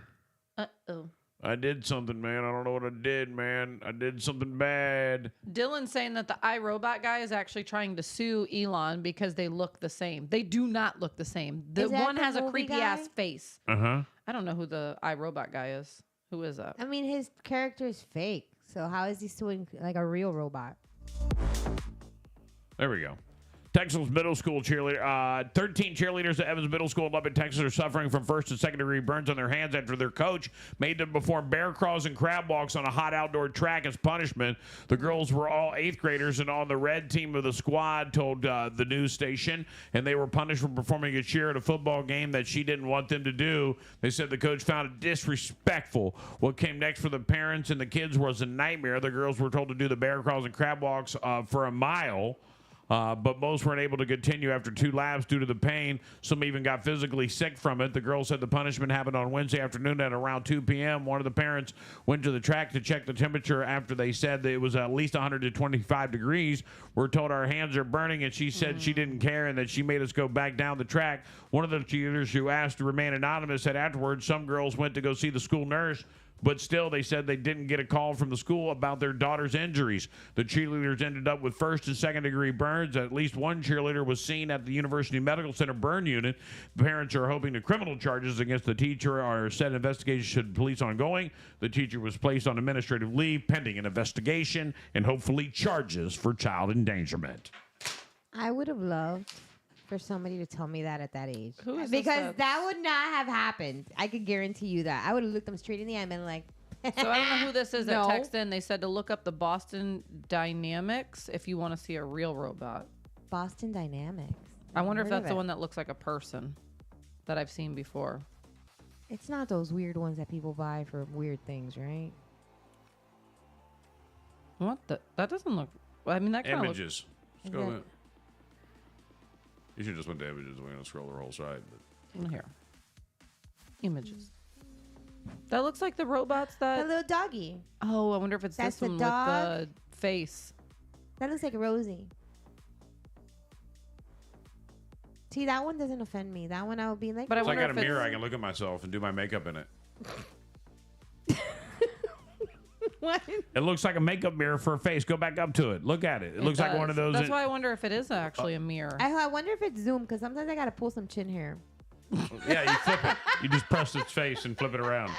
Uh-oh. I did something, man. I don't know what I did, man. I did something bad. Dylan's saying that the iRobot guy is actually trying to sue Elon because they look the same. They do not look the same. The one has a creepy-ass face. Uh-huh. I don't know who the iRobot guy is. Who is that? I mean, his character is fake. So how is he suing like a real robot? There we go. Texas middle school cheerleader. 13 cheerleaders at Evans Middle School in Lubbock, Texas are suffering from first and second degree burns on their hands after their coach made them perform bear crawls and crab walks on a hot outdoor track as punishment. The girls were all 8th graders and on the red team of the squad, told the news station, and they were punished for performing a cheer at a football game that she didn't want them to do. They said the coach found it disrespectful. What came next for the parents and the kids was a nightmare. The girls were told to do the bear crawls and crab walks for a mile. But most weren't able to continue after 2 laps due to the pain. Some even got physically sick from it. The girls said the punishment happened on Wednesday afternoon at around 2 p.m. One of the parents went to the track to check the temperature after they said that it was at least 125 degrees. We're told our hands are burning, and she said she didn't care and that she made us go back down the track. One of the cheerleaders who asked to remain anonymous said afterwards some girls went to go see the school nurse, but still, they said they didn't get a call from the school about their daughter's injuries. The cheerleaders ended up with first and second degree burns. At least one cheerleader was seen at the University Medical Center burn unit. The parents are hoping the criminal charges against the teacher are set. Investigation police ongoing. The teacher was placed on administrative leave pending an investigation and hopefully charges for child endangerment. I would have loved for somebody to tell me that at that age. Who is because that would not have happened. I could guarantee you that. I would have looked them straight in the eye and been like, So I don't know who this is No. that texted in. They said to look up the Boston Dynamics if you want to see a real robot. Boston Dynamics. I wonder if Heard of that's the it. one that looks like a person that I've seen before. It's not those weird ones that people buy for weird things, right? What the? That doesn't look... I mean, that kind of Images. Let's go with it. You should just went to images. We're going to scroll the whole side. But. Here. Images. That looks like the robots that... The little doggy. Oh, I wonder if it's That's this the one dog? with the face. That looks like Rosie. See, that one doesn't offend me. That one I would be like... But I So I wonder got a if mirror. it's- I can look at myself and do my makeup in it. What? It looks like a makeup mirror for a face. Go back up to it. Look at it. It looks like one of those. That's why I wonder if it is actually a mirror. I wonder if it's Zoom, because sometimes I got to pull some chin hair. Yeah, you flip it. You just press its face and flip it around.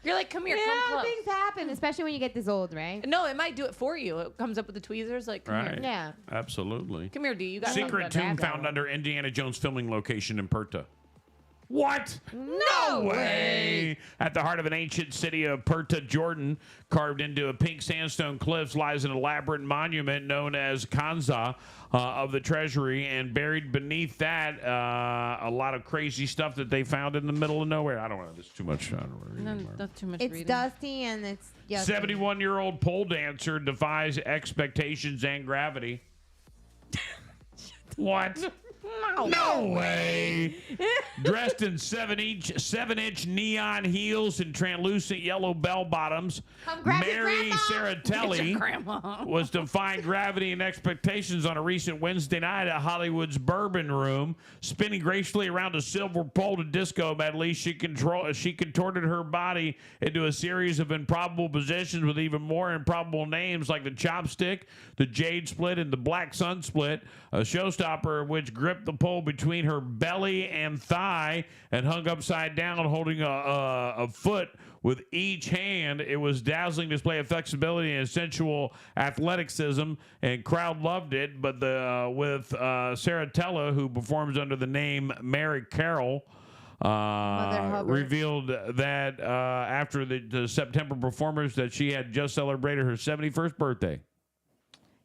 You're like, come here, Yeah, come close. things happen, especially when you get this old, right? No, it might do it for you. It comes up with the tweezers, like, come Right. here. Yeah. Absolutely. Come here, D. You got Secret tomb found under Indiana Jones filming location in Perta. What? No way! At the heart of an ancient city of Perta, Jordan, carved into a pink sandstone cliffs, lies an elaborate monument known as Kanza of the Treasury, and buried beneath that, a lot of crazy stuff that they found in the middle of nowhere. I don't know. This is too much. I don't know. No, that's too much It's reading. dusty and it's... 71-year-old pole dancer defies expectations and gravity. What? No way. Dressed in 7-inch neon heels and translucent yellow bell bottoms, Mary Saratelli was defying gravity and expectations on a recent Wednesday night at Hollywood's Bourbon Room, spinning gracefully around a silver pole to disco medley. She contorted her body into a series of improbable positions with even more improbable names like the chopstick, the jade split, and the black sun split. A showstopper which gripped the pole between her belly and thigh and hung upside down, holding a foot with each hand. It was a dazzling display of flexibility and sensual athleticism, and crowd loved it. But with Saratella, who performs under the name Mary Carroll, revealed that after the September performance that she had just celebrated her 71st birthday.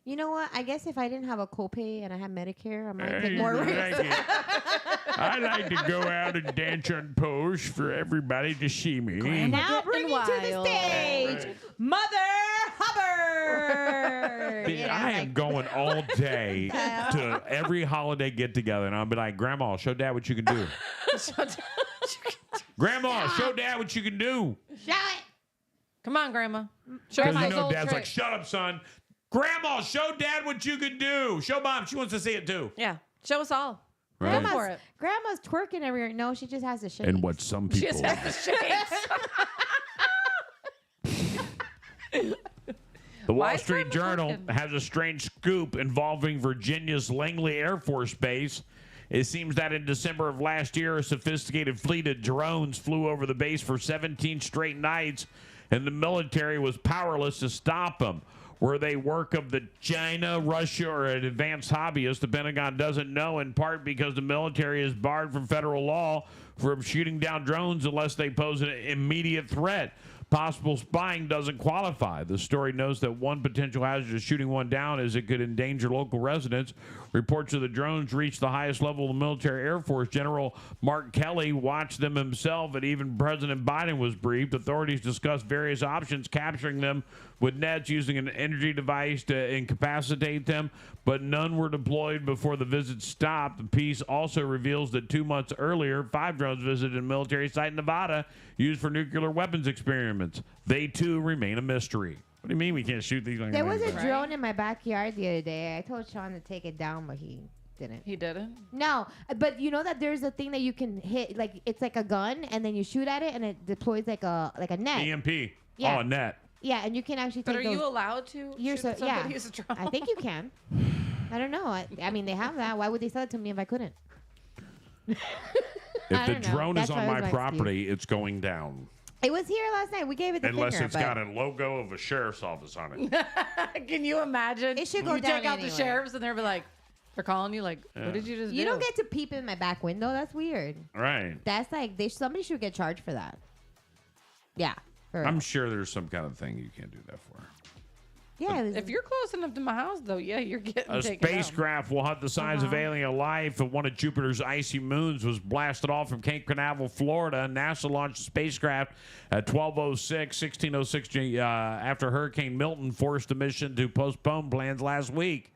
You know what? I guess if I didn't have a copay and I had Medicare, I might take Hey, more thank risks. I like to go out and dance on poles for everybody to see me. Now bringing to the stage, Mother Hubbard. I am going all day to every holiday get together, and I'll be like, Grandma, show Dad what you can do. Grandma, show Dad what you can do. Show it. Come on, Grandma. Show Because my you know old Dad's like, tricks. shut up, son. Grandma, show Dad what you can do. Show Mom. She wants to see it too. Yeah. Show us all. Right. Go for it. Grandma's twerking everywhere. No, she just has to shake. And what some She people... just has the shades. The Wall Why is Street Grandma Journal twerking? has a strange scoop involving Virginia's Langley Air Force Base. It seems that in December of last year, a sophisticated fleet of drones flew over the base for 17 straight nights, and the military was powerless to stop them. Were they work of the China, Russia, or an advanced hobbyist? The Pentagon doesn't know, in part because the military is barred from federal law from shooting down drones unless they pose an immediate threat. Possible spying doesn't qualify. The story notes that one potential hazard of shooting one down is it could endanger local residents. Reports of the drones reached the highest level of the military Air Force. General Mark Kelly watched them himself, and even President Biden was briefed. Authorities discussed various options, capturing them with nets, using an energy device to incapacitate them, but none were deployed before the visit stopped. The piece also reveals that 2 months earlier, 5 drones visited a military site in Nevada used for nuclear weapons experiments. They, too, remain a mystery. What do you mean we can't shoot these? There was a drone in my backyard the other day. I told Sean to take it down, but he didn't. He didn't? No, but you know that there's a thing that you can hit, like it's like a gun, and then you shoot at it, and it deploys like a net. EMP. Yeah. Oh, a net. Yeah, and you can actually take But are those. you allowed to You're shoot so yeah. somebody's drone? I think you can. I don't know. I mean, they have that. Why would they sell it to me if I couldn't? If I the don't know. drone is That's on why my it was my property, it's going down. It was here last night. We gave it the Unless finger. it's got a logo of a sheriff's office on it. Can you imagine? It should go you down take out anyway. the sheriffs and they're like, they're calling you like, Yeah. what did you just do? You don't get to peep in my back window. That's weird. Right. That's like somebody should get charged for that. Yeah. for I'm real. sure there's some kind of thing you can't do that for. Yeah. It was, If you're close enough to my house, though, yeah, you're getting A taken spacecraft will hunt the signs of alien life. One of Jupiter's icy moons was blasted off from Cape Canaveral, Florida. NASA launched a spacecraft at 16:06 after Hurricane Milton forced the mission to postpone plans last week.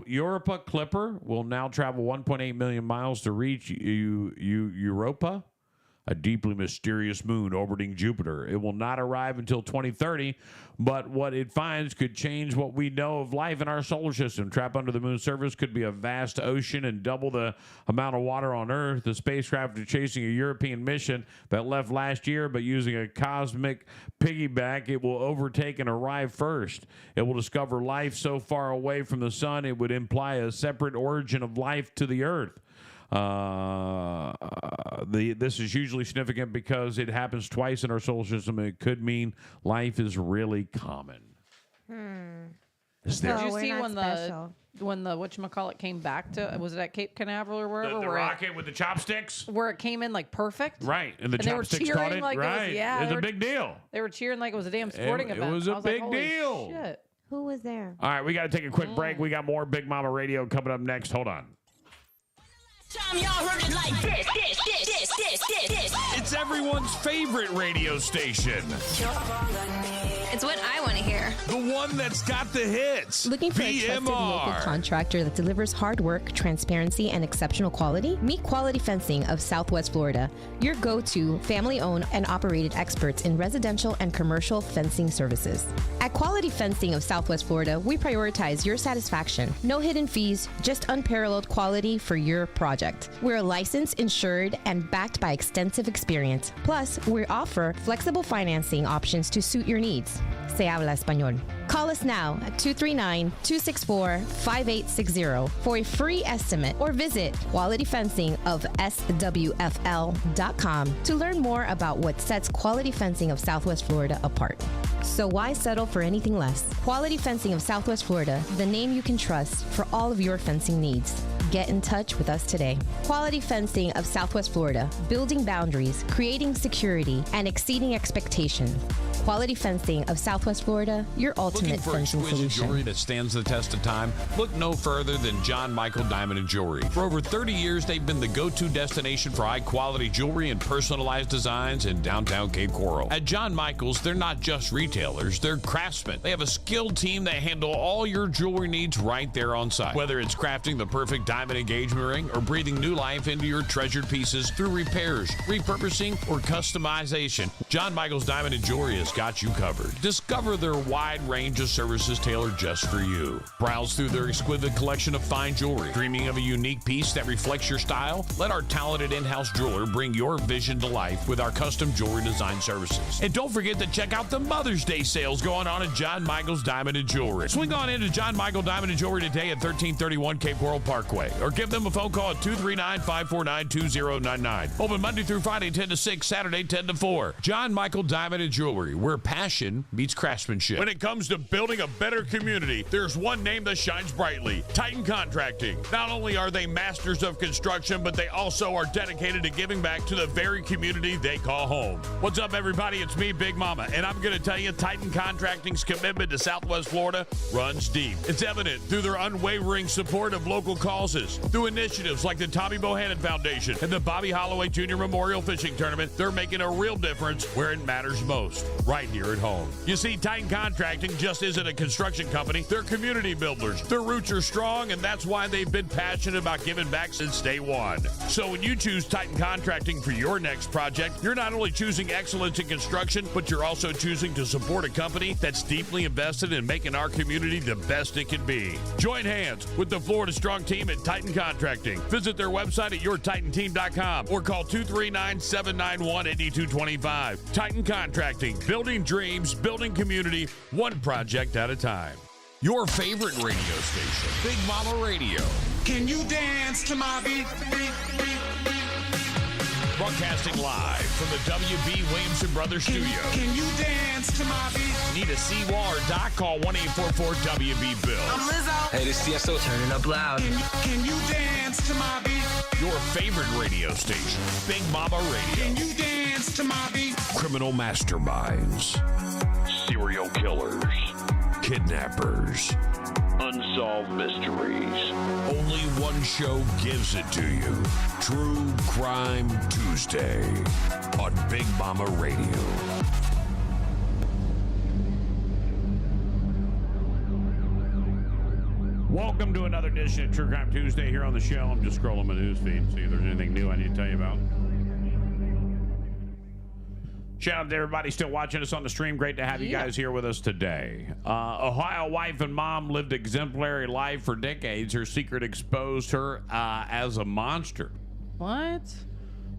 Europa Clipper will now travel 1.8 million miles to reach Europa, a deeply mysterious moon orbiting Jupiter. It will not arrive until 2030, but what it finds could change what we know of life in our solar system. Trapped under the moon's surface could be a vast ocean and double the amount of water on Earth. The spacecraft is chasing a European mission that left last year, but using a cosmic piggyback, it will overtake and arrive first. It will discover life so far away from the sun, it would imply a separate origin of life to the Earth. This is hugely significant because it happens twice in our solar system. It could mean life is really common. Is there- Did you we're see not when special. the whatchamacallit came back to, was it at Cape Canaveral or wherever? the where rocket with the chopsticks? where it came in like perfect? Right, and the And they were chopsticks caught cheering it. like it was- right, yeah, it's they a were- big deal. They were cheering like it was a damn sporting It event. was I a like, big holy deal. Shit. who was there? All right, we got to take a quick break. We got more Big Mama Radio coming up next. Hold on. Time y'all heard it like this. It's everyone's favorite radio station. It's what I want to hear. The one that's got the hits. Looking for a trusted local contractor that delivers hard work, transparency, and exceptional quality? Meet Quality Fencing of Southwest Florida, your go-to family-owned and operated experts in residential and commercial fencing services. At Quality Fencing of Southwest Florida, we prioritize your satisfaction. No hidden fees, just unparalleled quality for your project. We're licensed, insured, and backed by extensive experience. Plus, we offer flexible financing options to suit your needs. Se habla español. Call us now at 239-264-5860 for a free estimate or visit qualityfencingofswfl.com to learn more about what sets Quality Fencing of Southwest Florida apart. So why settle for anything less? Quality Fencing of Southwest Florida, the name you can trust for all of your fencing needs. Get in touch with us today. Quality Fencing of Southwest Florida, building boundaries, creating security, and exceeding expectations. Quality Fencing of Southwest Florida, your ultimate fencing solution. Jewelry that stands the test of time? Look no further than John Michael Diamond & Jewelry. For over 30 years, they've been the go-to destination for high-quality jewelry and personalized designs in downtown Cape Coral. At John Michael's, they're not just retailers, they're craftsmen. They have a skilled team that handle all your jewelry needs right there on site. Whether it's crafting the perfect diamond engagement ring or breathing new life into your treasured pieces through repairs, repurposing, or customization, John Michael's Diamond & Jewelry has got you covered. Discover their wide range of services tailored just for you. Browse through their exquisite collection of fine jewelry. Dreaming of a unique piece that reflects your style? Let our talented in-house jeweler bring your vision to life with our custom jewelry design services. And don't forget to check out the Mother's Day sales going on at John Michael's Diamond & Jewelry. Swing on into John Michael Diamond & Jewelry today at 1331 Cape Coral Parkway, or give them a phone call at 239-549-2099. Open Monday through Friday 10 to 6, Saturday 10 to 4. John Michael Diamond & Jewelry, where passion meets craftsmanship. When it comes to building a better community, there's one name that shines brightly: Titan Contracting. Not only are they masters of construction, but they also are dedicated to giving back to the very community they call home. What's up, everybody? It's me, Big Mama, and I'm going to tell you Titan Contracting's commitment to Southwest Florida runs deep. It's evident through their unwavering support of local causes, through initiatives like the Tommy Bohannon Foundation and the Bobby Holloway Jr. Memorial Fishing Tournament. They're making a real difference where it matters most, right here at home. You see, Titan Contracting just isn't a construction company. They're community builders. Their roots are strong, and that's why they've been passionate about giving back since day one. So when you choose Titan Contracting for your next project, you're not only choosing excellence in construction, but you're also choosing to support a company that's deeply invested in making our community the best it can be. Join hands with the Florida Strong team at Titan Contracting. Visit their website at yourtitanteam.com or call 239-791-8225. Titan Contracting, building dreams, building community, one project at a time. Your favorite radio station, Big Mama Radio. Can you dance to my beat? Broadcasting live from the W.B. Williamson Brothers Studio. Can you dance to my beat? Need a C-Wall or Doc? Call 1-844-WB-BILL. I'm Lizzo. Hey, this is Tiesto. Turn it up loud. Can you dance to my beat? Your favorite radio station, Big Mama Radio. Can you dance to my beat? Criminal masterminds, serial killers, kidnappers, unsolved mysteries. Only one show gives it to you. True Crime Tuesday on Big Mama Radio. Welcome to another edition of True Crime Tuesday here on the show. I'm just scrolling my news feed, see if there's anything new I need to tell you about. Shout out to everybody still watching us on the stream. Great to have you guys here with us today. Ohio wife and mom lived exemplary life for decades. Her secret exposed her as a monster. What?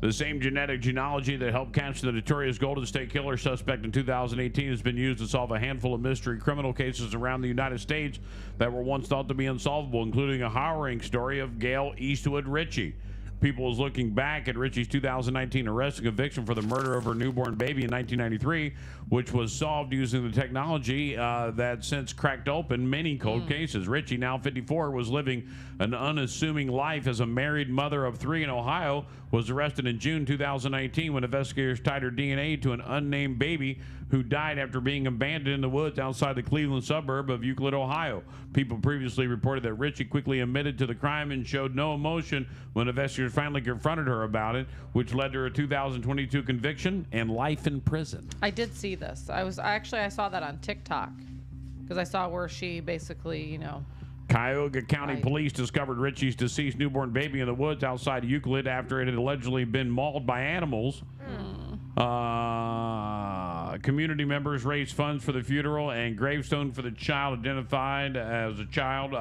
The same genetic genealogy that helped catch the notorious Golden State Killer suspect in 2018 has been used to solve a handful of mystery criminal cases around the United States that were once thought to be unsolvable, including a harrowing story of Gail Eastwood Ritchie. People is looking back at Ritchie's 2019 arrest and conviction for the murder of her newborn baby in 1993, which was solved using the technology that since cracked open many cold cases. Ritchie, now 54, was living an unassuming life as a married mother of 3 in Ohio, was arrested in June 2019 when investigators tied her DNA to an unnamed baby who died after being abandoned in the woods outside the Cleveland suburb of Euclid, Ohio. People previously reported that Ritchie quickly admitted to the crime and showed no emotion when investigators finally confronted her about it, which led to her 2022 conviction and life in prison. I did see this. I saw that on TikTok because I saw where she basically, Cuyahoga County Police discovered Ritchie's deceased newborn baby in the woods outside Euclid after it had allegedly been mauled by animals. Community members raised funds for the funeral and gravestone for the child identified as a child.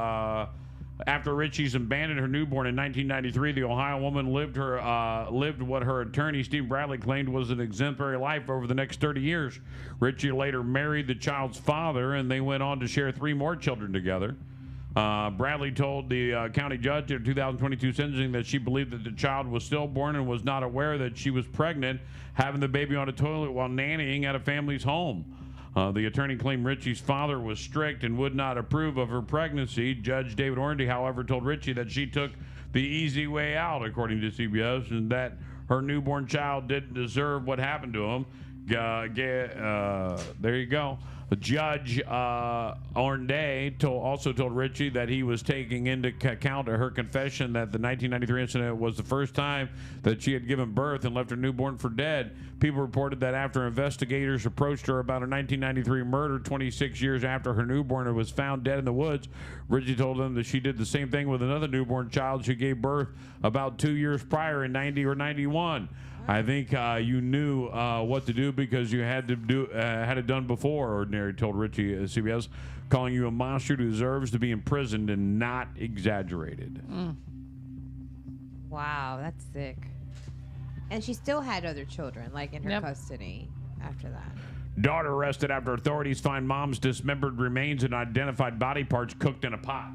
After Ritchie's abandoned her newborn in 1993, the Ohio woman lived what her attorney, Steve Bradley, claimed was an exemplary life over the next 30 years. Ritchie later married the child's father, and they went on to share 3 more children together. Bradley told the county judge in 2022 sentencing that she believed that the child was stillborn and was not aware that she was pregnant, having the baby on a toilet while nannying at a family's home. The attorney claimed Ritchie's father was strict and would not approve of her pregnancy. Judge David Orndy, however, told Ritchie that she took the easy way out, according to CBS, and that her newborn child didn't deserve what happened to him. There you go. Judge Ornday also told Ritchie that he was taking into account her confession that the 1993 incident was the first time that she had given birth and left her newborn for dead. People reported that after investigators approached her about a 1993 murder 26 years after her newborn was found dead in the woods, Ritchie told them that she did the same thing with another newborn child she gave birth about 2 years prior in 90 or 91. I think you knew what to do because you had it done before, Ordinary told Ritchie at CBS, calling you a monster who deserves to be imprisoned and not exaggerated. Wow, that's sick. And she still had other children, like in her custody after that. Daughter arrested after authorities find mom's dismembered remains and identified body parts cooked in a pot.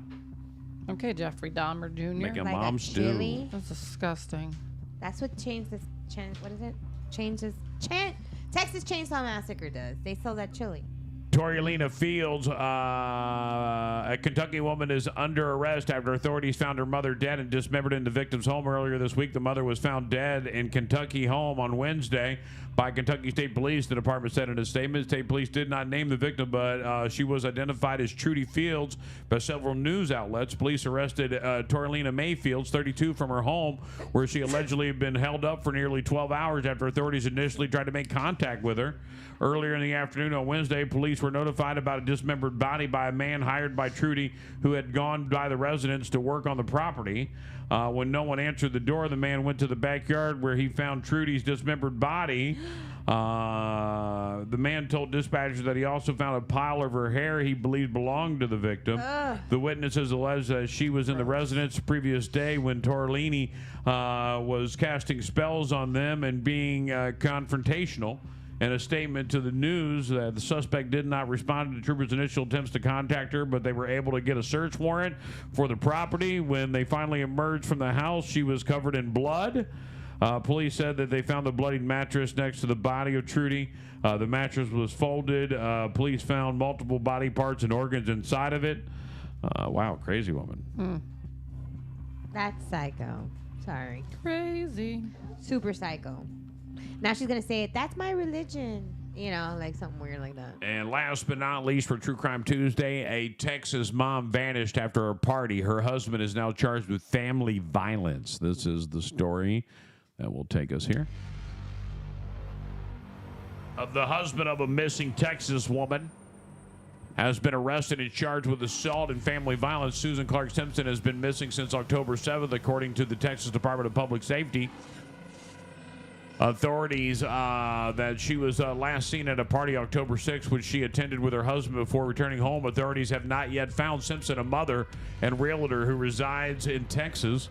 Okay, Jeffrey Dahmer Jr. Making like mom stew. That's disgusting. That's what what is it? Texas Chainsaw Massacre does. They sell that chili. Torrelina Fields, a Kentucky woman, is under arrest after authorities found her mother dead and dismembered in the victim's home earlier this week. The mother was found dead in Kentucky home on Wednesday by Kentucky State Police. The department said in a statement, state police did not name the victim, but she was identified as Trudy Fields by several news outlets. Police arrested Torrelina May Fields, 32, from her home, where she allegedly had been held up for nearly 12 hours after authorities initially tried to make contact with her. Earlier in the afternoon on Wednesday, police were notified about a dismembered body by a man hired by Trudy who had gone by the residence to work on the property. When no one answered the door, the man went to the backyard where he found Trudy's dismembered body. The man told dispatchers that he also found a pile of her hair he believed belonged to the victim. The witnesses alleged that she was in the residence the previous day when Torrellini was casting spells on them and being confrontational. In a statement to the news, the suspect did not respond to the troopers' initial attempts to contact her, but they were able to get a search warrant for the property. When they finally emerged from the house, she was covered in blood. Police said that they found the bloodied mattress next to the body of Trudy. The mattress was folded. Police found multiple body parts and organs inside of it. Wow, crazy woman. That's psycho. Sorry. Crazy. Super psycho. Now she's going to say, that's my religion. You know, like something weird like that. And last but not least for True Crime Tuesday, a Texas mom vanished after a party. Her husband is now charged with family violence. This is the story that will take us here. The husband of a missing Texas woman has been arrested and charged with assault and family violence. Susan Clark Simpson has been missing since October 7th, according to the Texas Department of Public Safety. Authorities that she was last seen at a party October 6th, which she attended with her husband before returning home. Authorities have not yet found Simpson, a mother and realtor who resides in Texas.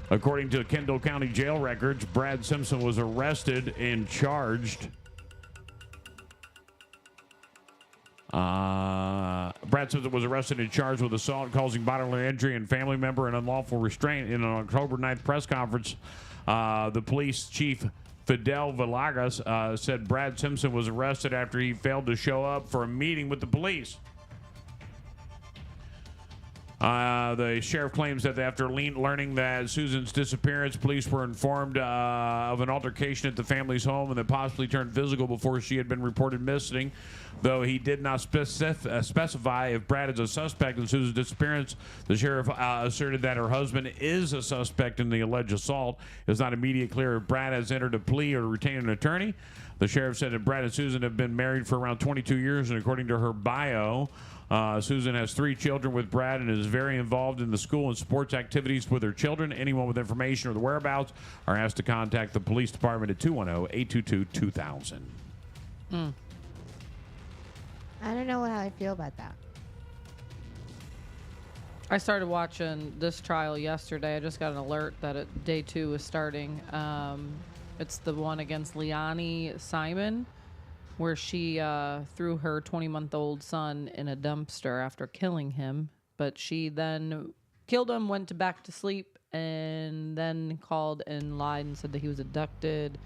According to Kendall County jail records, Brad Simpson was arrested and charged. Brad Simpson was arrested and charged with assault, causing bodily injury, and family member and unlawful restraint. In an October 9th press conference, the police chief Fidel Villegas said Brad Simpson was arrested after he failed to show up for a meeting with the police. The sheriff claims that after learning that Susan's disappearance, police were informed of an altercation at the family's home and that possibly turned physical before she had been reported missing. Though he did not specify if Brad is a suspect in Susan's disappearance, the sheriff asserted that her husband is a suspect in the alleged assault. It's not immediately clear if Brad has entered a plea or retained an attorney. The sheriff said that Brad and Susan have been married for around 22 years, and according to her bio, Susan has 3 children with Brad and is very involved in the school and sports activities with her children. Anyone with information or the whereabouts are asked to contact the police department at 210-822-2000. I don't know how I feel about that. I started watching this trial yesterday. I just got an alert that day 2 is starting. It's the one against Leonie Simon, where she threw her 20-month-old son in a dumpster after killing him. But she then killed him, went back to sleep, and then called and lied and said that he was abducted.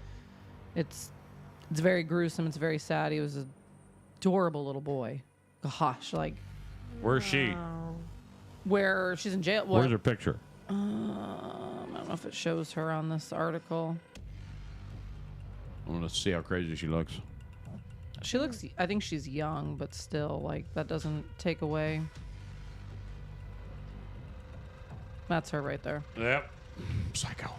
It's very gruesome. It's very sad. He was an adorable little boy. Gosh, like. Where's she? Where she's in jail. Where's her picture? I don't know if it shows her on this article. I want to see how crazy she looks. She looks, I think she's young, but still, like, that doesn't take away. That's her right there. Yep. Psycho.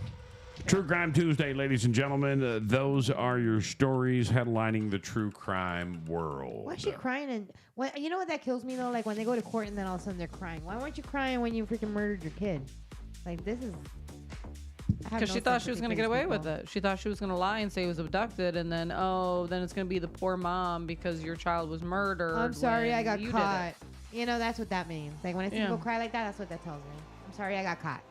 True Crime Tuesday, ladies and gentlemen. Those are your stories headlining the true crime world. Why is she crying? And you know what that kills me though? Like when they go to court and then all of a sudden they're crying. Why weren't you crying when you freaking murdered your kid? Like this is. Because she thought she was going to get away with it. She thought she was going to lie and say he was abducted, and then then it's going to be the poor mom because your child was murdered. I'm sorry, I got caught. You know that's what that means. Like when I see people cry like that, that's what that tells me. I'm sorry, I got caught.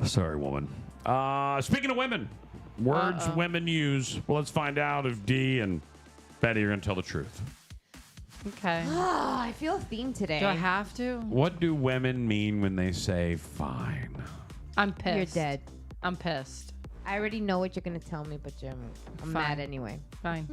Sorry, woman. Speaking of women, words women use. Well, let's find out if Dee and Betty are going to tell the truth. Okay. Oh, I feel a theme today. Do I have to? What do women mean when they say fine? I'm pissed. You're dead. I'm pissed. I already know what you're going to tell me, but I'm mad anyway. Fine.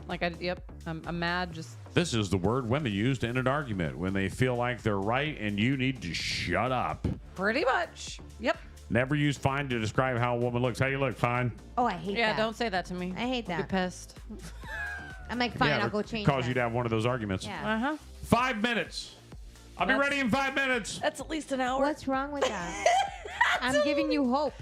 I'm mad. Just. This is the word women use to end an argument when they feel like they're right and you need to shut up. Pretty much. Yep. Never use fine to describe how a woman looks. How you look, fine? Oh, I hate that. Yeah, don't say that to me. I hate that. I'll be pissed. I'm like, fine, I'll go change Cause you to have one of those arguments. Yeah. Uh-huh. 5 minutes. I'll be ready in 5 minutes. That's at least an hour. What's wrong with that? I'm giving you hope.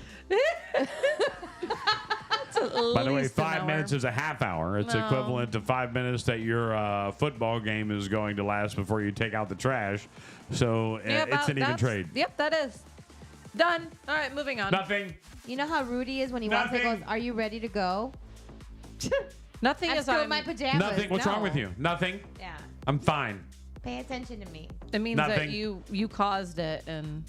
By the way, 5 minutes is a half hour. It's equivalent to 5 minutes that your football game is going to last before you take out the trash. So it's an even trade. Yep, that is. Done. All right, moving on. Nothing. You know how Rudy is when he walks in and goes, "Are you ready to go?" Nothing I'm is still in my pajamas. Nothing. What's wrong with you? Nothing. Yeah. I'm fine. Pay attention to me. It means that you caused it and.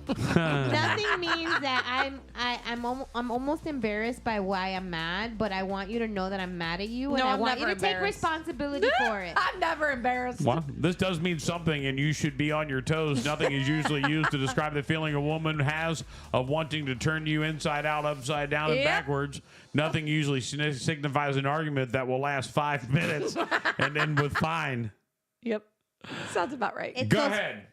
Nothing means that I'm almost embarrassed by why I'm mad, but I want you to know that I'm mad at you, and I want you to take responsibility for it. I'm never embarrassed. Well, this does mean something, and you should be on your toes. Nothing is usually used to describe the feeling a woman has of wanting to turn you inside out, upside down, and backwards. Nothing usually signifies an argument that will last 5 minutes and end with fine. Yep. Sounds about right. Go ahead.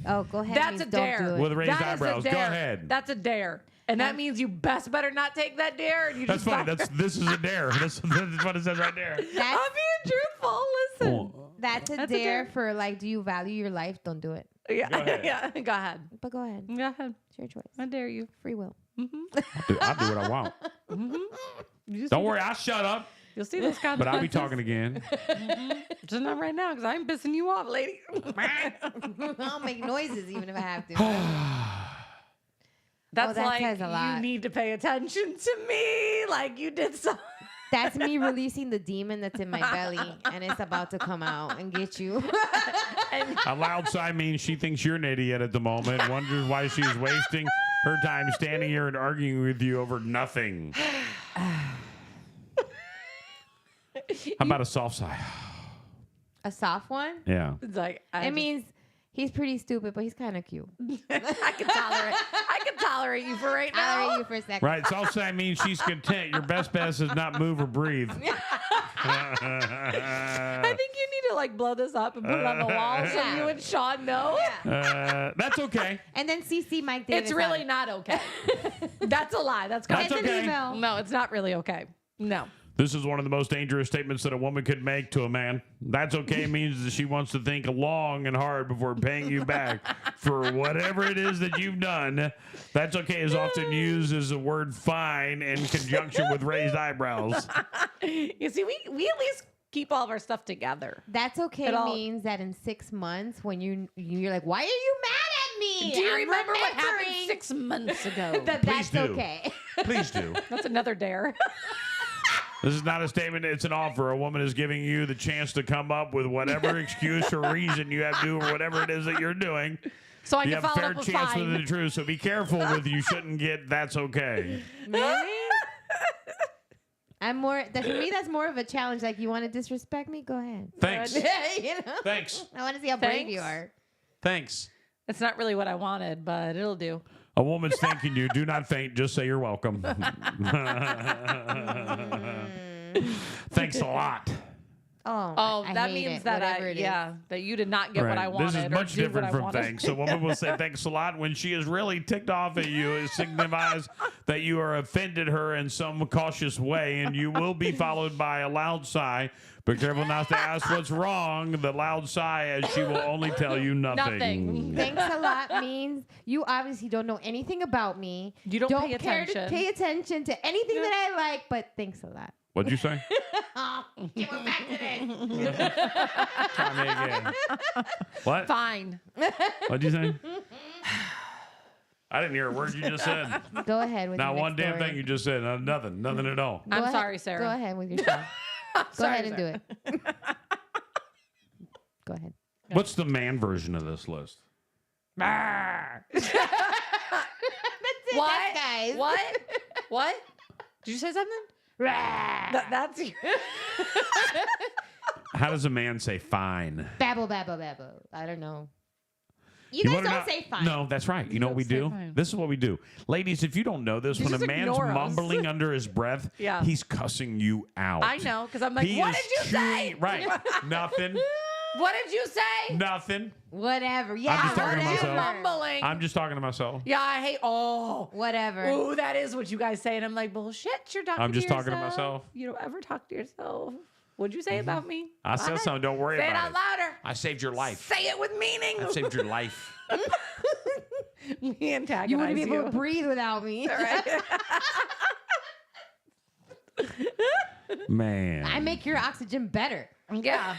Oh, go ahead. That's a dare. With raised eyebrows. Go ahead. That's a dare. And that means you better not take that dare. And you That's funny. This is a dare. That's what it says right there. I'm being truthful. Listen. That's a dare for like, do you value your life? Don't do it. Yeah. Go ahead. Yeah. Go ahead. But go ahead. Go ahead. It's your choice. I dare you. Free will. Mm-hmm. I'll do what I want. Mm-hmm. Don't worry. I'll shut up. You'll see those consequences. But I'll be talking again. Mm-hmm. Just not right now because I'm pissing you off, lady. I'll make noises even if I have to. That's that like says a lot. You need to pay attention to me like you did something. That's me releasing the demon that's in my belly, and it's about to come out and get you. A loud sigh means she thinks you're an idiot at the moment, wonders why she's wasting her time standing here and arguing with you over nothing. How about a soft sigh? A soft one? Yeah. It's like it means he's pretty stupid, but he's kind of cute. I can tolerate you for right now. Tolerate you for a second. Right. Soft sigh means she's content. Your best bet is not move or breathe. I think you need to like blow this up and put it on the wall so you and Sean know. That's okay. And then CC Mike Davis. It's really not okay. That's a lie. That's okay. No, it's not really okay. No. This is one of the most dangerous statements that a woman could make to a man. That's okay means that she wants to think long and hard before paying you back for whatever it is that you've done. That's okay is often used as a word fine in conjunction with raised eyebrows. You see, we at least keep all of our stuff together. That's okay means that in 6 months when you're like, why are you mad at me? Do you remember what happened 6 months ago? That's okay. Please do. That's another dare. This is not a statement. It's an offer. A woman is giving you the chance to come up with whatever excuse or reason you have to do or whatever it is that you're doing. So I you can have a follow fair up with chance fine. with the truth. So be careful with you shouldn't get that's okay. Really? For me, that's more of a challenge. Like, you want to disrespect me? Go ahead. Thanks. You know? Thanks. I want to see how brave you are. Thanks. It's not really what I wanted, but it'll do. A woman's thanking you. Do not faint. Just say you're welcome. Thanks a lot. Oh, that means that that you did not get what I wanted. This is much different from wanted. thanks. So woman will say thanks a lot when she is really ticked off at you. It signifies that you are offended her in some cautious way, and you will be followed by a loud sigh. Be careful not to ask what's wrong. The loud sigh, as she will only tell you nothing. Thanks a lot means you obviously don't know anything about me. You don't pay care attention. to pay attention to anything that I like, but thanks a lot. What'd you say? We're back to this. Try me again. What? Fine. What'd you say? I didn't hear a word you just said. Go ahead with Not your one next damn story. thing you just said. Nothing at all. I'm sorry, Sarah. Go ahead with your show. Go ahead and do it. Go ahead. What's the man version of this list? That's it, What? guys. What? Did you say something? That's How does a man say fine? Babble, babble, babble. I don't know. You guys don't say fine. No, that's right. You know what we do? fine. This is what we do. Ladies, if you don't know this, when a just man's ignore us. mumbling under his breath, Yeah. he's cussing you out. I know, because I'm like, He what is did you say? Right. Nothing. What did you say? Nothing. Whatever. Yeah, I'm just talking to whatever. myself. Mumbling. I'm just talking to myself. Yeah, I hate. Whatever. Ooh, that is what you guys say, and I'm like, bullshit. You're talking. I'm just to talking to yourself. myself. You don't ever talk to yourself. What'd you say about me? I said What? something. Don't worry Say about it out louder. I saved your life. Say it with meaning. I saved your life. Me antagonize You wouldn't be able to breathe without me. Man. I make your oxygen better. Yeah.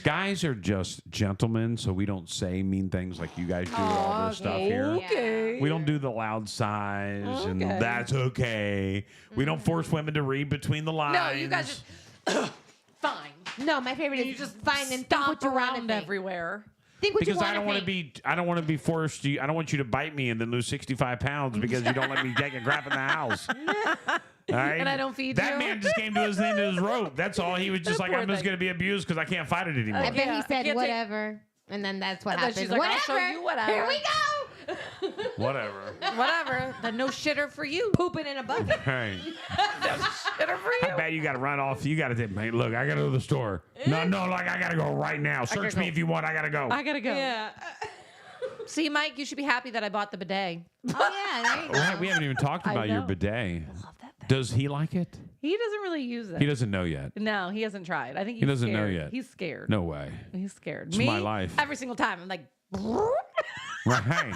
Guys are just gentlemen, so we don't say mean things like you guys do all this stuff here. Okay. We don't do the loud sighs, and Okay. that's okay. We don't force women to read between the lines. No, you guys just fine. No, my favorite You is just fine and think stomp what you want to around think. everywhere. Think what because you I want don't want to be, I don't want to be forced to. I don't want you to bite me and then lose 65 pounds because you don't let me take a crap in the house. All right? And I don't feed that you. man just came to his end of his rope. That's all. He was just like, Poor I'm just thing. going to be abused because I can't fight it anymore. I bet Yeah, he I said can't whatever, and then that's what And then happened. she's like, I'll whatever. show you whatever. Here we go. Whatever. Whatever. The no shitter for you. Pooping in a bucket. Hey, No shitter for you. how bad you got to run off? You got to say, hey, look, I got to go to the store. No, like I got to go right now. Search me go. if you want. I got to go. I gotta go. Yeah. See, Mike, you should be happy that I bought the bidet. Oh yeah. There you go. Right, we haven't even talked I about your know. bidet. Love that thing. Does he like it? He doesn't really use it. He doesn't know yet. No, he hasn't tried. I think He he's doesn't know scared. yet. He's scared. No way. He's scared. It's Me, my life. every single time, I'm like, Right.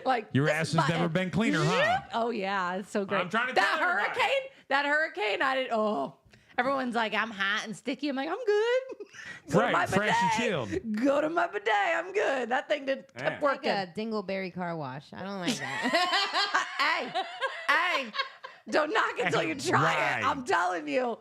like Your this ass is has my- never been cleaner, huh? Oh yeah, it's so great. I'm trying to that tell everybody. hurricane. I did. Oh, everyone's like, I'm hot and sticky. I'm like, I'm good. Go to my Right, fresh and chilled. bidet. Go to my bidet. I'm good. That thing kept Yeah. working. Like a dingleberry car wash. I don't like that. hey, don't knock it till you try Right. it. I'm telling you.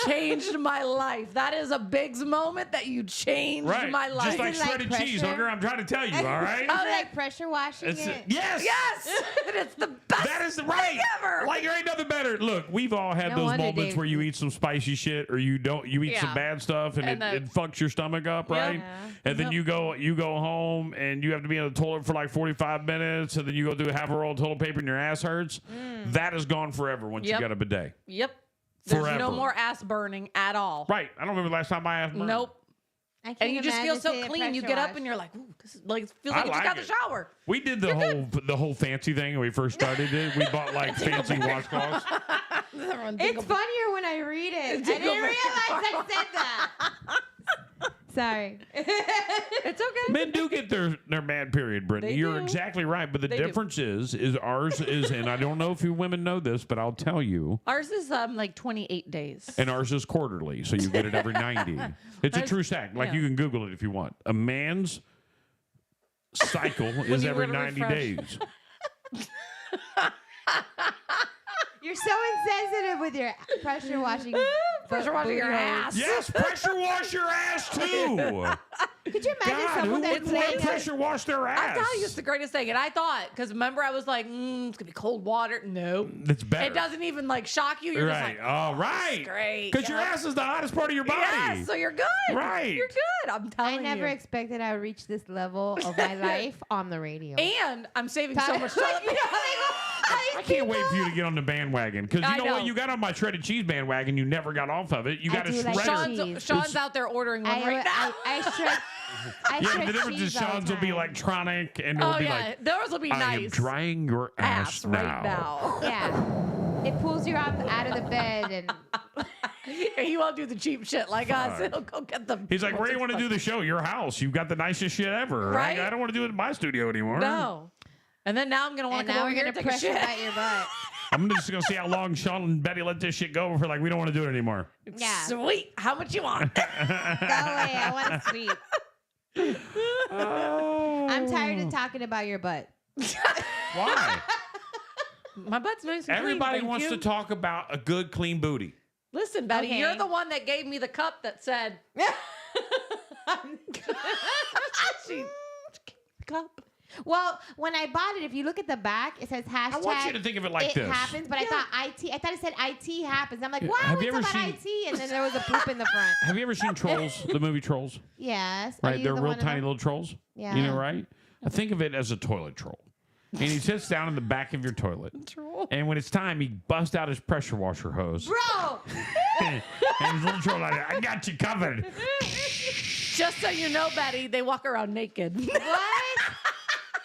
Changed my life. That is a Biggs moment that you changed Right. my life. Just like Is it like shredded cheese, pressure? hooker. I'm trying to tell you, all right? Is it like pressure washing It's- it? yes. yes, it's the best. That is right. thing ever. Like there ain't nothing better. Look, we've all had No those wonder moments Dave- where you eat some spicy shit or you don't. You eat Yeah. some bad stuff and, And it fucks your stomach up, Yep. right? Yeah. And then you go home and you have to be on the toilet for like 45 minutes, and then you go through half a roll of toilet paper and your ass hurts. That is gone forever once Yep. you got a bidet. Yep. There's Forever. no more ass burning at all. Right. I don't remember the last time my ass burned. Nope. I can't And you just feel imagine so saying clean. You pressure get up wash. and you're like, ooh, this is like it feels I like you just like got the it. shower. We did the whole fancy thing when we first started it. We bought like fancy washcloths. It's funnier when I read it. I didn't realize I said that. Sorry. It's okay. Men do get their mad period, Brittany. They You're do. exactly right. But the They do. difference is ours is, and I don't know if you women know this, but I'll tell you, Ours is like 28 days. and ours is quarterly, so you get it every 90. It's a Ours- true fact. Like yeah. you can Google it if you want. A man's cycle is you every literally 90 fresh. days. You're so insensitive with your pressure washing. Pressure washing your ass. Yes, pressure wash your ass too. Could you imagine God, who someone that's wouldn't want laying to pressure wash their ass? I'm telling you, it's the greatest thing. And I thought, because remember, I was like, it's going to be cold water. No. It's better. It doesn't even like shock you. You're Right. just like, All right. great. Because your ass is the hottest part of your body. Yeah, so you're good. Right. You're good. I'm telling I you. never expected I would reach this level of my life on the radio. And I'm saving so much toilet paper. I can't wait for you to get on the bandwagon because you know what? You got on my shredded cheese bandwagon. You never got off of it. You got a shredder. Sean's out there ordering one right now. Yeah, the difference is Sean's will be electronic and it'll be like, theirs will be nice. I am drying your ass now. Right now. Yeah. It pulls you out of the bed and he won't do the cheap shit like us. He'll go get them. He's like, where do you want to do the show? Your house. You've got the nicest shit ever. Right? I don't want to do it in my studio anymore. No. And then now I'm going to want to come over here and take a shit. At your butt. I'm just going to see how long Sean and Betty let this shit go before we don't want to do it anymore. Yeah. Sweet. How much you want? Go away. I want sweet. I'm tired of talking about your butt. Why? My butt's nice and Everybody clean, wants to talk about a good, clean booty. Listen, Betty, you're the one that gave me the cup that said... Cup. Well, when I bought it, if you look at the back, it says hashtag. I want you to think of it like this. It happens, but I thought it said IT happens. I'm like, wow, Have you what's ever about IT? And then there was a poop in the front. Have you ever seen Trolls, the movie Trolls? Yes. Right, they're real tiny little trolls. Yeah. You know, right? I think of it as a toilet troll. And he sits down in the back of your toilet. And when it's time, he busts out his pressure washer hose. Bro! And his little troll like, I got you covered. Just so you know, Betty, they walk around naked. What?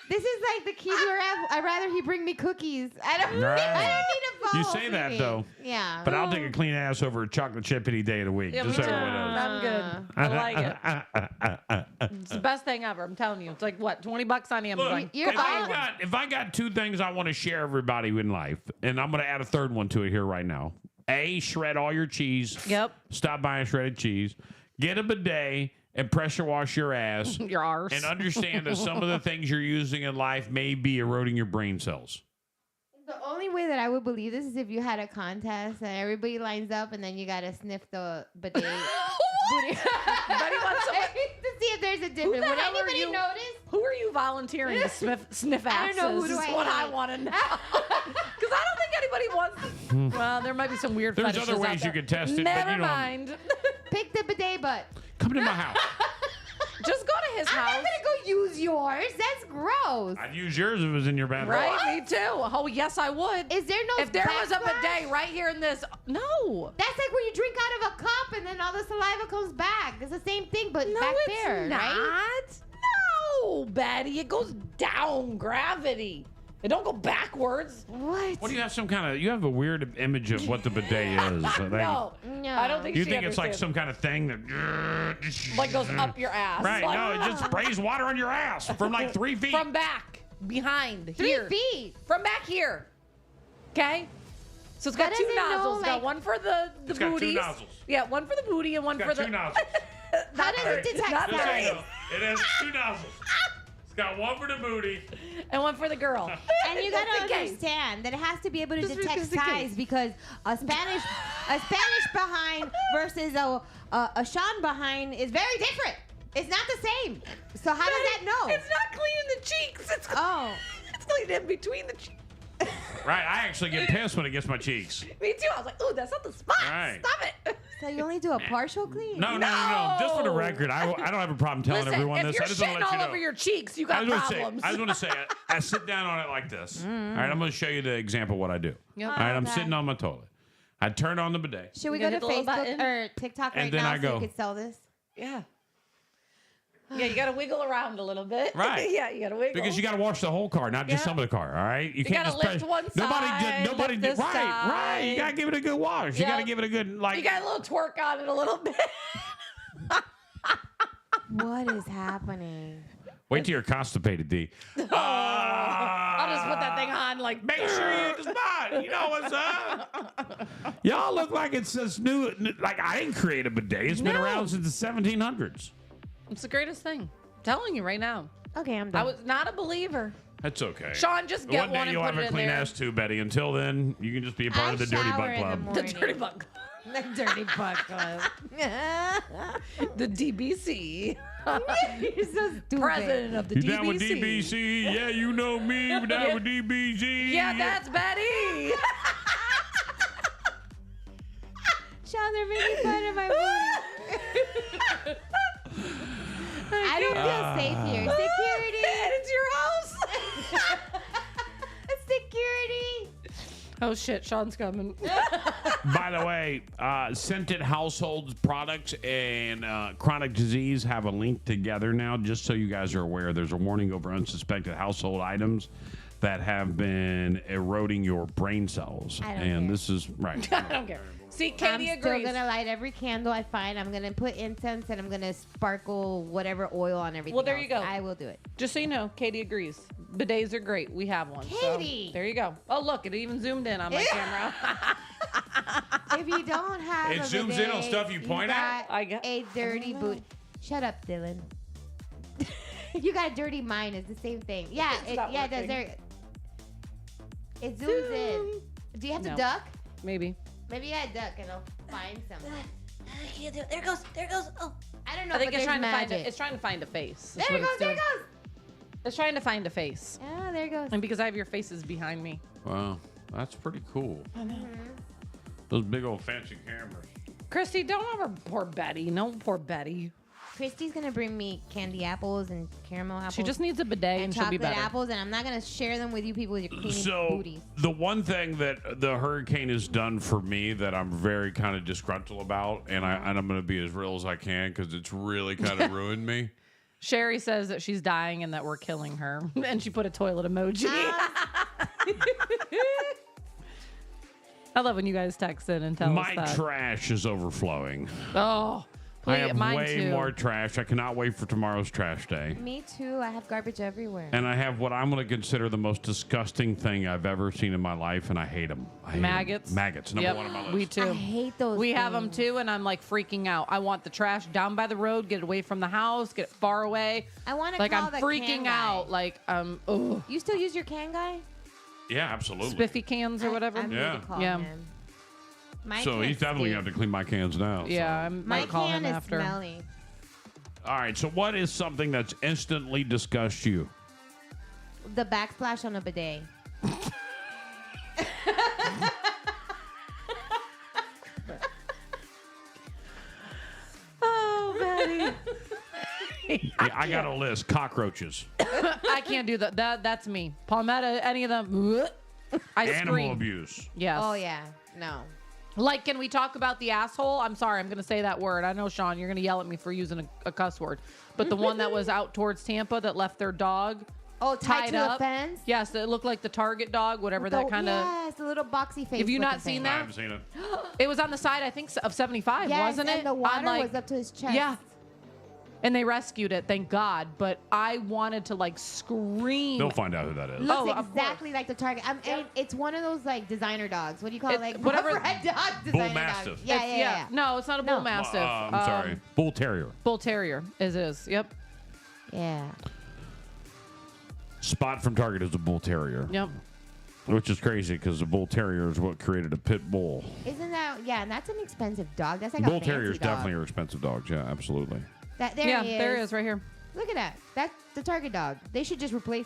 This is like the Keebler. I'd rather he bring me cookies. I don't need a bowl. You say that, though. Yeah. But I'll take a clean ass over a chocolate chip any day of the week. Yeah, just me so too. everyone knows. I'm good. I like it. It's the best thing ever. I'm telling you. It's like, what, $20 on Amazon? Look, if I got two things I want to share everybody in life, and I'm going to add a third one to it here right now. A, shred all your cheese. Yep. Stop buying shredded cheese. Get a bidet and pressure wash your ass. Your arse. And understand that some of the things you're using in life may be eroding your brain cells. The only way that I would believe this is if you had a contest and everybody lines up and then you got to sniff the bidet. Betty wants to see if there's a difference. Would anybody notice? Who are you volunteering to sniff asses? I don't know. Who do is what I want to know. Because I don't think anybody wants... Well, there might be some weird There's fetishes other out ways there. you can test it. Never but, mind. Pick the bidet butt. Come to my house. Just go to his house. I'm not going to go use yours. That's gross. I'd use yours if it was in your bathroom. Right? Me too. Oh, yes, I would. Is there no If there was a backsplash? bidet right here in this... No. That's like when you drink out of a cup and then all the saliva comes back. It's the same thing, but No, back it's there, not. right? No, Betty. It goes down. Gravity. It don't go backwards. What? What do you have you have a weird image of what the bidet is. No. I don't think You she think it's like understands. some kind of thing that... Like goes up your ass. Right, Like, no, it just sprays water on your ass from like 3 feet. From back. Behind. 3 Here. feet. From back here. Okay? So it's got How two does it know, nozzles. It's got like- one for the It's got two booties. nozzles. Yeah, one for the booty and one It's for got the... two nozzles. How does it detect Not Just so you size? know, it has 2 nozzles. It's got one for the booty. And one for the girl. And you gotta Just in case. understand that it has to be able to Just detect in case. size because a Spanish behind versus a Sean behind is very different. It's not the same. So how does that know? It's not cleaning the cheeks. It's it's cleaning in between the cheeks. Right, I actually get pissed when it gets my cheeks. Me too. I was like, ooh, that's not the spot. Right. Stop it. So you only do a partial clean? No. Just for the record, I don't have a problem telling Listen, everyone if this. you're I just want shitting to let you all know. over your cheeks, you got I just problems. want to say, I sit down on it like this. All right, I'm going to show you the example of what I do. Yep. All right, I'm Okay. sitting on my toilet. I turn on the bidet. Should we You go gonna to hit the little Facebook button? or TikTok And right then now I so go. you could sell this? Yeah. Yeah, you got to wiggle around a little bit. Right. Yeah, you got to wiggle. Because you got to wash the whole car, not just Yeah. some of the car. All right, you can't gotta just lift one side, Nobody lift this right. You side. got to give it a good wash. You got to Yep. give it a good like. You got a little twerk on it a little bit. What is happening? Wait till you're constipated, D. I'll just put that thing on like. Make sure you hit the spot. You know what's up? Y'all look like it's this new. Like I didn't create a bidet. It's been No. around since the 1700s. It's the greatest thing. I'm telling you right now. Okay, I'm done. I was not a believer. That's okay. Sean, just get One day one and you'll put have it a in clean there. ass too, Betty. Until then, you can just be a part of the Dirty shower Butt in the Club. The morning. Dirty Butt. The Dirty Butt Club. The DBC. You're so stupid. President of the You DBC. down with DBC? Yeah, you know me. We're down with DBC. Yeah, that's Betty. Sean, they're making fun of my booty. I don't feel safe here. Security. And it's your house. Security. Oh, shit. Sean's coming. By the way, scented household products and chronic disease have a link together now, just so you guys are aware. There's a warning over unsuspected household items that have been eroding your brain cells. This is right. I don't care. See, Katie I'm agrees. still gonna light every candle I find. I'm gonna put incense and I'm gonna sparkle whatever oil on everything. Well, there you go. I will do it. Just so you know, Katie agrees. Bidets are great. We have one. Katie! So there you go. Oh, look, it even zoomed in on my camera. If you don't have It a zooms bidet, in on stuff you point at? got a dirty boot. Shut up, Dylan. You got a dirty mind. It's the same thing. Yeah, It's it not does. working. It zooms in. Do you have to No. duck? Maybe. Maybe you gotta duck and I'll find something. I can't do it. There it goes. There it goes. Oh. I don't know. I think but it's there's trying to find magic. it's trying to find a face. There it goes. There it goes. It's trying to find a face. Oh, there it goes. And because I have your faces behind me. Wow, that's pretty cool. I know. Those big old fancy cameras. Christy, don't ever poor Betty. No, poor Betty. Christy's gonna bring me candy apples and caramel apples. She just needs a bidet and she'll be chocolate better. apples, and I'm not gonna share them with you people with your cleaning So booties. the one thing that the hurricane has done for me that I'm very kind of disgruntled about, and I'm going to be as real as I can because it's really kind of ruined me. Sherry says that she's dying and that we're killing her. And she put a toilet emoji. I love when you guys text in and tell us My that. trash is overflowing. Oh, I have mine way too. more trash. I cannot wait for tomorrow's trash day. Me too. I have garbage everywhere. And I have what I'm going to consider the most disgusting thing I've ever seen in my life, and I hate them. Maggots. Maggots, number one on my list. We too. I hate those. We have them too, and I'm like freaking out. I want the trash down by the road, get it away from the house, get it far away. I want to Like call I'm the freaking can guy. out. Like oh, You still use your can guy? Yeah, absolutely. spiffy cans or whatever. I need Yeah. to call Yeah. him. My So can he's definitely stink. going to have to clean my cans now. Yeah, I My might call can him is after. smelly. All right, so what is something that's instantly disgusts you? The backsplash on a bidet. Oh, Betty. I got a list. Cockroaches. I can't do that. That's me. Palmetto, any of them. I Animal scream. abuse. Yes. Oh yeah. No. Like, can we talk about the asshole? I'm sorry, I'm going to say that word. I know, Sean, you're going to yell at me for using a cuss word. But the one that was out towards Tampa that left their dog Oh, tied to up. the fence. Yes, it looked like the Target dog, whatever that kind of. Yes, the little boxy face. Have you not looking seen thing. that? I haven't seen it. It was on the side, I think, of 75, Yes, wasn't and it? the water On, like- was up to his chest. Yeah. And they rescued it, thank God. But I wanted to like scream. They'll find out who that is. Looks Oh, of exactly like the Target. And it's one of those like designer dogs. What do you call it? Like whatever- red dog Bull designer Mastiff. dog. Yeah, yeah. No, it's not a bull No. mastiff. I'm sorry. Bull terrier. Bull terrier is. Yep. Yeah. Spot from Target is a bull terrier. Yep. Which is crazy because the bull terrier is what created a pit bull. Isn't that? Yeah, and that's an expensive dog. That's like Bull a fancy terriers dog. definitely are expensive dogs. Yeah, absolutely. That there Yeah, he is. there it is right here. Look at that. That's the Target dog. They should just replace